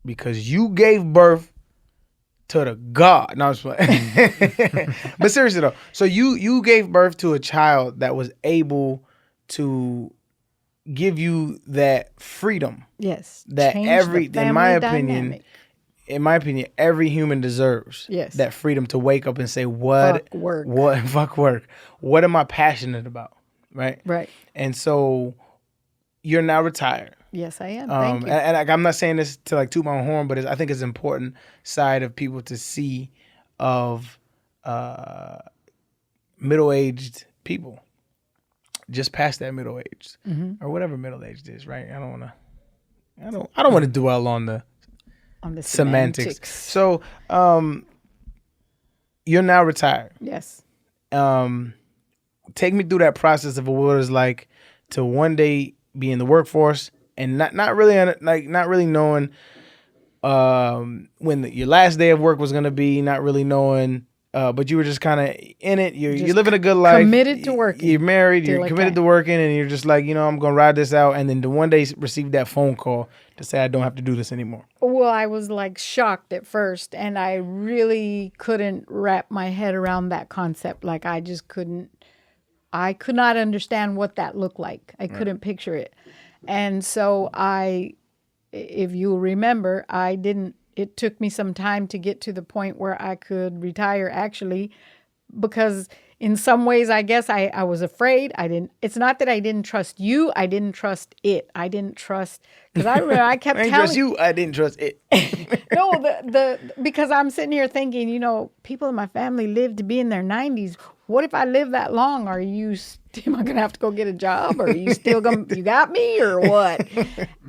Speaker 1: because you gave birth to the God. No, I'm just playing. But seriously though, so you gave birth to a child that was able to give you that freedom.
Speaker 3: Yes.
Speaker 1: That
Speaker 3: Change the
Speaker 1: in my
Speaker 3: family
Speaker 1: opinion, every human deserves.
Speaker 3: Yes.
Speaker 1: That freedom to wake up and say,
Speaker 3: Fuck work.
Speaker 1: Fuck work. What am I passionate about? Right?
Speaker 3: Right.
Speaker 1: And so you're now retired.
Speaker 3: Yes, I am. Thank you.
Speaker 1: And I'm not saying this to like toot my own horn, but I think it's an important side of people to see of middle-aged people just past that middle age or whatever middle age is, right? I don't want to dwell on the semantics. So, you're now retired.
Speaker 3: Yes.
Speaker 1: Take me through that process of what it was like to one day be in the workforce and not really knowing when your last day of work was going to be, not really knowing, but you were just kind of in it. You're living a good life.
Speaker 3: Committed to working.
Speaker 1: You're married. You're committed to working, and you're just like, I'm going to ride this out. And then to one day receive that phone call to say I don't have to do this anymore.
Speaker 3: Well, I was like shocked at first, and I really couldn't wrap my head around that concept. Like I could not understand what that looked like. I couldn't picture it. And so if you remember, it took me some time to get to the point where I could retire actually, because in some ways, I guess I was afraid. It's not that I didn't trust you. I didn't trust it. I didn't trust, because I remember I kept
Speaker 1: I didn't trust you. I didn't trust it.
Speaker 3: No, because I'm sitting here thinking, people in my family live to be in their 90s. What if I live that long? Am I going to have to go get a job? Or are you still going to, you got me or what?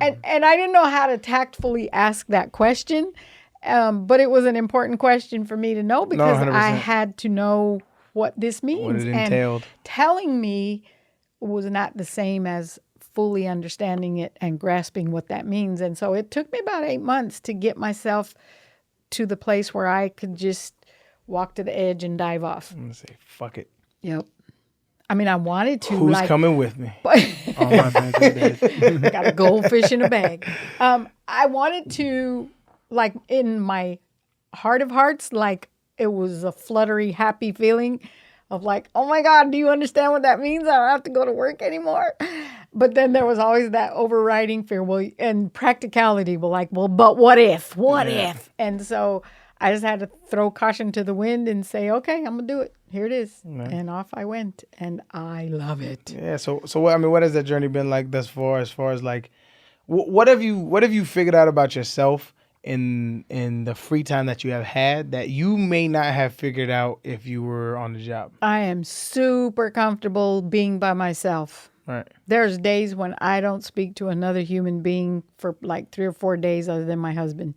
Speaker 3: And I didn't know how to tactfully ask that question. But it was an important question for me to know, because I had to know what this means.
Speaker 1: What it entailed.
Speaker 3: And telling me was not the same as fully understanding it and grasping what that means. And so it took me about 8 months to get myself to the place where I could just walk to the edge and dive off.
Speaker 1: I'm going to say, fuck it.
Speaker 3: Yep. I mean, I wanted to.
Speaker 1: Who's coming with me?
Speaker 2: Oh, my bad.
Speaker 3: Got a goldfish in a bag. I wanted to, like, in my heart of hearts, like, it was a fluttery, happy feeling of like, oh my God, do you understand what that means? I don't have to go to work anymore. But then there was always that overriding fear, and practicality, but what if? What if? And so I just had to throw caution to the wind and say, okay, I'm going to do it. Here it is. Yeah. And off I went. And I love it.
Speaker 1: Yeah. So what has that journey been like thus far, as far as like, what have you figured out about yourself in the free time that you have had that you may not have figured out if you were on the job?
Speaker 3: I am super comfortable being by myself.
Speaker 1: Right.
Speaker 3: There's days when I don't speak to another human being for like 3 or 4 days other than my husband.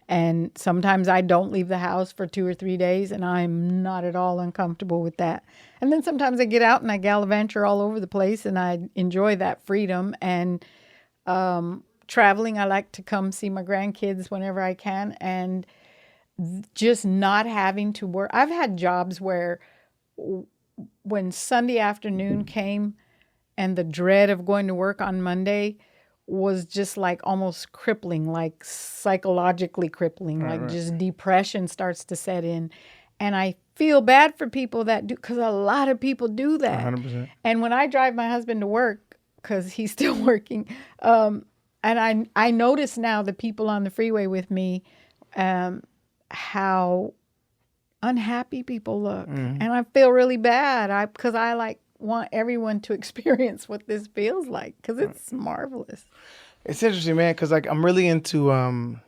Speaker 3: And sometimes I don't leave the house for 2 or 3 days, and I'm not at all uncomfortable with that. And then sometimes I get out and I gallivanture all over the place, and I enjoy that freedom. And traveling, I like to come see my grandkids whenever I can, and just not having to work. I've had jobs where when Sunday afternoon came and the dread of going to work on Monday was just like almost crippling, like psychologically crippling, just depression starts to set in. And I feel bad for people that do, because a lot of people do that.
Speaker 1: 100%. And
Speaker 3: when I drive my husband to work, because he's still working, and I notice now the people on the freeway with me, how unhappy people look. Mm-hmm. And I feel really bad because I want everyone to experience what this feels like, because it's marvelous.
Speaker 1: It's interesting, man, because I'm really into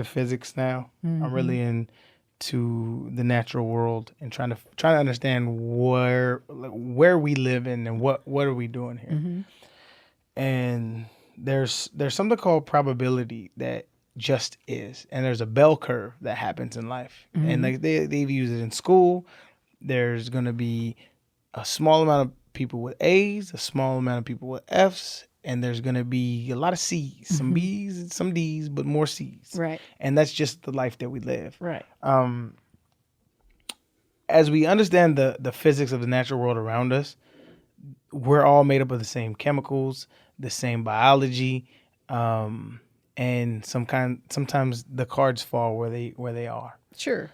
Speaker 1: physics now. Mm-hmm. I'm really into the natural world and trying to understand where we live in and what are we doing here. Mm-hmm. And there's something called probability that just is, and there's a bell curve that happens in life. Mm-hmm. And like they've used it in school. There's going to be a small amount of people with A's, a small amount of people with F's, and there's going to be a lot of C's, some mm-hmm. B's, some D's, but more C's.
Speaker 3: Right.
Speaker 1: And that's just the life that we live.
Speaker 3: Right.
Speaker 1: As we understand the physics of the natural world around us, we're all made up of the same chemicals, the same biology, and sometimes the cards fall where they are.
Speaker 3: Sure.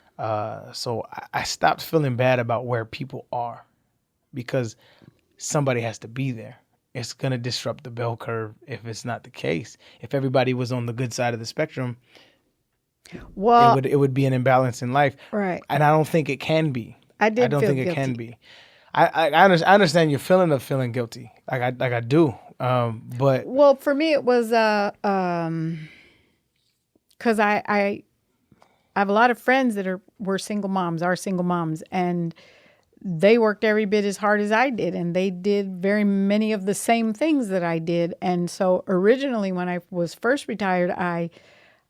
Speaker 1: So I stopped feeling bad about where people are, because somebody has to be there. It's going to disrupt the bell curve if it's not the case. If everybody was on the good side of the spectrum, well, it would be an imbalance in life.
Speaker 3: Right.
Speaker 1: And I don't think it can be.
Speaker 3: I don't think
Speaker 1: guilty. It can be. I understand your feeling of feeling guilty. Like I do. But
Speaker 3: well, for me it was because I have a lot of friends that are single moms, and they worked every bit as hard as I did, and they did very many of the same things that I did. And so originally when I was first retired, I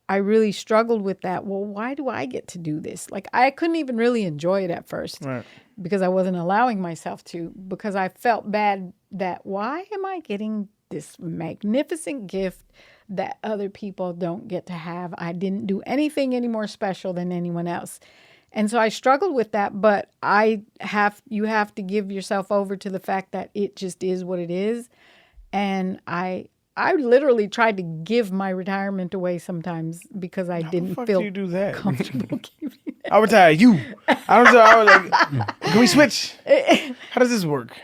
Speaker 3: really struggled with that. Well, why do I get to do this? Like, I couldn't even really enjoy it at first because I wasn't allowing myself to, because I felt bad that why am I getting this magnificent gift that other people don't get to have? I didn't do anything any more special than anyone else. And so I struggled with that, but you have to give yourself over to the fact that it just is what it is. And I literally tried to give my retirement away sometimes because I didn't feel
Speaker 1: you do that?
Speaker 3: comfortable giving it.
Speaker 1: I retire you. I was like, can we switch? How does this work?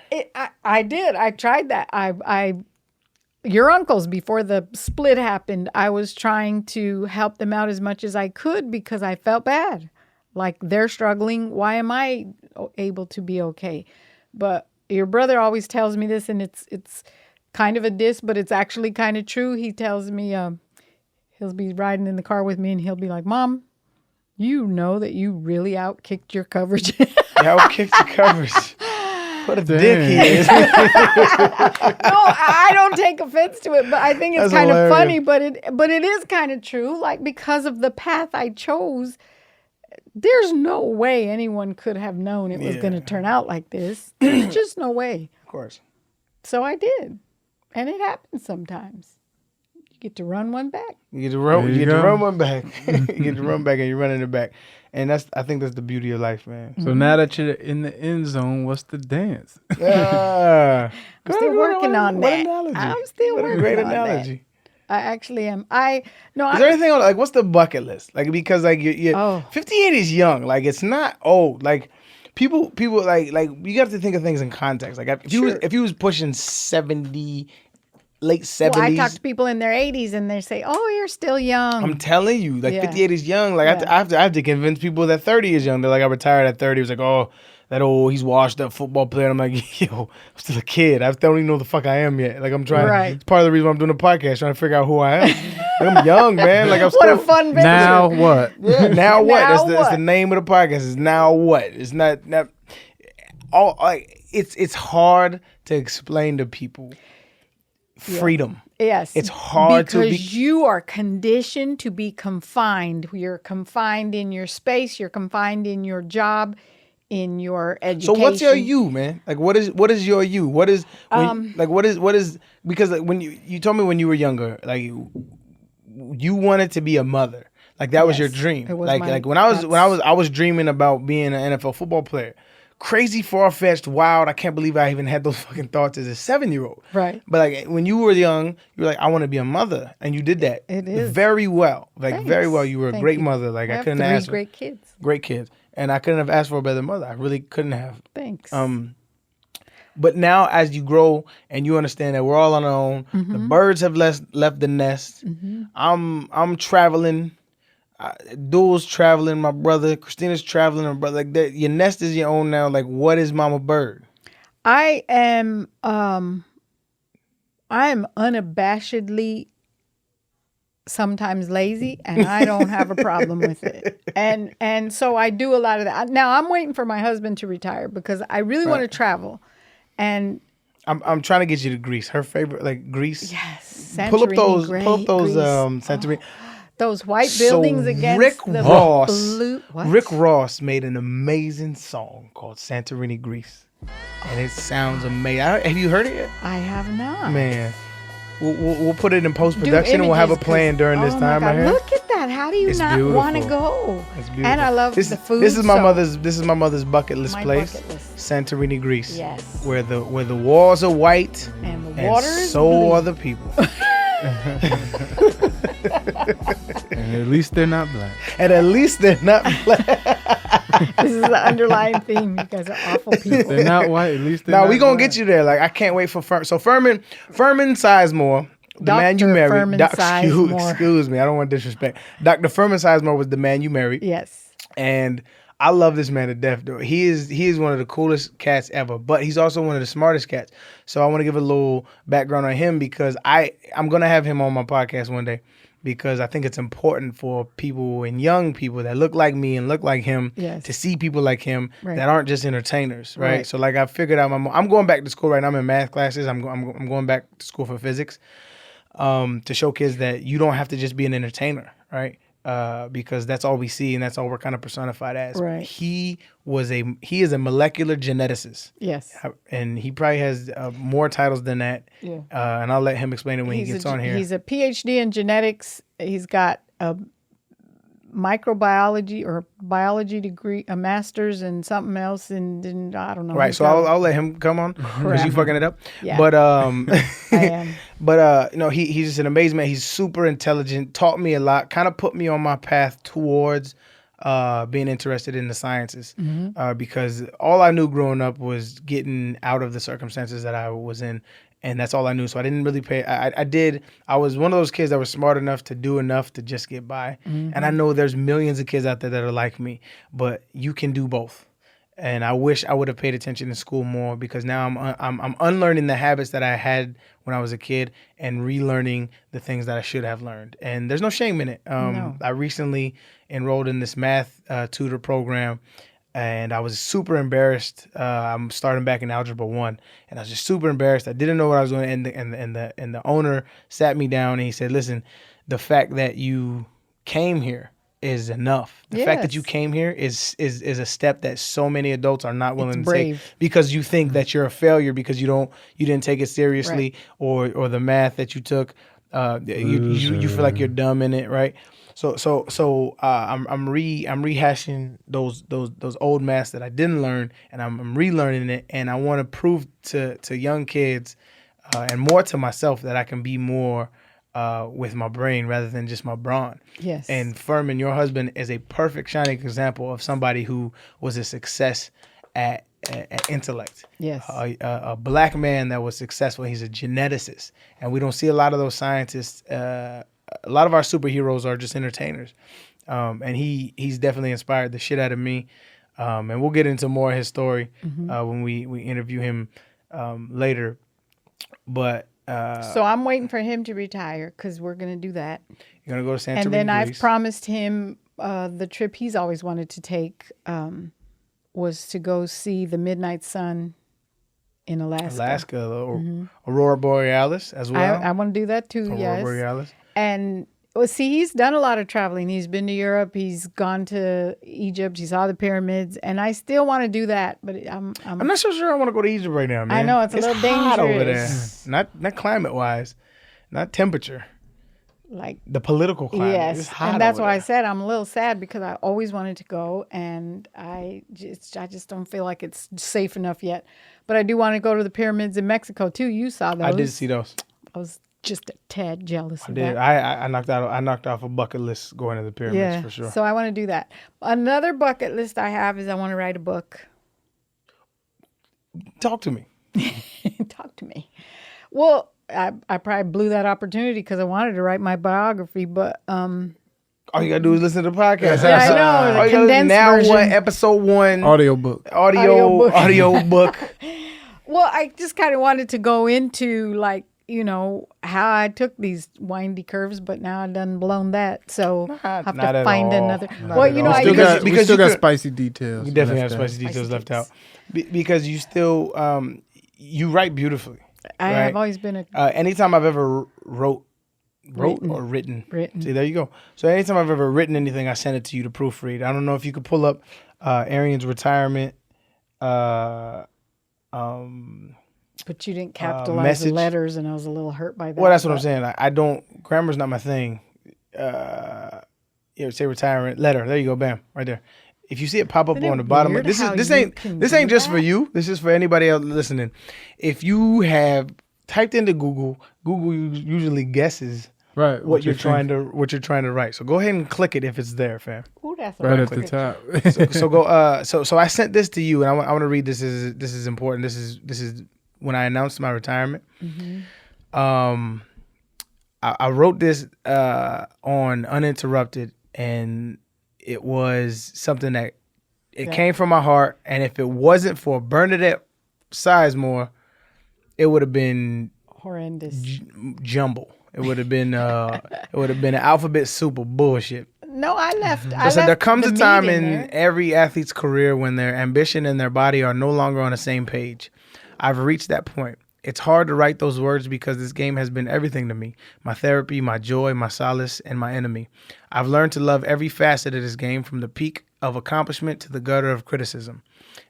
Speaker 3: I did. I tried that. Your uncles, before the split happened, I was trying to help them out as much as I could because I felt bad. Like, they're struggling. Why am I able to be okay? But your brother always tells me this, and it's kind of a diss, but it's actually kind of true. He tells me he'll be riding in the car with me, and he'll be like, Mom, you know that you really outkicked your coverage.
Speaker 1: Outkicked the coverage. What a dick he is.
Speaker 3: No, I don't take offense to it, but I think it's kind of funny, but it is kind of true. Like, because of the path I chose, there's no way anyone could have known it was going to turn out like this. There's just no way.
Speaker 1: Of course.
Speaker 3: So I did. And it happens sometimes. You get to run one back.
Speaker 1: You get to run one back. You get to run back and you're running it back. And I think that's the beauty of life, man.
Speaker 2: So now that you're in the end zone, what's the dance?
Speaker 3: I'm still working on that.
Speaker 1: Analogy.
Speaker 3: I'm still working on that.
Speaker 1: Great analogy.
Speaker 3: I actually am.
Speaker 1: Is there anything like, what's the bucket list? Like, because like you're 58 is young. Like, it's not old. Like, people like you have to think of things in context. Like, if you was pushing 70, late 70s.
Speaker 3: Well, I talk to people in their 80s and they say, "Oh, you're still young."
Speaker 1: I'm telling you, like 58 is young. Like I have to convince people that 30 is young. They're like, I retired at 30. It was like, oh, that old, he's washed up football player. And I'm like, yo, I'm still a kid. I don't even know the fuck I am yet. Like, I'm trying.
Speaker 3: Right.
Speaker 1: It's part of the reason why I'm doing the podcast, trying to figure out who I am. Like, I'm young, man. Like, I'm
Speaker 3: what a fun venture.
Speaker 2: Now what?
Speaker 1: Yeah, now what?
Speaker 3: Now
Speaker 1: That's the name of the podcast. Is now what? It's not all like it's hard to explain to people freedom.
Speaker 3: Yes.
Speaker 1: It's hard
Speaker 3: because you are conditioned to be confined. You're confined in your space, you're confined in your job, in your education.
Speaker 1: So what's your you, man? Like, what is your you? What is because like, when you told me when you were younger, like you wanted to be a mother. Like, that was your dream.
Speaker 3: It was
Speaker 1: like when I was dreaming about being an NFL football player. Crazy, far-fetched, wild. I can't believe I even had those fucking thoughts as a 7-year-old.
Speaker 3: Right.
Speaker 1: But like when you were young, you were like, I want to be a mother, and you did that.
Speaker 3: It is
Speaker 1: very well. Like,
Speaker 3: Thanks.
Speaker 1: very well. You were a great
Speaker 3: you.
Speaker 1: mother. Like, I couldn't
Speaker 3: have
Speaker 1: ask.
Speaker 3: 3 great kids.
Speaker 1: Great kids, and I couldn't have asked for a better mother. I really couldn't have.
Speaker 3: Thanks.
Speaker 1: But now as you grow and you understand that we're all on our own, the birds have left the nest. I'm traveling. Duel's traveling, my brother. Christina's traveling, my brother. Like, your nest is your own now. Like, what is Mama Bird?
Speaker 3: I am unabashedly sometimes lazy, and I don't have a problem with it. And so I do a lot of that. Now I'm waiting for my husband to retire because I really want to travel. And
Speaker 1: I'm trying to get you to Greece. Her favorite, like, Greece.
Speaker 3: yes,
Speaker 1: Pull up those
Speaker 3: Greece.
Speaker 1: Santorini.
Speaker 3: Those white buildings against the
Speaker 1: Ross,
Speaker 3: blue. What?
Speaker 1: Rick Ross made an amazing song called Santorini, Greece, and it sounds amazing. Have you heard it yet?
Speaker 3: I have not.
Speaker 1: Man, we'll put it in post production, and we'll have a plan during this time right here.
Speaker 3: Look at that! How do you not want to go?
Speaker 1: It's beautiful.
Speaker 3: And I love the food.
Speaker 1: This is my mother's bucket list place.
Speaker 3: Bucket list.
Speaker 1: Santorini, Greece.
Speaker 3: Yes.
Speaker 1: Where the walls are white
Speaker 3: And the water is
Speaker 1: so
Speaker 3: blue.
Speaker 1: are the people.
Speaker 2: And at least they're not black.
Speaker 1: And at least they're not black.
Speaker 3: This is the underlying theme. You guys are awful people.
Speaker 2: They're not white. At least they're
Speaker 1: Now
Speaker 2: not
Speaker 1: we gonna
Speaker 2: black.
Speaker 1: get you there. Like, I can't wait for Furman Sizemore, the man you
Speaker 3: Dr.
Speaker 1: married.
Speaker 3: Furman Sizemore.
Speaker 1: Excuse me, I don't want disrespect. Dr. Furman Sizemore was the man you married.
Speaker 3: Yes.
Speaker 1: And I love this man to death, dude. He is one of the coolest cats ever, but he's also one of the smartest cats. So I want to give a little background on him because I'm gonna have him on my podcast one day because I think it's important for people and young people that look like me and look like him
Speaker 3: Yes.
Speaker 1: to see people like him
Speaker 3: Right.
Speaker 1: that aren't just entertainers, right?
Speaker 3: Right.
Speaker 1: So like I figured out I'm going back to school right now. I'm in math classes. I'm going back to school for physics, to show kids that you don't have to just be an entertainer, right? Because that's all we see and that's all we're kind of personified as.
Speaker 3: Right.
Speaker 1: He is a molecular geneticist.
Speaker 3: Yes.
Speaker 1: And he probably has more titles than that.
Speaker 3: Yeah.
Speaker 1: And I'll let him explain it when he gets on here.
Speaker 3: He's a PhD in genetics. He's got a microbiology or biology degree, a master's in something else, and I don't know.
Speaker 1: Right. So I'll let him come on because you fucking it up.
Speaker 3: Yeah.
Speaker 1: But
Speaker 3: I am.
Speaker 1: But he's just an amazing man. He's super intelligent. Taught me a lot. Kind of put me on my path towards being interested in the sciences, because all I knew growing up was getting out of the circumstances that I was in, and that's all I knew. So I didn't really pay. I was one of those kids that was smart enough to do enough to just get by. And I know there's millions of kids out there that are like me, but you can do both. And I wish I would have paid attention in school more, because now I'm unlearning the habits that I had when I was a kid and relearning the things that I should have learned. And there's no shame in it.
Speaker 3: No.
Speaker 1: I recently enrolled in this math tutor program, and I was super embarrassed. I'm starting back in Algebra 1, and I was just super embarrassed. I didn't know what I was doing, and the owner sat me down and he said, "Listen, the fact that you came here is enough. The fact that you
Speaker 3: Yes.
Speaker 1: came here is a step that so many adults are not willing
Speaker 3: It's
Speaker 1: to take,
Speaker 3: brave.
Speaker 1: because you think that you're a failure because you didn't take it seriously, or the math that you took, you feel like you're dumb in it, right? So I'm rehashing those old maths that I didn't learn, and I'm relearning it, and I want to prove to young kids and more to myself that I can be more with my brain rather than just my brawn.
Speaker 3: Yes.
Speaker 1: And Furman, your husband, is a perfect shining example of somebody who was a success at intellect.
Speaker 3: Yes.
Speaker 1: A black man that was successful. He's a geneticist, and we don't see a lot of those scientists. A lot of our superheroes are just entertainers, and he's definitely inspired the shit out of me. And we'll get into more of his story when we interview him later. But
Speaker 3: So I'm waiting for him to retire because we're going to do that.
Speaker 1: you're gonna go to Santa
Speaker 3: And then I've
Speaker 1: Greece.
Speaker 3: promised him the trip he's always wanted to take was to go see the midnight sun in Alaska.
Speaker 1: Aurora Borealis as well.
Speaker 3: I want to do that too,
Speaker 1: Aurora
Speaker 3: yes.
Speaker 1: Borealis.
Speaker 3: And well, see, he's done a lot of traveling. He's been to Europe. He's gone to Egypt. He saw the pyramids, and I still want to do that. But I'm
Speaker 1: I'm not so sure I want to go to Egypt right now, man.
Speaker 3: I know, it's a little
Speaker 1: hot over there.
Speaker 3: dangerous.
Speaker 1: Not climate wise, not temperature.
Speaker 3: like,
Speaker 1: The political climate. It's
Speaker 3: yes,
Speaker 1: hot
Speaker 3: and that's
Speaker 1: over
Speaker 3: why I
Speaker 1: there.
Speaker 3: said I'm a little sad because I always wanted to go, and I just don't feel like it's safe enough yet. But I do want to go to the pyramids in Mexico too. You saw those.
Speaker 1: I did see those.
Speaker 3: I was just a tad jealous
Speaker 1: I
Speaker 3: of
Speaker 1: did.
Speaker 3: that.
Speaker 1: I knocked off a bucket list going to the pyramids for sure.
Speaker 3: So I want to do that. Another bucket list I have is I want to write a book.
Speaker 1: Talk to me.
Speaker 3: Talk to me. Well, I probably blew that opportunity because I wanted to write my biography, but
Speaker 1: All you gotta do is listen to the podcast.
Speaker 3: Yeah, I know, the
Speaker 1: All you gotta do-
Speaker 3: condensed
Speaker 1: now
Speaker 3: version.
Speaker 1: what? Episode 1.
Speaker 2: Audiobook.
Speaker 1: Audio book.
Speaker 3: well, I just kind of wanted to go into like, you know, how I took these windy curves, but now I've done blown that. So I have
Speaker 1: not
Speaker 3: to
Speaker 1: at
Speaker 3: find
Speaker 1: all.
Speaker 3: another.
Speaker 1: Not
Speaker 3: Well,
Speaker 1: at
Speaker 3: you know,
Speaker 1: all.
Speaker 3: I
Speaker 2: Still
Speaker 1: Because-
Speaker 2: got,
Speaker 1: because
Speaker 2: we still
Speaker 1: you
Speaker 2: got
Speaker 1: could-
Speaker 2: spicy details.
Speaker 1: You definitely have
Speaker 2: left out.
Speaker 1: spicy details left out.
Speaker 3: details.
Speaker 1: Because you still you write beautifully.
Speaker 3: I
Speaker 1: right?
Speaker 3: have always been a
Speaker 1: Anytime I've ever wrote or written. See, there you go. So anytime I've ever written anything, I send it to you to proofread. I don't know if you could pull up Arian's retirement.
Speaker 3: but you didn't capitalize
Speaker 1: message.
Speaker 3: the letters, and I was a little hurt by that.
Speaker 1: Well, that's what I'm
Speaker 3: but-
Speaker 1: saying. I don't. Grammar's not my thing. Say retirement letter. There you go. Bam, right there. If you see it pop up
Speaker 3: Isn't
Speaker 1: on
Speaker 3: it
Speaker 1: the bottom,
Speaker 3: weird
Speaker 1: this
Speaker 3: how
Speaker 1: is
Speaker 3: you
Speaker 1: ain't
Speaker 3: can
Speaker 1: this
Speaker 3: do
Speaker 1: ain't just
Speaker 3: that?
Speaker 1: for you. This is for anybody else listening. If you have typed into Google usually guesses
Speaker 2: Right.
Speaker 1: what you're trying to write. So go ahead and click it if it's there, fam.
Speaker 3: Ooh, that's a
Speaker 2: Right
Speaker 3: nice
Speaker 2: at the
Speaker 3: picture.
Speaker 2: top.
Speaker 1: So go. So I sent this to you, and I want to read this. This is important. This is when I announced my retirement. I wrote this on Uninterrupted, and it was something that came from my heart. And if it wasn't for Bernadette Sizemore, it would have been
Speaker 3: Horrendous.
Speaker 1: jumble. It would have been alphabet soup of bullshit.
Speaker 3: No, I left.
Speaker 1: So there comes a time in
Speaker 3: there.
Speaker 1: every athlete's career when their ambition and their body are no longer on the same page. I've reached that point. It's hard to write those words because this game has been everything to me. My therapy, my joy, my solace, and my enemy. I've learned to love every facet of this game, from the peak of accomplishment to the gutter of criticism.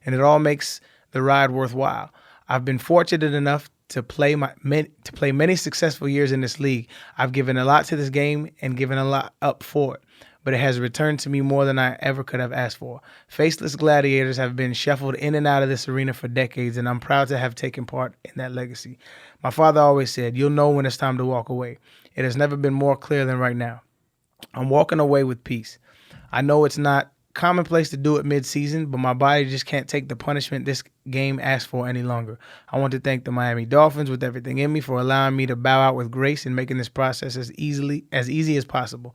Speaker 1: And it all makes the ride worthwhile. I've been fortunate enough to play many successful years in this league. I've given a lot to this game and given a lot up for it, but it has returned to me more than I ever could have asked for. Faceless gladiators have been shuffled in and out of this arena for decades, and I'm proud to have taken part in that legacy. My father always said, "You'll know when it's time to walk away." It has never been more clear than right now. I'm walking away with peace. I know it's not commonplace to do it mid-season, but my body just can't take the punishment this game asks for any longer. I want to thank the Miami Dolphins with everything in me for allowing me to bow out with grace and making this process as easy as possible.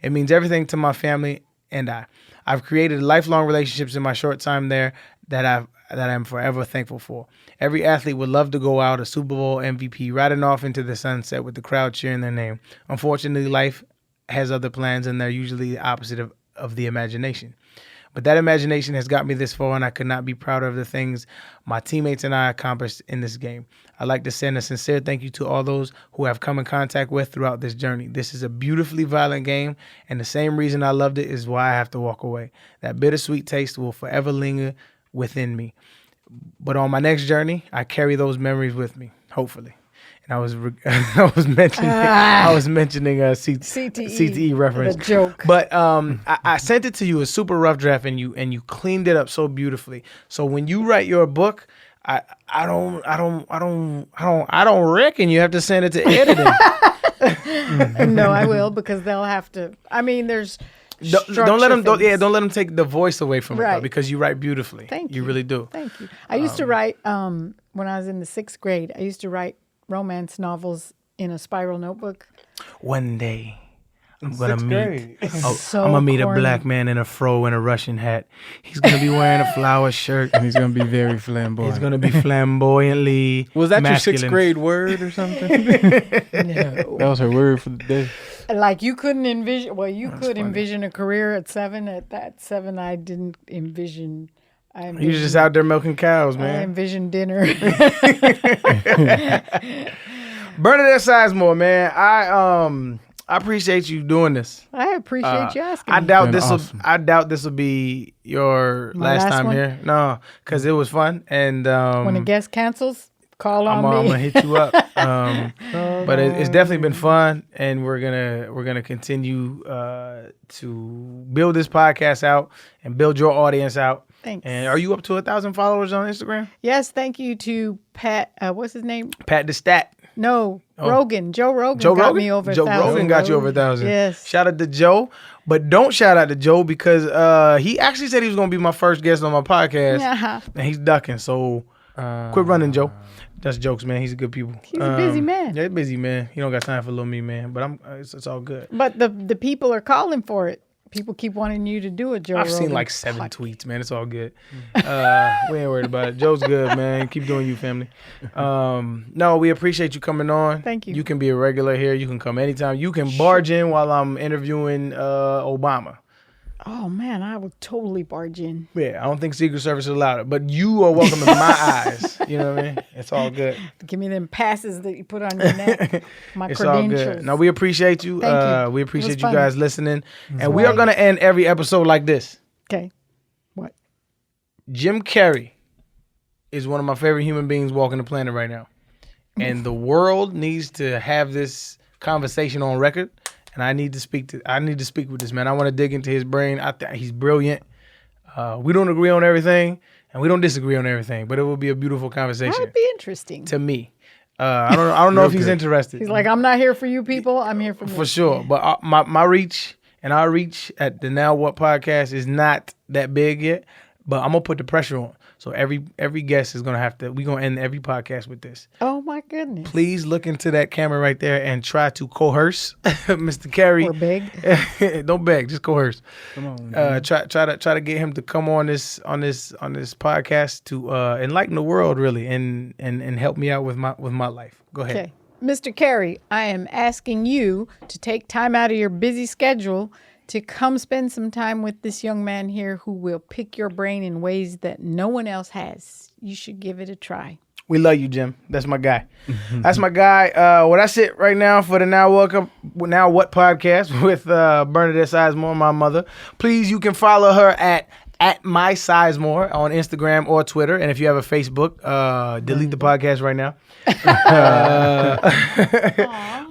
Speaker 1: It means everything to my family and I. I've created lifelong relationships in my short time there that I'm forever thankful for. Every athlete would love to go out a Super Bowl MVP riding off into the sunset with the crowd cheering their name. Unfortunately, life has other plans, and they're usually the opposite of the imagination. But that imagination has got me this far, and I could not be prouder of the things my teammates and I accomplished in this game. I'd like to send a sincere thank you to all those who have come in contact with throughout this journey. This is a beautifully violent game, and the same reason I loved it is why I have to walk away. That bittersweet taste will forever linger within me. But on my next journey, I carry those memories with me, hopefully. And I was mentioning CTE reference.
Speaker 3: The joke.
Speaker 1: But I sent it to you, a super rough draft, and you cleaned it up so beautifully. So when you write your book, I don't reckon you have to send it to editing.
Speaker 3: No, I will, because they'll have to. I mean, there's.
Speaker 1: Don't let them take the voice away from it, though, because you write beautifully.
Speaker 3: Thank you.
Speaker 1: You really do.
Speaker 3: Thank you. I used to write when I was in the 6th grade. I used to write romance novels in a spiral notebook.
Speaker 1: One day, I'm gonna meet a
Speaker 3: corny.
Speaker 1: black man in a fro and a Russian hat. He's gonna be wearing a flower shirt,
Speaker 2: And he's gonna be very flamboyant.
Speaker 1: He's gonna be flamboyantly.
Speaker 2: Was that
Speaker 1: masculine.
Speaker 2: your 6th grade word or something?
Speaker 3: No.
Speaker 2: That was her word for the day.
Speaker 3: Like, you couldn't envision. Well, you could envision a career at 7. At that 7, I didn't envision.
Speaker 1: He was just out there milking cows,
Speaker 3: I
Speaker 1: man.
Speaker 3: envisioned dinner.
Speaker 1: Bernadette Sizemore, man. I appreciate you doing this.
Speaker 3: I appreciate you asking.
Speaker 1: I
Speaker 3: me.
Speaker 1: doubt
Speaker 2: Been
Speaker 1: this will.
Speaker 2: awesome.
Speaker 1: I doubt this will be your
Speaker 3: My
Speaker 1: last
Speaker 3: last
Speaker 1: time
Speaker 3: one?
Speaker 1: here. No, because it was fun, and
Speaker 3: When a guest cancels, call on
Speaker 1: I'm
Speaker 3: me.
Speaker 1: gonna hit you up. But it's definitely been fun, and we're gonna continue to build this podcast out and build your audience out.
Speaker 3: Thanks.
Speaker 1: And are you up to 1,000 followers on Instagram?
Speaker 3: Yes, thank you to Pat. What's his name?
Speaker 1: Pat the Stat.
Speaker 3: No, Rogan. Joe Rogan
Speaker 1: Joe
Speaker 3: got
Speaker 1: Rogan?
Speaker 3: me over
Speaker 1: Joe
Speaker 3: 1,000.
Speaker 1: Rogan got you over 1,000.
Speaker 3: Yes.
Speaker 1: Shout out to Joe, but don't shout out to Joe because he actually said he was gonna be my first guest on my podcast,
Speaker 3: Yeah.
Speaker 1: and he's ducking. So quit running, Joe. That's jokes, man. He's a good people.
Speaker 3: He's a busy man.
Speaker 1: Yeah, he's busy, man. He don't got time for little me, man. But it's all good.
Speaker 3: But the people are calling for it. People keep wanting you to do it, Joe
Speaker 1: I've
Speaker 3: Rogan.
Speaker 1: seen like 7 tweets, man. It's all good. We ain't worried about it. Joe's good, man. Keep doing you, family. No, we appreciate you coming on.
Speaker 3: Thank you.
Speaker 1: You can be a regular here. You can come anytime. You can barge in while I'm interviewing Obama.
Speaker 3: Oh, man, I would totally barge in.
Speaker 1: Yeah, I don't think Secret Service is allowed, but you are welcome in my eyes. You know what I mean? It's all good.
Speaker 3: Give me them passes that you put on your neck. My
Speaker 1: It's all
Speaker 3: credentials.
Speaker 1: good. No, we appreciate you.
Speaker 3: Thank you.
Speaker 1: We
Speaker 3: It
Speaker 1: appreciate
Speaker 3: was
Speaker 1: you
Speaker 3: fun.
Speaker 1: guys listening. And we are
Speaker 3: Right.
Speaker 1: going to end every episode like this.
Speaker 3: Okay. What?
Speaker 1: Jim Carrey is one of my favorite human beings walking the planet right now. And the world needs to have this conversation on record. And I need to speak with this man. I want to dig into his brain. I think he's brilliant. We don't agree on everything, and we don't disagree on everything. But it will be a beautiful conversation
Speaker 3: That'd be interesting.
Speaker 1: to me. I don't know if he's interested.
Speaker 3: He's like, I'm not here for you people. I'm here for me.
Speaker 1: For sure. But my reach and our reach at the Now What podcast is not that big yet. But I'm gonna put the pressure on. So every guest is gonna have to. We're gonna end every podcast with this.
Speaker 3: Oh, my goodness.
Speaker 1: Please look into that camera right there and try to coerce Mr. Carey.
Speaker 3: Or big.
Speaker 1: Don't beg, just coerce.
Speaker 2: Come on. Man.
Speaker 1: Try to get him to come on this podcast to enlighten the world really and help me out with my life. Go ahead.
Speaker 3: Okay. Mr. Carey, I am asking you to take time out of your busy schedule to come spend some time with this young man here who will pick your brain in ways that no one else has. You should give it a try.
Speaker 1: We love you, Jim. That's my guy. That's my guy. Well, that's it right now for the Now What podcast with Bernadette Sizemore, my mother. Please, you can follow her at my Sizemore on Instagram or Twitter. And if you have a Facebook, delete the podcast right now.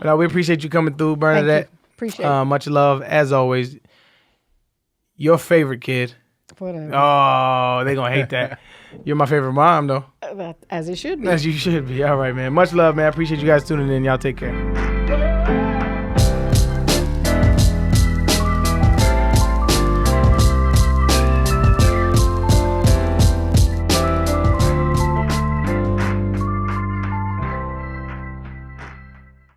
Speaker 1: No, we appreciate you coming through, Bernadette.
Speaker 3: Thank you. Appreciate it.
Speaker 1: Much love, as always. Your favorite kid.
Speaker 3: Whatever.
Speaker 1: Oh, they gonna hate that. You're my favorite mom, though.
Speaker 3: As it should be.
Speaker 1: As you should be. All right, man. Much love, man. I appreciate you guys tuning in. Y'all take care.